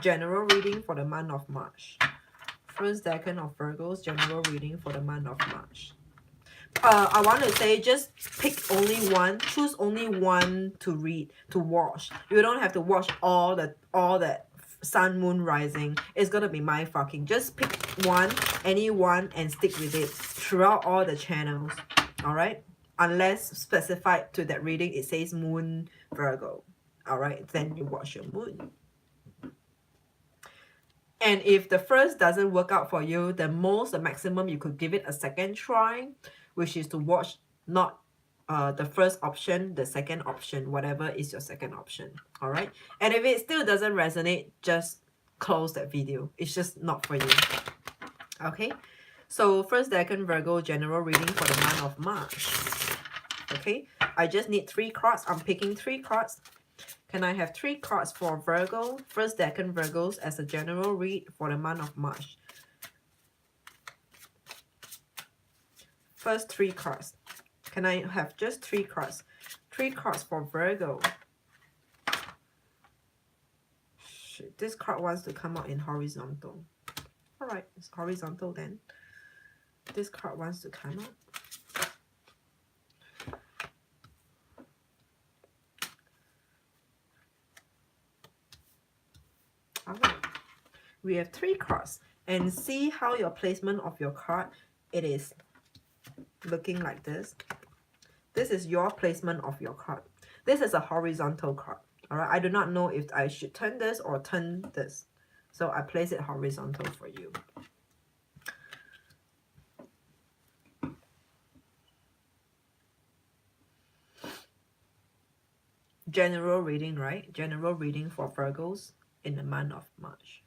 General reading for the month of March. First decan of Virgos, general reading for the month of March. I want to say, just pick only one, choose only one to read, to watch. You don't have to watch all that sun, moon, rising. It's gonna be my fucking. Just pick one, any one, and stick with it throughout all the channels. All right. Unless specified to that reading, it says Moon Virgo. Alright, then you watch your moon. And if the first doesn't work out for you, the maximum you could give it a second try, which is to watch not the first option, the second option, whatever is your second option. Alright, and if it still doesn't resonate, just close that video. It's just not for you. Okay, so first decan Virgo general reading for the month of March. Okay, I just need 3 cards. I'm picking 3 cards. Can I have 3 cards for Virgo, first decan Virgos as a general read for the month of March? First 3 cards. Can I have just 3 cards? 3 cards for Virgo. Shit, this card wants to come out in horizontal. Alright, it's horizontal then. This card wants to come out. Alright, we have 3 cards, and see how your placement of your card, it is looking like this. This is your placement of your card. This is a horizontal card. Alright, I do not know if I should turn this or turn this, so I place it horizontal for you. General reading, right? General reading for Virgos in the month of March.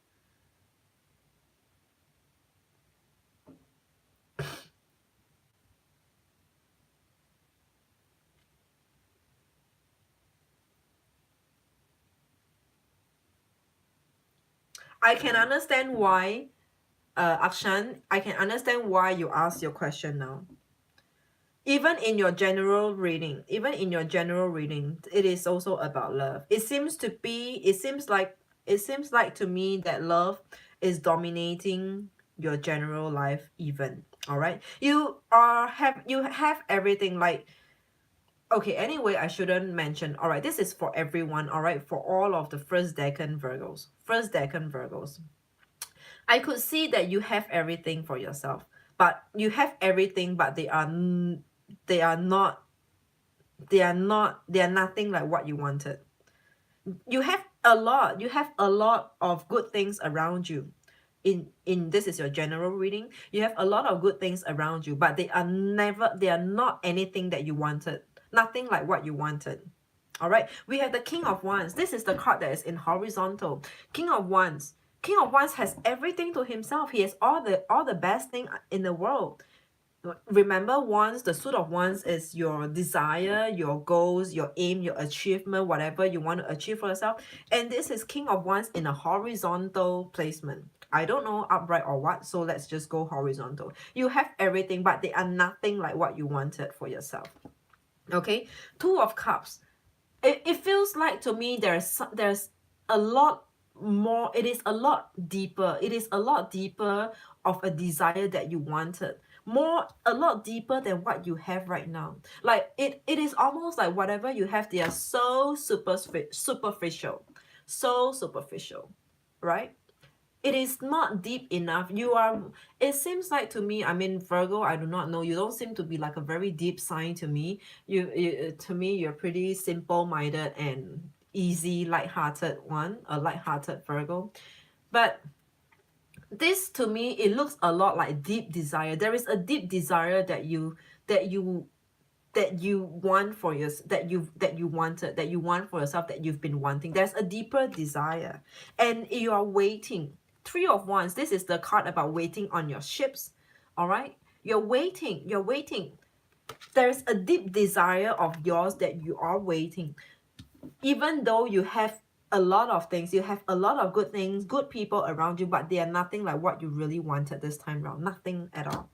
I can understand why, Akshan, I can understand why you asked your question now. Even in your general reading, it is also about love. It seems like to me that love is dominating your general life even. All right, you have everything, like, okay, anyway, I shouldn't mention. All right, this is for everyone. All right, for all of the first decan Virgos. I could see that you have everything for yourself, but you have everything, but they are nothing like what you wanted. You have a lot of good things around you. In this is your general reading. You have a lot of good things around you, but they are not anything that you wanted. Nothing like what you wanted. All right, we have the King of Wands. This is the card that is in horizontal. King of Wands has everything to himself. He has all the best thing in the world. Remember, Wands, the suit of Wands is your desire, your goals, your aim, your achievement, whatever you want to achieve for yourself. And this is King of Wands in a horizontal placement. I don't know upright or what, so let's just go horizontal. You have everything, but they are nothing like what you wanted for yourself. Okay, Two of Cups. It feels like to me there's a lot more. It is a lot deeper. It is a lot deeper of a desire that you wanted. A lot deeper than what you have right now. Like it is almost like whatever you have, they are so superficial. So superficial, right? It is not deep enough. It seems like to me, I mean, Virgo, I do not know, you don't seem to be like a very deep sign to me. To me, you're pretty simple-minded and easy, light-hearted one, a light-hearted Virgo. But this to me, it looks a lot like deep desire. There is a deep desire that you want for yourself, that you want for yourself, that you've been wanting. There's a deeper desire, and you are waiting. Three of Wands, this is the card about waiting on your ships. All right, you're waiting. There's a deep desire of yours that you are waiting, even though you have a lot of things, you have a lot of good things, good people around you, but they are nothing like what you really wanted this time around. Nothing at all.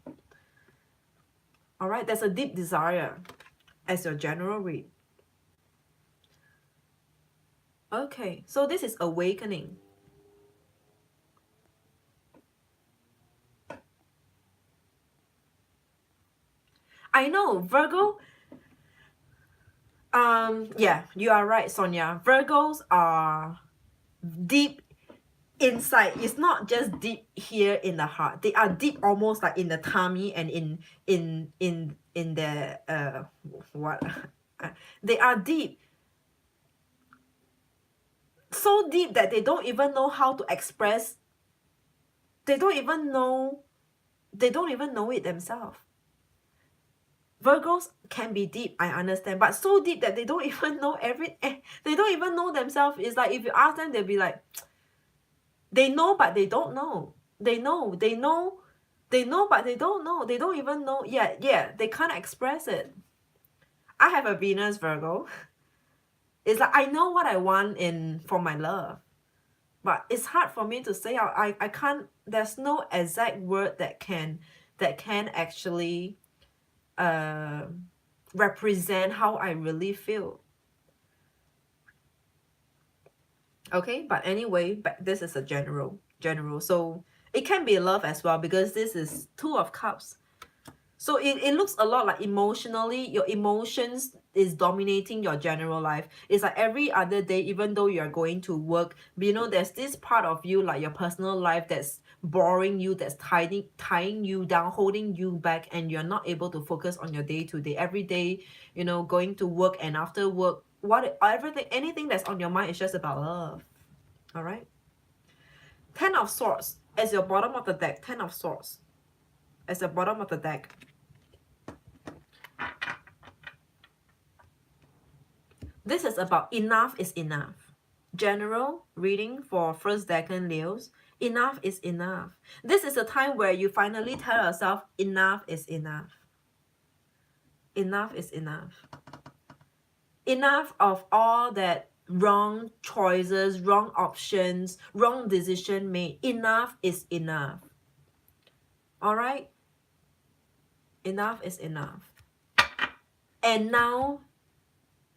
All right, there's a deep desire as your general read. Okay, so this is awakening. I know, Virgo. Yeah, you are right, Sonia. Virgos are deep inside. It's not just deep here in the heart. They are deep almost like in the tummy and in the what they are deep, so deep that they don't even know how to express. They don't even know it themselves. Virgos can be deep, I understand, but so deep that they don't even know they don't even know themselves. It's like if you ask them, they'll be like, they know but they don't know. They know, but they don't know. They don't even know. Yeah, they can't express it. I have a Venus Virgo. It's like I know what I want for my love, but it's hard for me to say out. I can't, there's no exact word that can actually represent how I really feel. Okay, but anyway, but this is a general. So it can be love as well, because this is Two of Cups. So it looks a lot like emotionally, your emotions is dominating your general life. It's like every other day, even though you're going to work, but you know, there's this part of you, like your personal life, that's boring you, that's tying you down, holding you back, and you're not able to focus on your day to day. Every day, you know, going to work, and after work, anything that's on your mind is just about love. All right. Ten of Swords as your bottom of the deck. Ten of Swords as the bottom of the deck. This is about enough is enough. General reading for first decan Leos. Enough is enough. This is a time where you finally tell yourself enough is enough. Enough is enough. Enough of all that wrong choices, wrong options, wrong decision made. Enough is enough. All right? Enough is enough. And now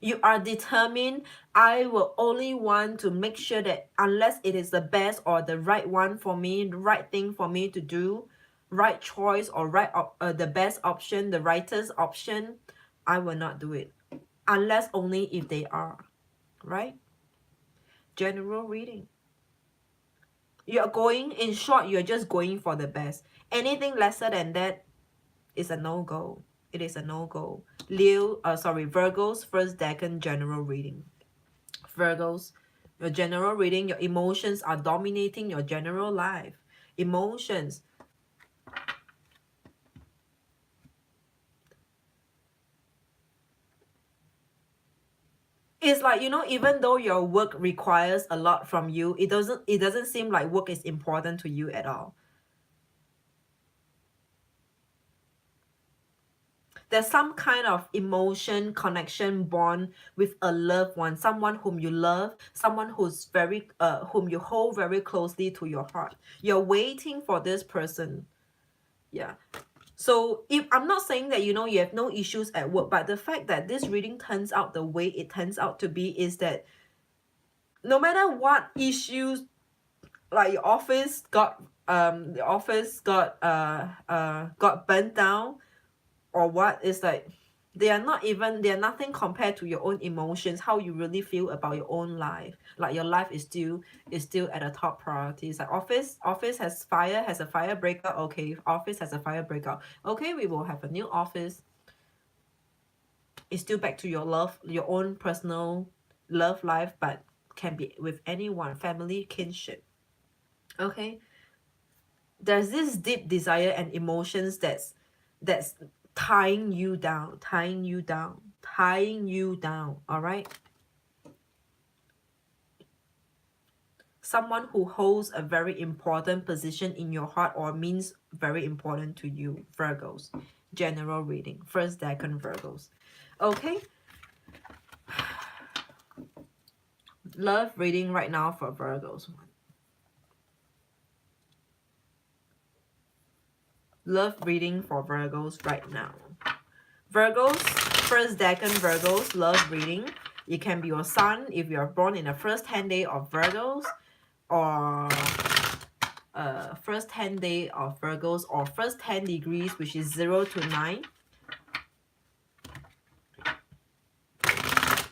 you are determined. I will only want to make sure that unless it is the best or the right one for me, the right thing for me to do, right choice or the best option, the rightest option, I will not do it. Unless only if they are. Right? General reading. You're going, in short, you're just going for the best. Anything lesser than that is a no-go. It is a no-go. Virgo's first decan general reading. Virgos, your general reading, your emotions are dominating your general life. Emotions. It's like, you know, even though your work requires a lot from you, it doesn't seem like work is important to you at all. There's some kind of emotion, connection, bond with a loved one, someone whom you love, someone who's whom you hold very closely to your heart. You're waiting for this person. Yeah. So if I'm not saying that, you know, you have no issues at work, but the fact that this reading turns out the way it turns out to be is that no matter what issues, like your office got got burnt down, or what, is like they are nothing compared to your own emotions, how you really feel about your own life. Like your life is still at a top priority. It's like office has a fire breakout. Okay, office has a fire breakout. Okay, we will have a new office. It's still back to your own personal love life, but can be with anyone, family, kinship. Okay, there's this deep desire and emotions that's tying you down. All right. Someone who holds a very important position in your heart or means very important to you, Virgos. General reading, first decan Virgos. Okay. Love reading right now for Virgos. Love reading for Virgos right now. Virgos, first decan Virgos, love reading. It can be your sun if you are born in the first 10 day of Virgos, or first 10 day of Virgos, or first 10 degrees, which is 0 to 9.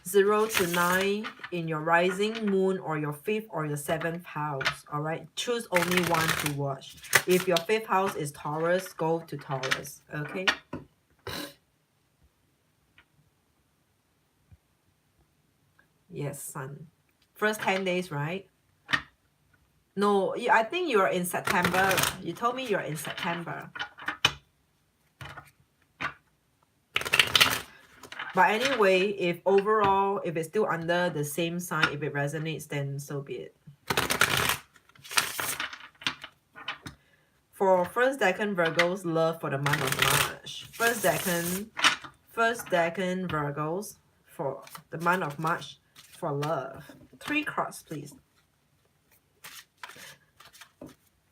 0 to 9 in your rising moon, or your 5th or your 7th house. All right, choose only one to watch. If your 5th house is Taurus, go to Taurus. Okay. Yes, sun. First 10 days, right? No, I think you're in September. You told me you're in September. But anyway, if overall, if it's still under the same sign, if it resonates, then so be it. For first decan Virgos, love for the month of March. First decan First decan Virgos for the month of March for love. 3 cards, please.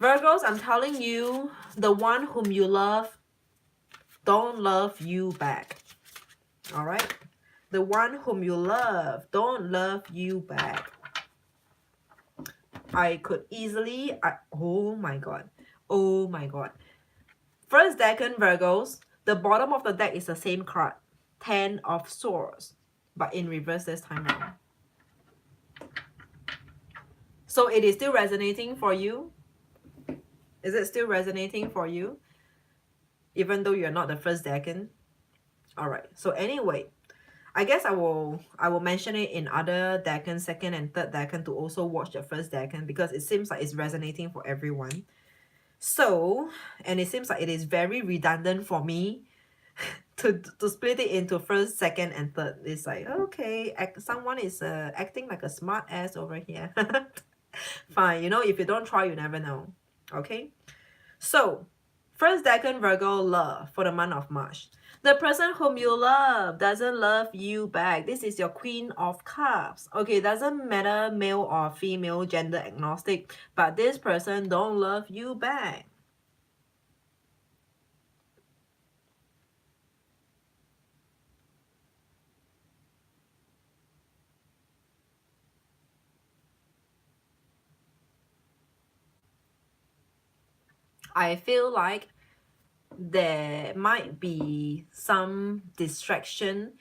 Virgos, I'm telling you, the one whom you love don't love you back. All right? The one whom you love don't love you back. I could easily... oh my god. Oh my god. First decan Virgos, the bottom of the deck is the same card. 10 of Swords. But in reverse this time around. So it is still resonating for you? Is it still resonating for you? Even though you're not the first decan? Alright. So anyway, I guess I will mention it in other decan, second and third decan to also watch the first decan because it seems like it's resonating for everyone. So, and it seems like it is very redundant for me to split it into first, second, and third. It's like, okay, someone is acting like a smart ass over here. Fine, you know, if you don't try, you never know. Okay? So, first decan Virgo, love for the month of March. The person whom you love doesn't love you back. This is your Queen of Cups. Okay, doesn't matter male or female, gender agnostic, but this person don't love you back. I feel like there might be some distraction.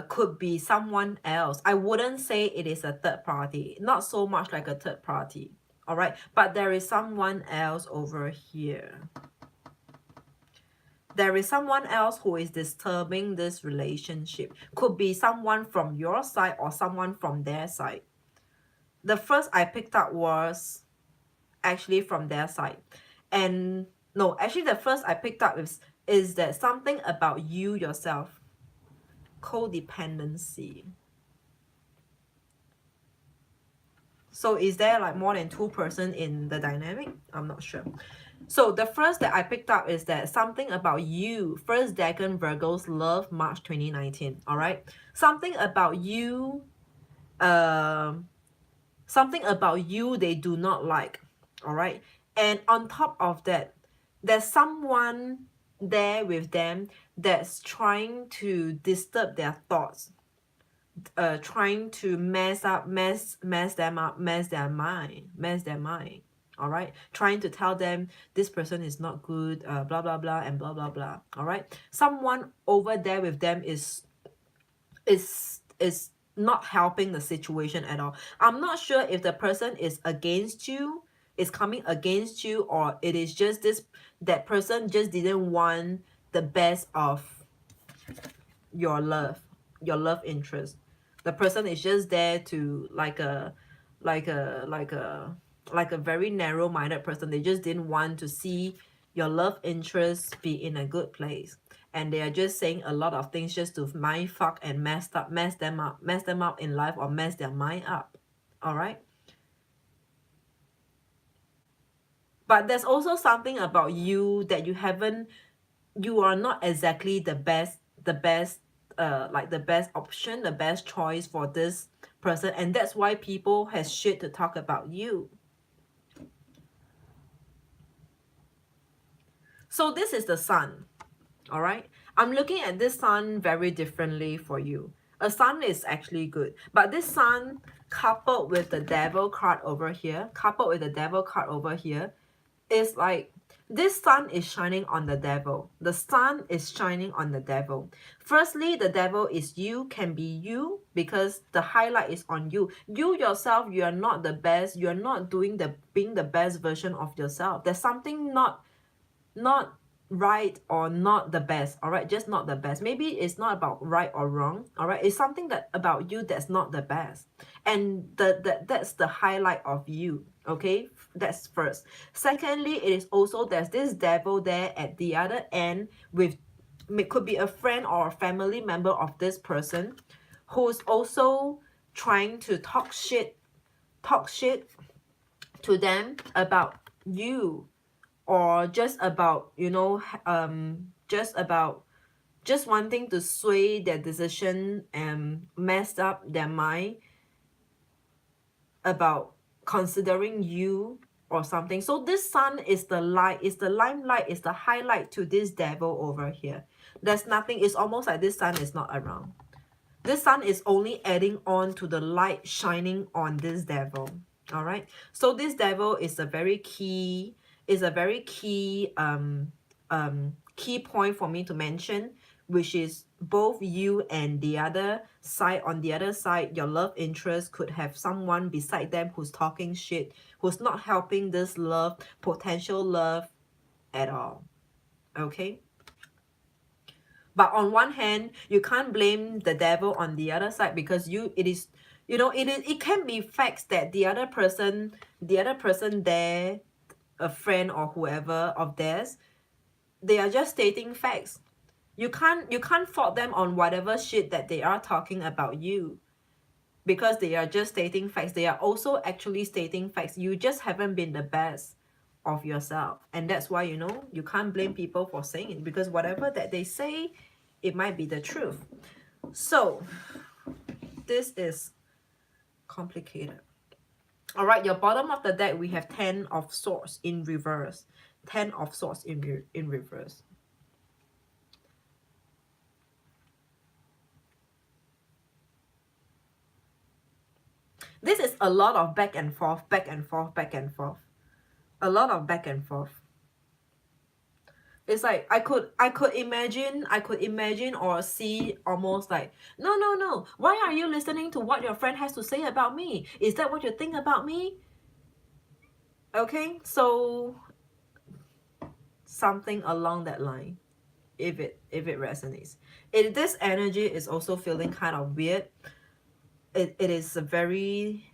Could be someone else. I wouldn't say it is a third party. Not so much like a third party. All right. But there is someone else over here. There is someone else who is disturbing this relationship. Could be someone from your side or someone from their side. The first I picked up was actually from their side. And no, actually the first I picked up is that something about you yourself. Codependency. So is there like more than 2 persons in the dynamic? I'm not sure. So the first that I picked up is that something about you, first decan Virgos, love March 2019. All right. Something about you, something about you they do not like. All right. And on top of that, there's someone there with them that's trying to disturb their thoughts, trying to mess their mind. All right, trying to tell them this person is not good, blah blah blah and blah blah blah. All right, someone over there with them is not helping the situation at all. I'm not sure if the person is against you, is coming against you, or it is just that person just didn't want the best of your love interest. The person is just there to like a very narrow-minded person. They just didn't want to see your love interest be in a good place, and they are just saying a lot of things just to mind fuck and mess them up in life, or mess their mind up. All right. But there's also something about you that you are not exactly the best like the best option, the best choice for this person, and that's why people has shit to talk about you. So this is the sun. All right, I'm looking at this sun very differently for you. A sun is actually good, but this sun coupled with the devil card over here, is like this sun is shining on the devil. The sun is shining on the devil. Firstly, the devil is you, can be you, because the highlight is on you. You yourself, you are not the best. You are not being the best version of yourself. There's something not right or not the best. All right, just not the best. Maybe it's not about right or wrong. All right, it's something that about you that's not the best, and that's the highlight of you. Okay, that's first. Secondly, it is also there's this devil there at the other end with, it could be a friend or a family member of this person who's also trying to talk shit to them about you, or just about, just about just wanting to sway their decision and mess up their mind about considering you or something. So this sun is the light, is the limelight, is the highlight to this devil over here. There's nothing, it's almost like this sun is not around. This sun is only adding on to the light shining on this devil. All right. So this devil is a very key, key point for me to mention, which is both you and the other side. On the other side, your love interest could have someone beside them who's talking shit, who's not helping this love, potential love at all. Okay. But on one hand, you can't blame the devil on the other side, because it can be facts that the other person there, a friend or whoever of theirs, they are just stating facts. You can't fault them on whatever shit that they are talking about you, because they are just stating facts. They are also actually stating facts. You just haven't been the best of yourself, and that's why you can't blame people for saying it, because whatever that they say, it might be the truth. So this is complicated. All right, your bottom of the deck, we have 10 of swords in reverse. 10 of swords in reverse. This is a lot of back and forth, back and forth, back and forth. A lot of back and forth. It's like I could imagine or see almost like, no, why are you listening to what your friend has to say about me? Is that what you think about me? Okay, so something along that line, if it resonates. This energy is also feeling kind of weird. It is a very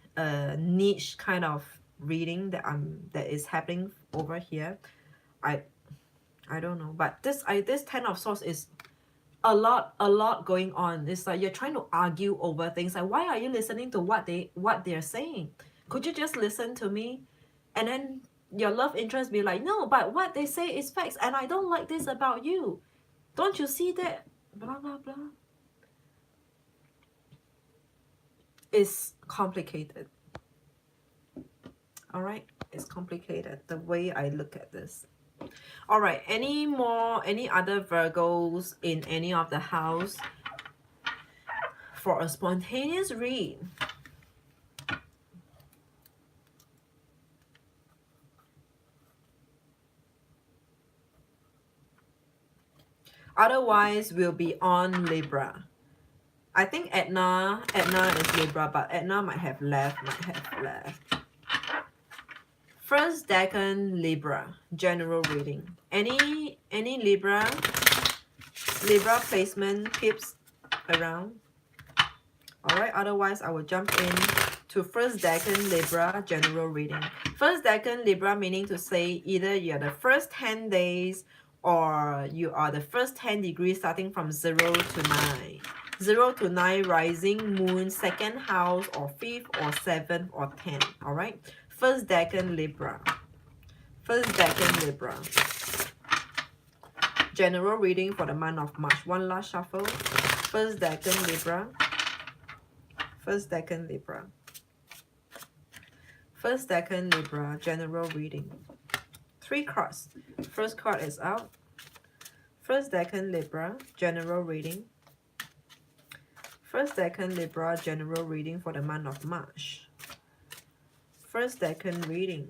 niche kind of reading that is happening over here. I don't know, but this 10 of swords is a lot going on. It's like you're trying to argue over things. Like, why are you listening to what they're saying? Could you just listen to me? And then your love interest be like, no, but what they say is facts, and I don't like this about you. Don't you see that? Blah blah blah. It's complicated. All right, it's complicated the way I look at this. All right, any other Virgos in any of the house for a spontaneous read? Otherwise, we'll be on Libra. I think Edna is Libra, but Edna might have left. First decan Libra, general reading. Any Libra placement tips around? Alright, otherwise I will jump in to first decan Libra general reading. First decan Libra meaning to say either you're the first 10 days or you are the first 10 degrees starting from 0 to 9. 0 to 9 rising moon, second house or 5th or 7th or 10. Alright. First decan Libra. First decan Libra. General reading for the month of March. One last shuffle. First decan Libra. First decan Libra. First decan Libra. General reading. 3 cards. First card is out. First decan Libra. General reading. First decan Libra. General reading for the month of March. First decan reading.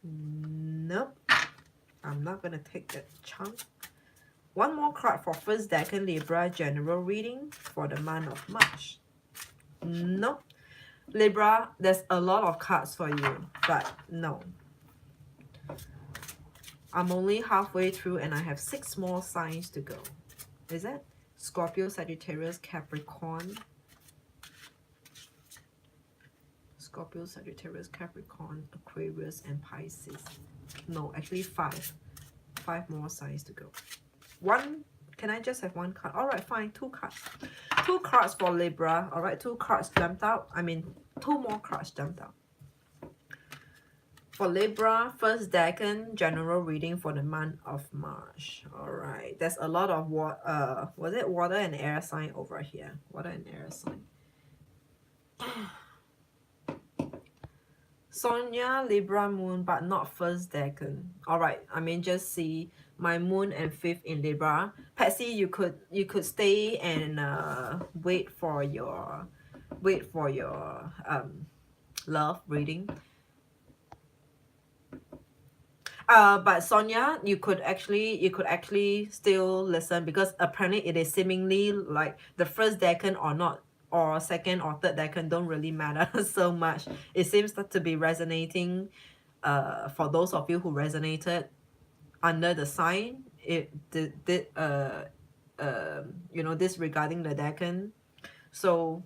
Nope. I'm not going to take that chunk. One more card for first decan Libra general reading for the month of March. Nope. Libra, there's a lot of cards for you, but no. I'm only halfway through and I have 6 more signs to go. Is that Scorpio, Sagittarius, Capricorn? Scorpio, Sagittarius, Capricorn, Aquarius, and Pisces. No, actually 5. 5 more signs to go. One, can I just have 1 card? Alright, fine, 2 cards. 2 cards for Libra. Alright, 2 cards jumped out. I mean, 2 more cards jumped out. For Libra, first decan general reading for the month of March. All right, there's a lot of was it water and air sign over here? Water and air sign. Sonia, Libra moon, but not first decan. All right, I mean just see my moon and fifth in Libra. Patsy, you could stay and wait for your love reading. But Sonia, you could actually still listen, because apparently it is seemingly like the first decan or not, or second or third decan don't really matter so much. It seems to be resonating for those of you who resonated under the sign. It did disregarding the decan. So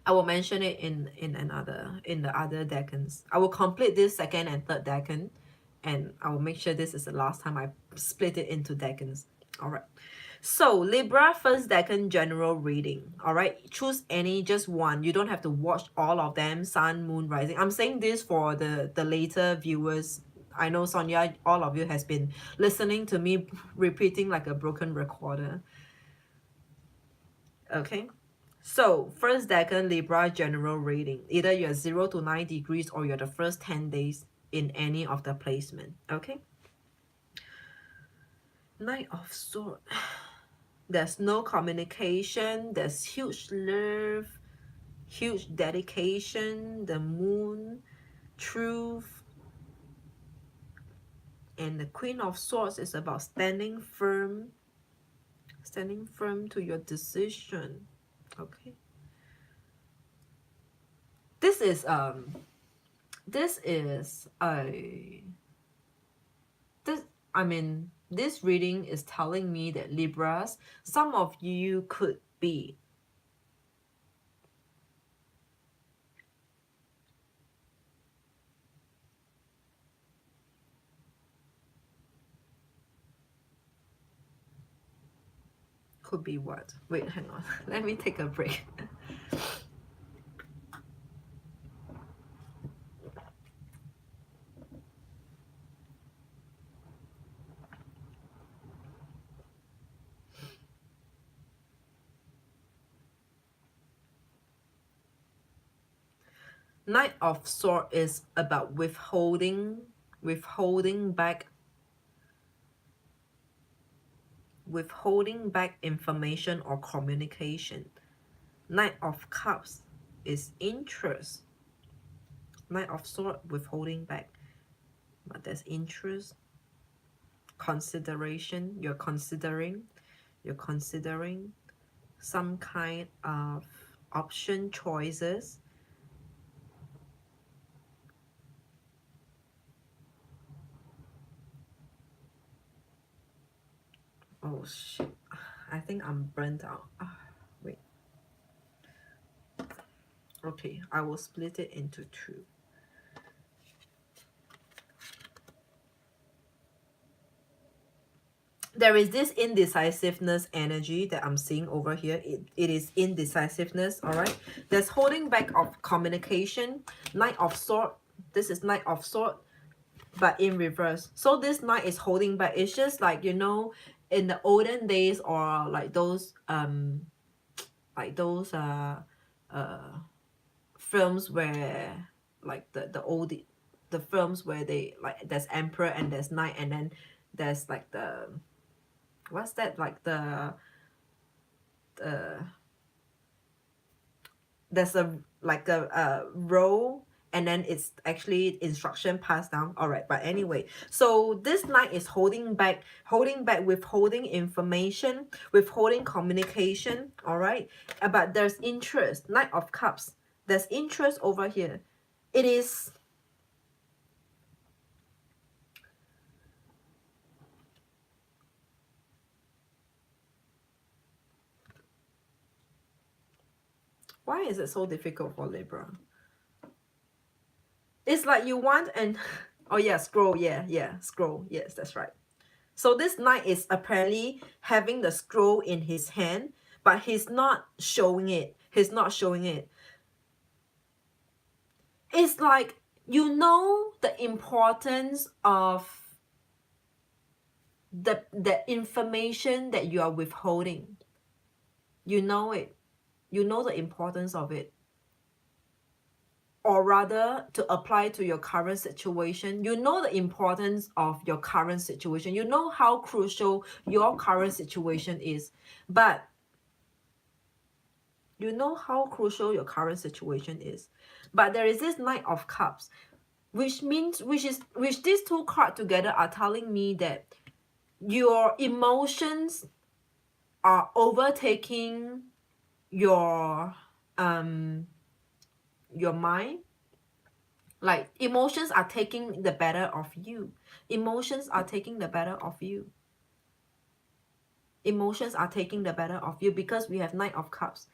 I will mention it in the other decans. I will complete this second and third decan, and I will make sure this is the last time I split it into decans. All right. So Libra first decan general reading. All right. Choose any, just one. You don't have to watch all of them. Sun, moon, rising. I'm saying this for the later viewers. I know Sonia, all of you has been listening to me repeating like a broken recorder. Okay. So, first decan Libra general reading. Either you're 0 to 9 degrees or you're the first 10 days in any of the placement. Okay? Knight of Swords. There's no communication. There's huge love, huge dedication. The moon, truth. And the Queen of Swords is about standing firm to your decision. Okay? This is this reading is telling me that Libras, some of you could be what? Wait, hang on. Let me take a break. Knight of Swords is about withholding back information or communication. Knight of Cups is interest. Knight of Swords, withholding back, but there's interest, consideration. You're considering some kind of option choices. Oh shit, I think I'm burnt out. Wait. Okay, I will split it into two. There is this indecisiveness energy that I'm seeing over here. It is indecisiveness, all right? There's holding back of communication. Knight of Sword. This is Knight of Sword, but in reverse. So this knight is holding back. It's just like, in the olden days, or like those films where, like the films where they, like, there's emperor and there's knight, and then there's like the, what's that, like the there's a row, and then it's actually instruction passed down. All right, but anyway, so this knight is holding back, withholding information, withholding communication. All right, but there's interest. Knight of Cups, there's interest over here. It is, why is it so difficult for Libra? It's like you want, and oh yeah, scroll, yeah, scroll, yes, that's right. So this knight is apparently having the scroll in his hand, but he's not showing it. It's like you know the importance of the information that you are withholding. You know it. You know the importance of it. Or rather, to apply to your current situation, you know the importance of your current situation. You know how crucial your current situation is. But you know how crucial your current situation is. But there is this Knight of Cups, which these two cards together are telling me that your emotions are overtaking your mind. Like, emotions are taking the better of you. Emotions are taking the better of you. Emotions are taking the better of you because we have Knight of Cups.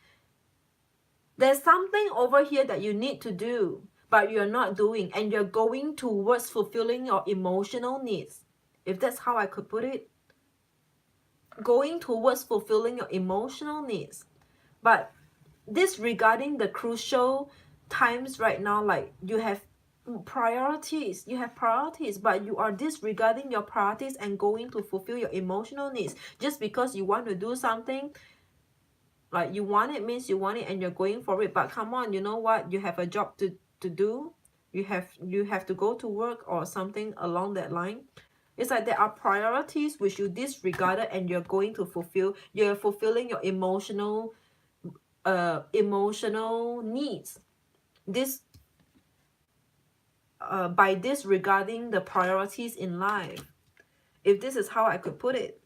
There's something over here that you need to do, but you're not doing, and you're going towards fulfilling your emotional needs. If that's how I could put it. Going towards fulfilling your emotional needs. But disregarding the crucial times right now, like you have priorities, but you are disregarding your priorities and going to fulfill your emotional needs just because you want to do something. Like, you want it means you want it and you're going for it. But come on, you know what, you have a job to do. You have to go to work or something along that line. It's like there are priorities which you disregarded and you're going to fulfill. You're fulfilling your emotional needs. This by disregarding the priorities in life. If this is how I could put it.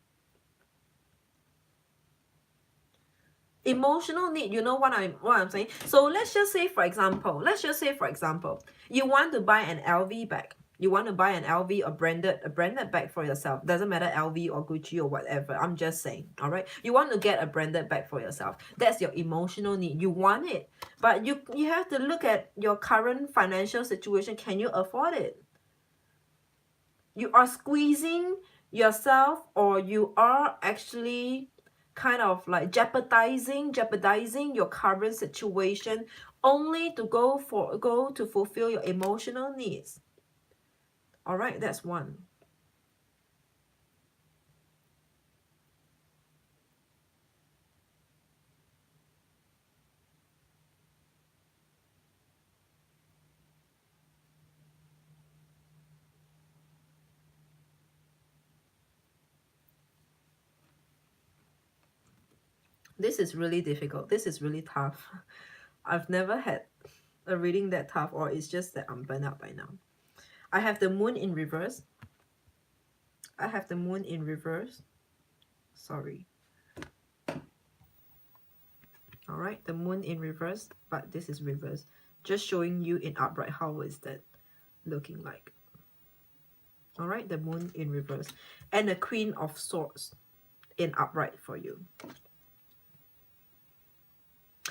Emotional need, you know what I'm saying? So let's just say for example, you want to buy an LV bag. You want to buy an LV or a branded bag for yourself. Doesn't matter LV or Gucci or whatever. I'm just saying, all right? You want to get a branded bag for yourself. That's your emotional need. You want it. But you have to look at your current financial situation. Can you afford it? You are squeezing yourself, or you are actually kind of like jeopardizing your current situation only to go to fulfill your emotional needs. All right, that's one. This is really difficult. This is really tough. I've never had a reading that tough, or it's just that I'm burnt out by now. I have the moon in reverse. Sorry. All right, the moon in reverse, but this is reverse. Just showing you in upright how is that looking like. All right, the moon in reverse, and the Queen of Swords in upright for you.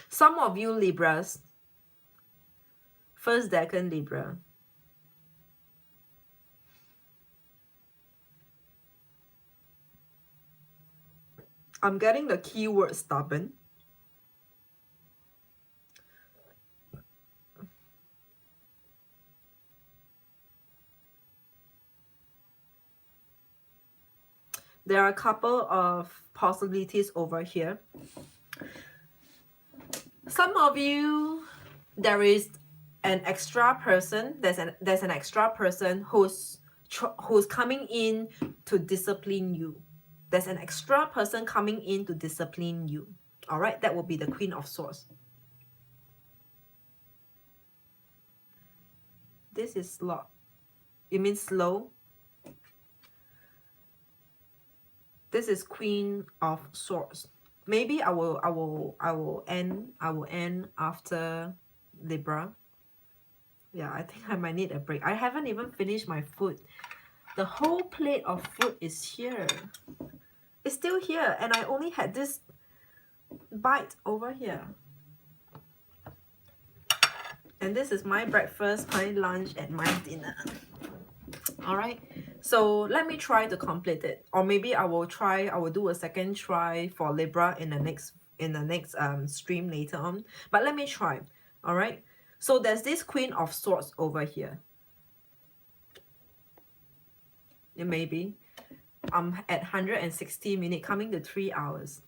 Some of you Libras, first decan Libra, I'm getting the keyword stubborn. There are a couple of possibilities over here. Some of you, there is an extra person. There's an extra person who's coming in to discipline you. There's an extra person coming in to discipline you. All right, that will be the Queen of Swords. This is slow. You mean slow? This is Queen of Swords. Maybe I will end after Libra. Yeah, I think I might need a break. I haven't even finished my food. The whole plate of food is here. It's still here, and I only had this bite over here. And this is my breakfast, my lunch, and my dinner. All right, so let me try to complete it, or maybe I will do a second try for Libra in the next stream later on. But let me try. All right, So there's this Queen of Swords over here. It may be. I'm at 160 minutes, coming to 3 hours.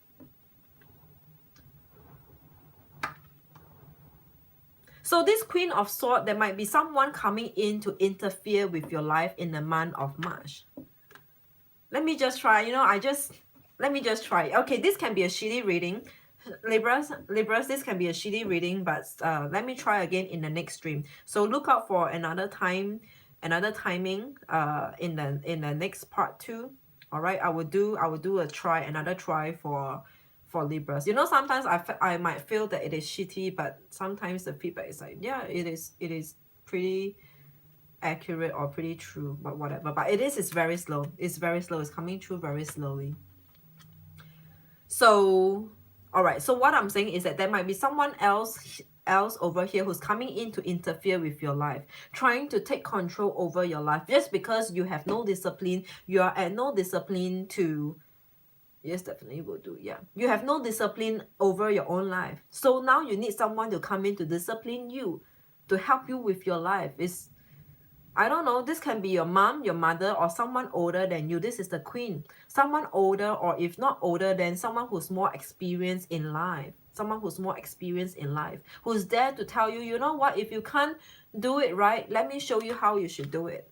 So this Queen of Swords, there might be someone coming in to interfere with your life in the month of March. Let me just try, you know, let me just try. Okay, this can be a shitty reading. Libras, this can be a shitty reading, but let me try again in the next stream. So look out for another timing in the next part 2. All right, I will do another try for Libras. You know, sometimes I might feel that it is shitty, but sometimes the feedback is like, yeah, it is pretty accurate or pretty true, but whatever. But it's very slow. It's very slow. It's coming through very slowly. So all right, so what I'm saying is that there might be someone else over here who's coming in to interfere with your life, trying to take control over your life, just because you have no discipline. You are at no discipline to, yes, definitely will do, yeah, you have no discipline over your own life. So now you need someone to come in to discipline you, to help you with your life. It's, I don't know, this can be your mom, your mother, or someone older than you. This is the Queen. Someone older, or if not older, then someone who's more experienced in life. Someone who's more experienced in life. Who's there to tell you, you know what, if you can't do it right, let me show you how you should do it.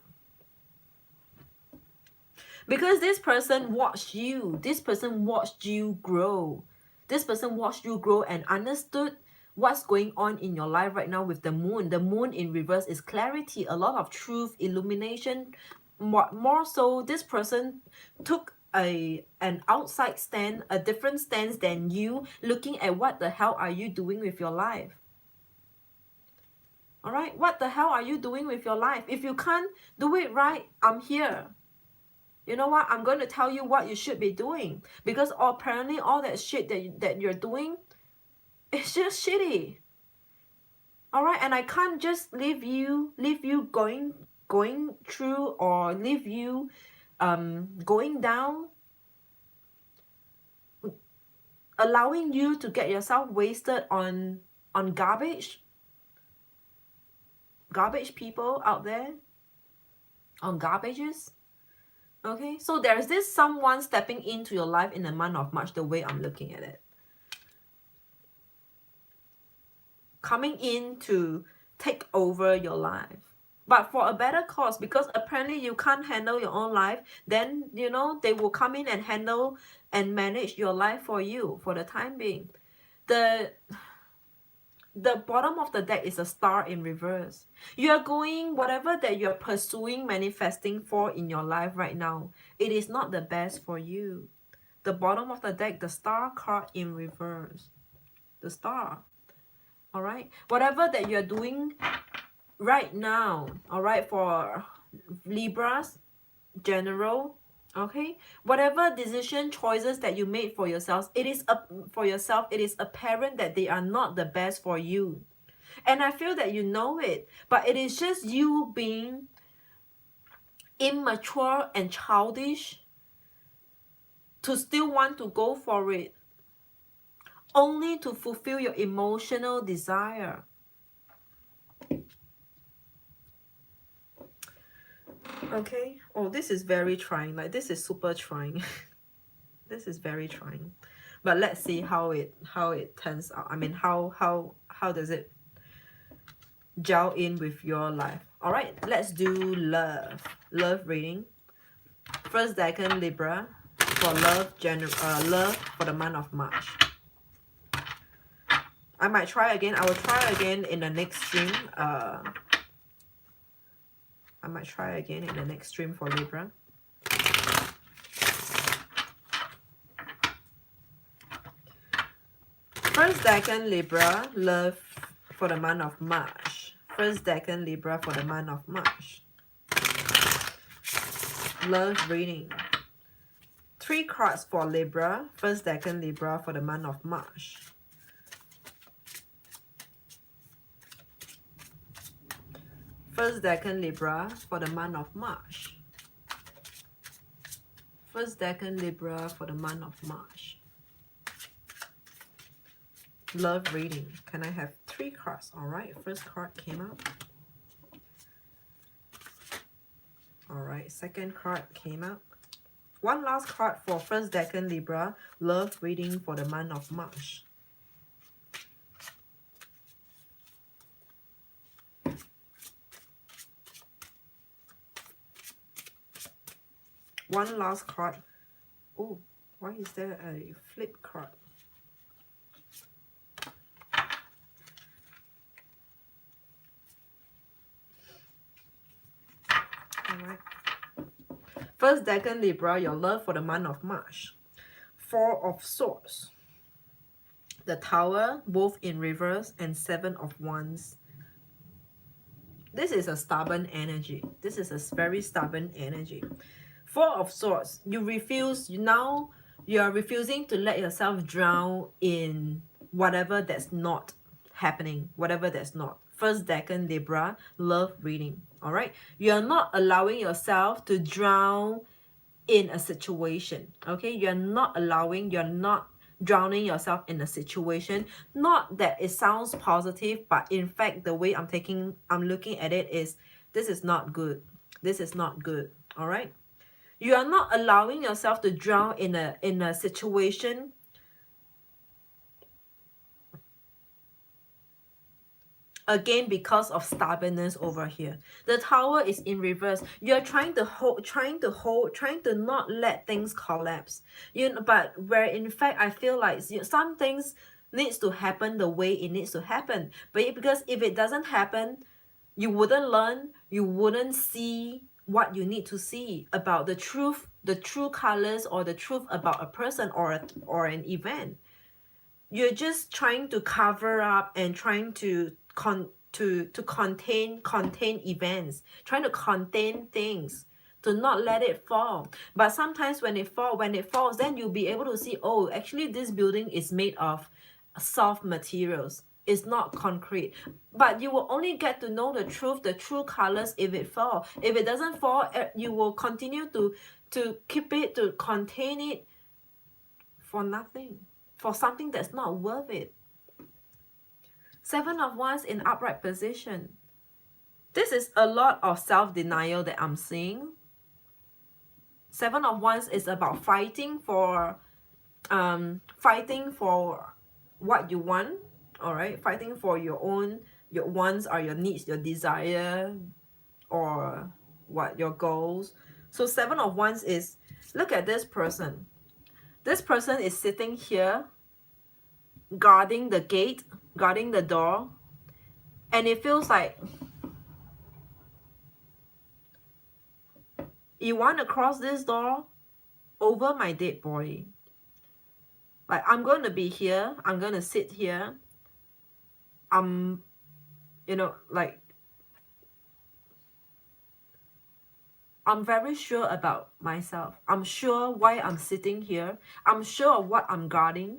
Because this person watched you. This person watched you grow. This person watched you grow and understood what's going on in your life right now with the moon. The moon in reverse is clarity, a lot of truth, illumination. More so, this person took an outside stand, a different stance than you, looking at what the hell are you doing with your life. All right, what the hell are you doing with your life? If you can't do it right, I'm here. You know what? I'm going to tell you what you should be doing, because apparently all that shit that you're doing, it's just shitty. All right, and I can't just leave you going through, or leave you going down, allowing you to get yourself wasted on garbage people out there, on garbages. Okay, so there's this someone stepping into your life in the month of March, the way I'm looking at it. Coming in to take over your life, but for a better cause, because apparently you can't handle your own life. Then, you know, they will come in and handle and manage your life for you for the time being. The bottom of the deck is a star in reverse. You are going, whatever that you're pursuing, manifesting for in your life right now, it is not the best for you. The bottom of the deck, the star card in reverse. The star. All right, whatever that you're doing right now, all right, for Libras general, okay, whatever decision choices that you made for yourselves, it is apparent that they are not the best for you, and I feel that you know it, but it is just you being immature and childish to still want to go for it, only to fulfill your emotional desire. Okay, oh, this is very trying. Like, this is super trying. This is very trying, but let's see how it turns out. I mean, how does it gel in with your life? All right, let's do love reading. First decan Libra for love for the month of March. I might try again. I will try again in the next stream. I might try again in the next stream for Libra. First decan Libra, love for the month of March. First decan Libra for the month of March. Love reading. 3 cards for Libra. First decan Libra for the month of March. First decan Libra for the month of March. First decan Libra for the month of March. Love reading. Can I have 3 cards. All right, first card came out. All right, second card came out. One last card for first decan Libra, love reading for the month of March. One last card. Oh, why is there a flip card? Alright. First decan Libra, your love for the month of March. 4 of Swords. The Tower, both in reverse, and 7 of Wands. This is a stubborn energy. This is a very stubborn energy. 4 of Swords. You refuse. Now you are refusing to let yourself drown in whatever that's not happening. Whatever that's not. First decan Libra, love reading. All right. You are not allowing yourself to drown in a situation. Okay. You're not allowing. You're not drowning yourself in a situation. Not that it sounds positive, but in fact, the way I'm looking at it is, this is not good. This is not good. All right. You are not allowing yourself to drown in a situation again because of stubbornness over here. The Tower is in reverse. You're trying to hold, trying to not let things collapse. But where in fact I feel like some things needs to happen the way it needs to happen. But because if it doesn't happen, you wouldn't learn, you wouldn't see what you need to see about the truth, the true colors, or the truth about a person or an event. You're just trying to cover up and trying to contain events, trying to contain things, to not let it fall. But sometimes when it falls, then you'll be able to see, oh, actually this building is made of soft materials. It's not concrete. But you will only get to know the truth, the true colors, if it falls. If it doesn't fall, you will continue to keep it, to contain it for nothing, for something that's not worth it. 7 of Wands in upright position. This is a lot of self-denial that I'm seeing. 7 of Wands is about fighting for what you want. All right, fighting for your wants or your needs, your desire, or what your goals. So 7 of Wands is, look at this person. This person is sitting here guarding the gate, guarding the door, and it feels like you want to cross this door over my dead body. Like, I'm going to be here, I'm going to sit here, like, I'm very sure about myself. I'm sure why I'm sitting here. I'm sure of what I'm guarding.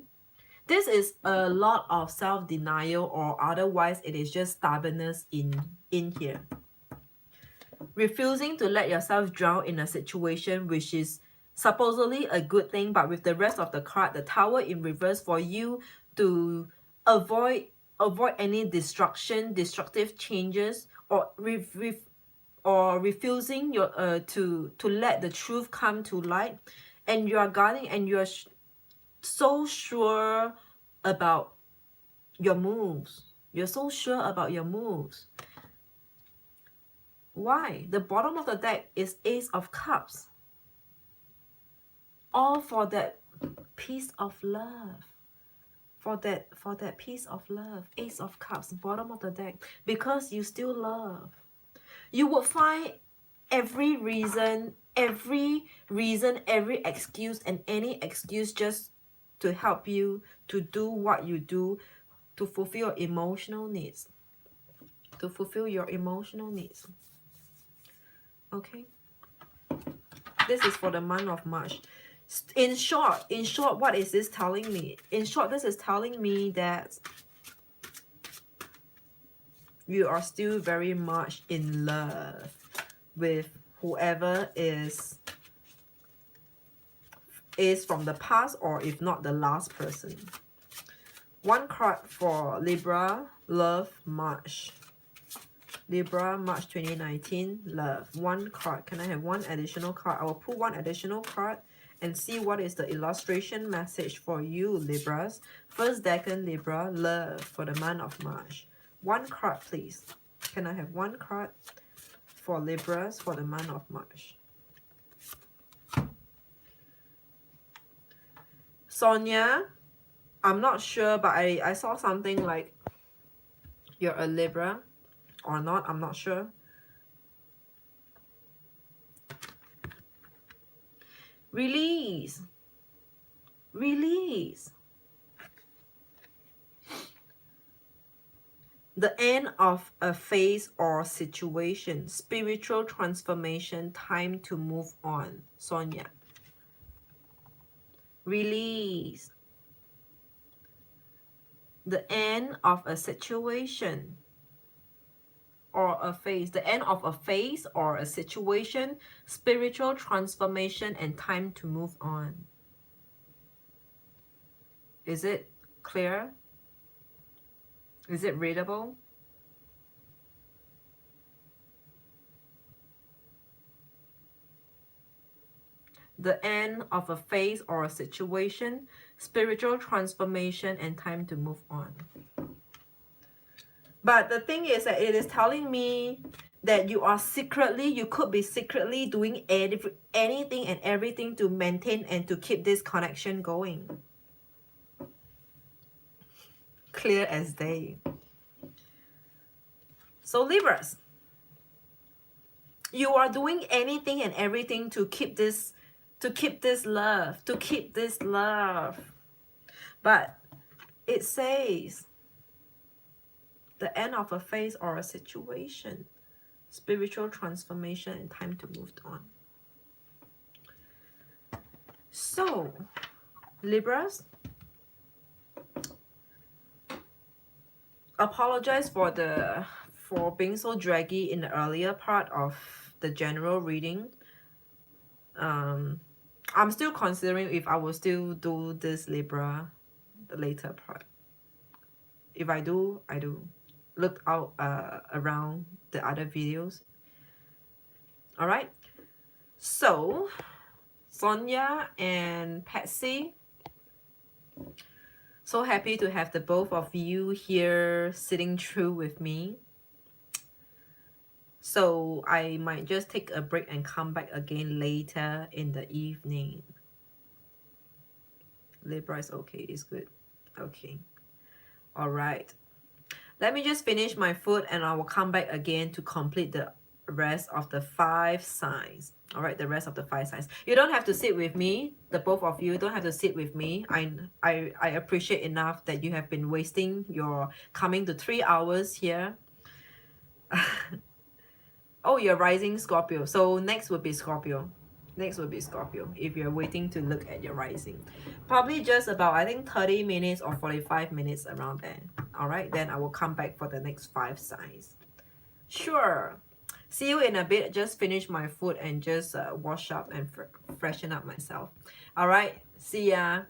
This is a lot of self-denial, or otherwise it is just stubbornness in here. Refusing to let yourself drown in a situation which is supposedly a good thing, but with the rest of the card, the Tower in reverse, for you to avoid any destructive changes, or refusing to let the truth come to light, and you are guarding, and you're so sure about your moves. You're so sure about your moves. Why? The bottom of the deck is Ace of Cups. All for that piece of love. For that piece of love. Ace of Cups, bottom of the deck. Because you still love. You will find every reason, every excuse, and any excuse just to help you to do what you do, to fulfill your emotional needs. To fulfill your emotional needs. Okay? This is for the month of March. In short, what is this telling me? In short, this is telling me that you are still very much in love with whoever is from the past, or if not the last person. One card for Libra, love, March. Libra, March 2019, love. One card. Can I have one additional card? I will pull one additional card and see what is the illustration message for you, Libras. First decan, Libra, love for the month of March. One card, please. Can I have one card for Libras for the month of March? Sonia, I'm not sure, but I saw something like you're a Libra or not. I'm not sure. Release. Release. The end of a phase or situation. Spiritual transformation. Time to move on. Sonia. Release. The end of a situation or a phase. The end of a phase or a situation. Spiritual transformation and time to move on. Is it clear? Is it readable? The end of a phase or a situation, spiritual transformation, and time to move on. But the thing is that it is telling me that you are secretly, you could be secretly doing anything and everything to maintain and to keep this connection going. Clear as day. So Libras, you are doing anything and everything to keep this love. But it says the end of a phase or a situation, spiritual transformation, and time to move on. So, Libras, apologize for being so draggy in the earlier part of the general reading. I'm still considering if I will still do this Libra, the later part. If I do, I do. Look out around the other videos. Alright. So, Sonia and Patsy, so happy to have the both of you here sitting through with me. So I might just take a break and come back again later in the evening. Libra is okay, it's good. Okay. Alright. Let me just finish my food and I will come back again to complete the rest of the 5 signs. Alright, the rest of the 5 signs. You don't have to sit with me. The both of you don't have to sit with me. I appreciate enough that you have been wasting your coming to 3 hours here. Oh, you're rising Scorpio. So next would be Scorpio. Next would be Scorpio if you're waiting to look at your rising. Probably just about, I think, 30 minutes or 45 minutes around there. Alright, then I will come back for the next 5 signs. Sure. See you in a bit. Just finish my food and just wash up and freshen up myself. Alright, see ya.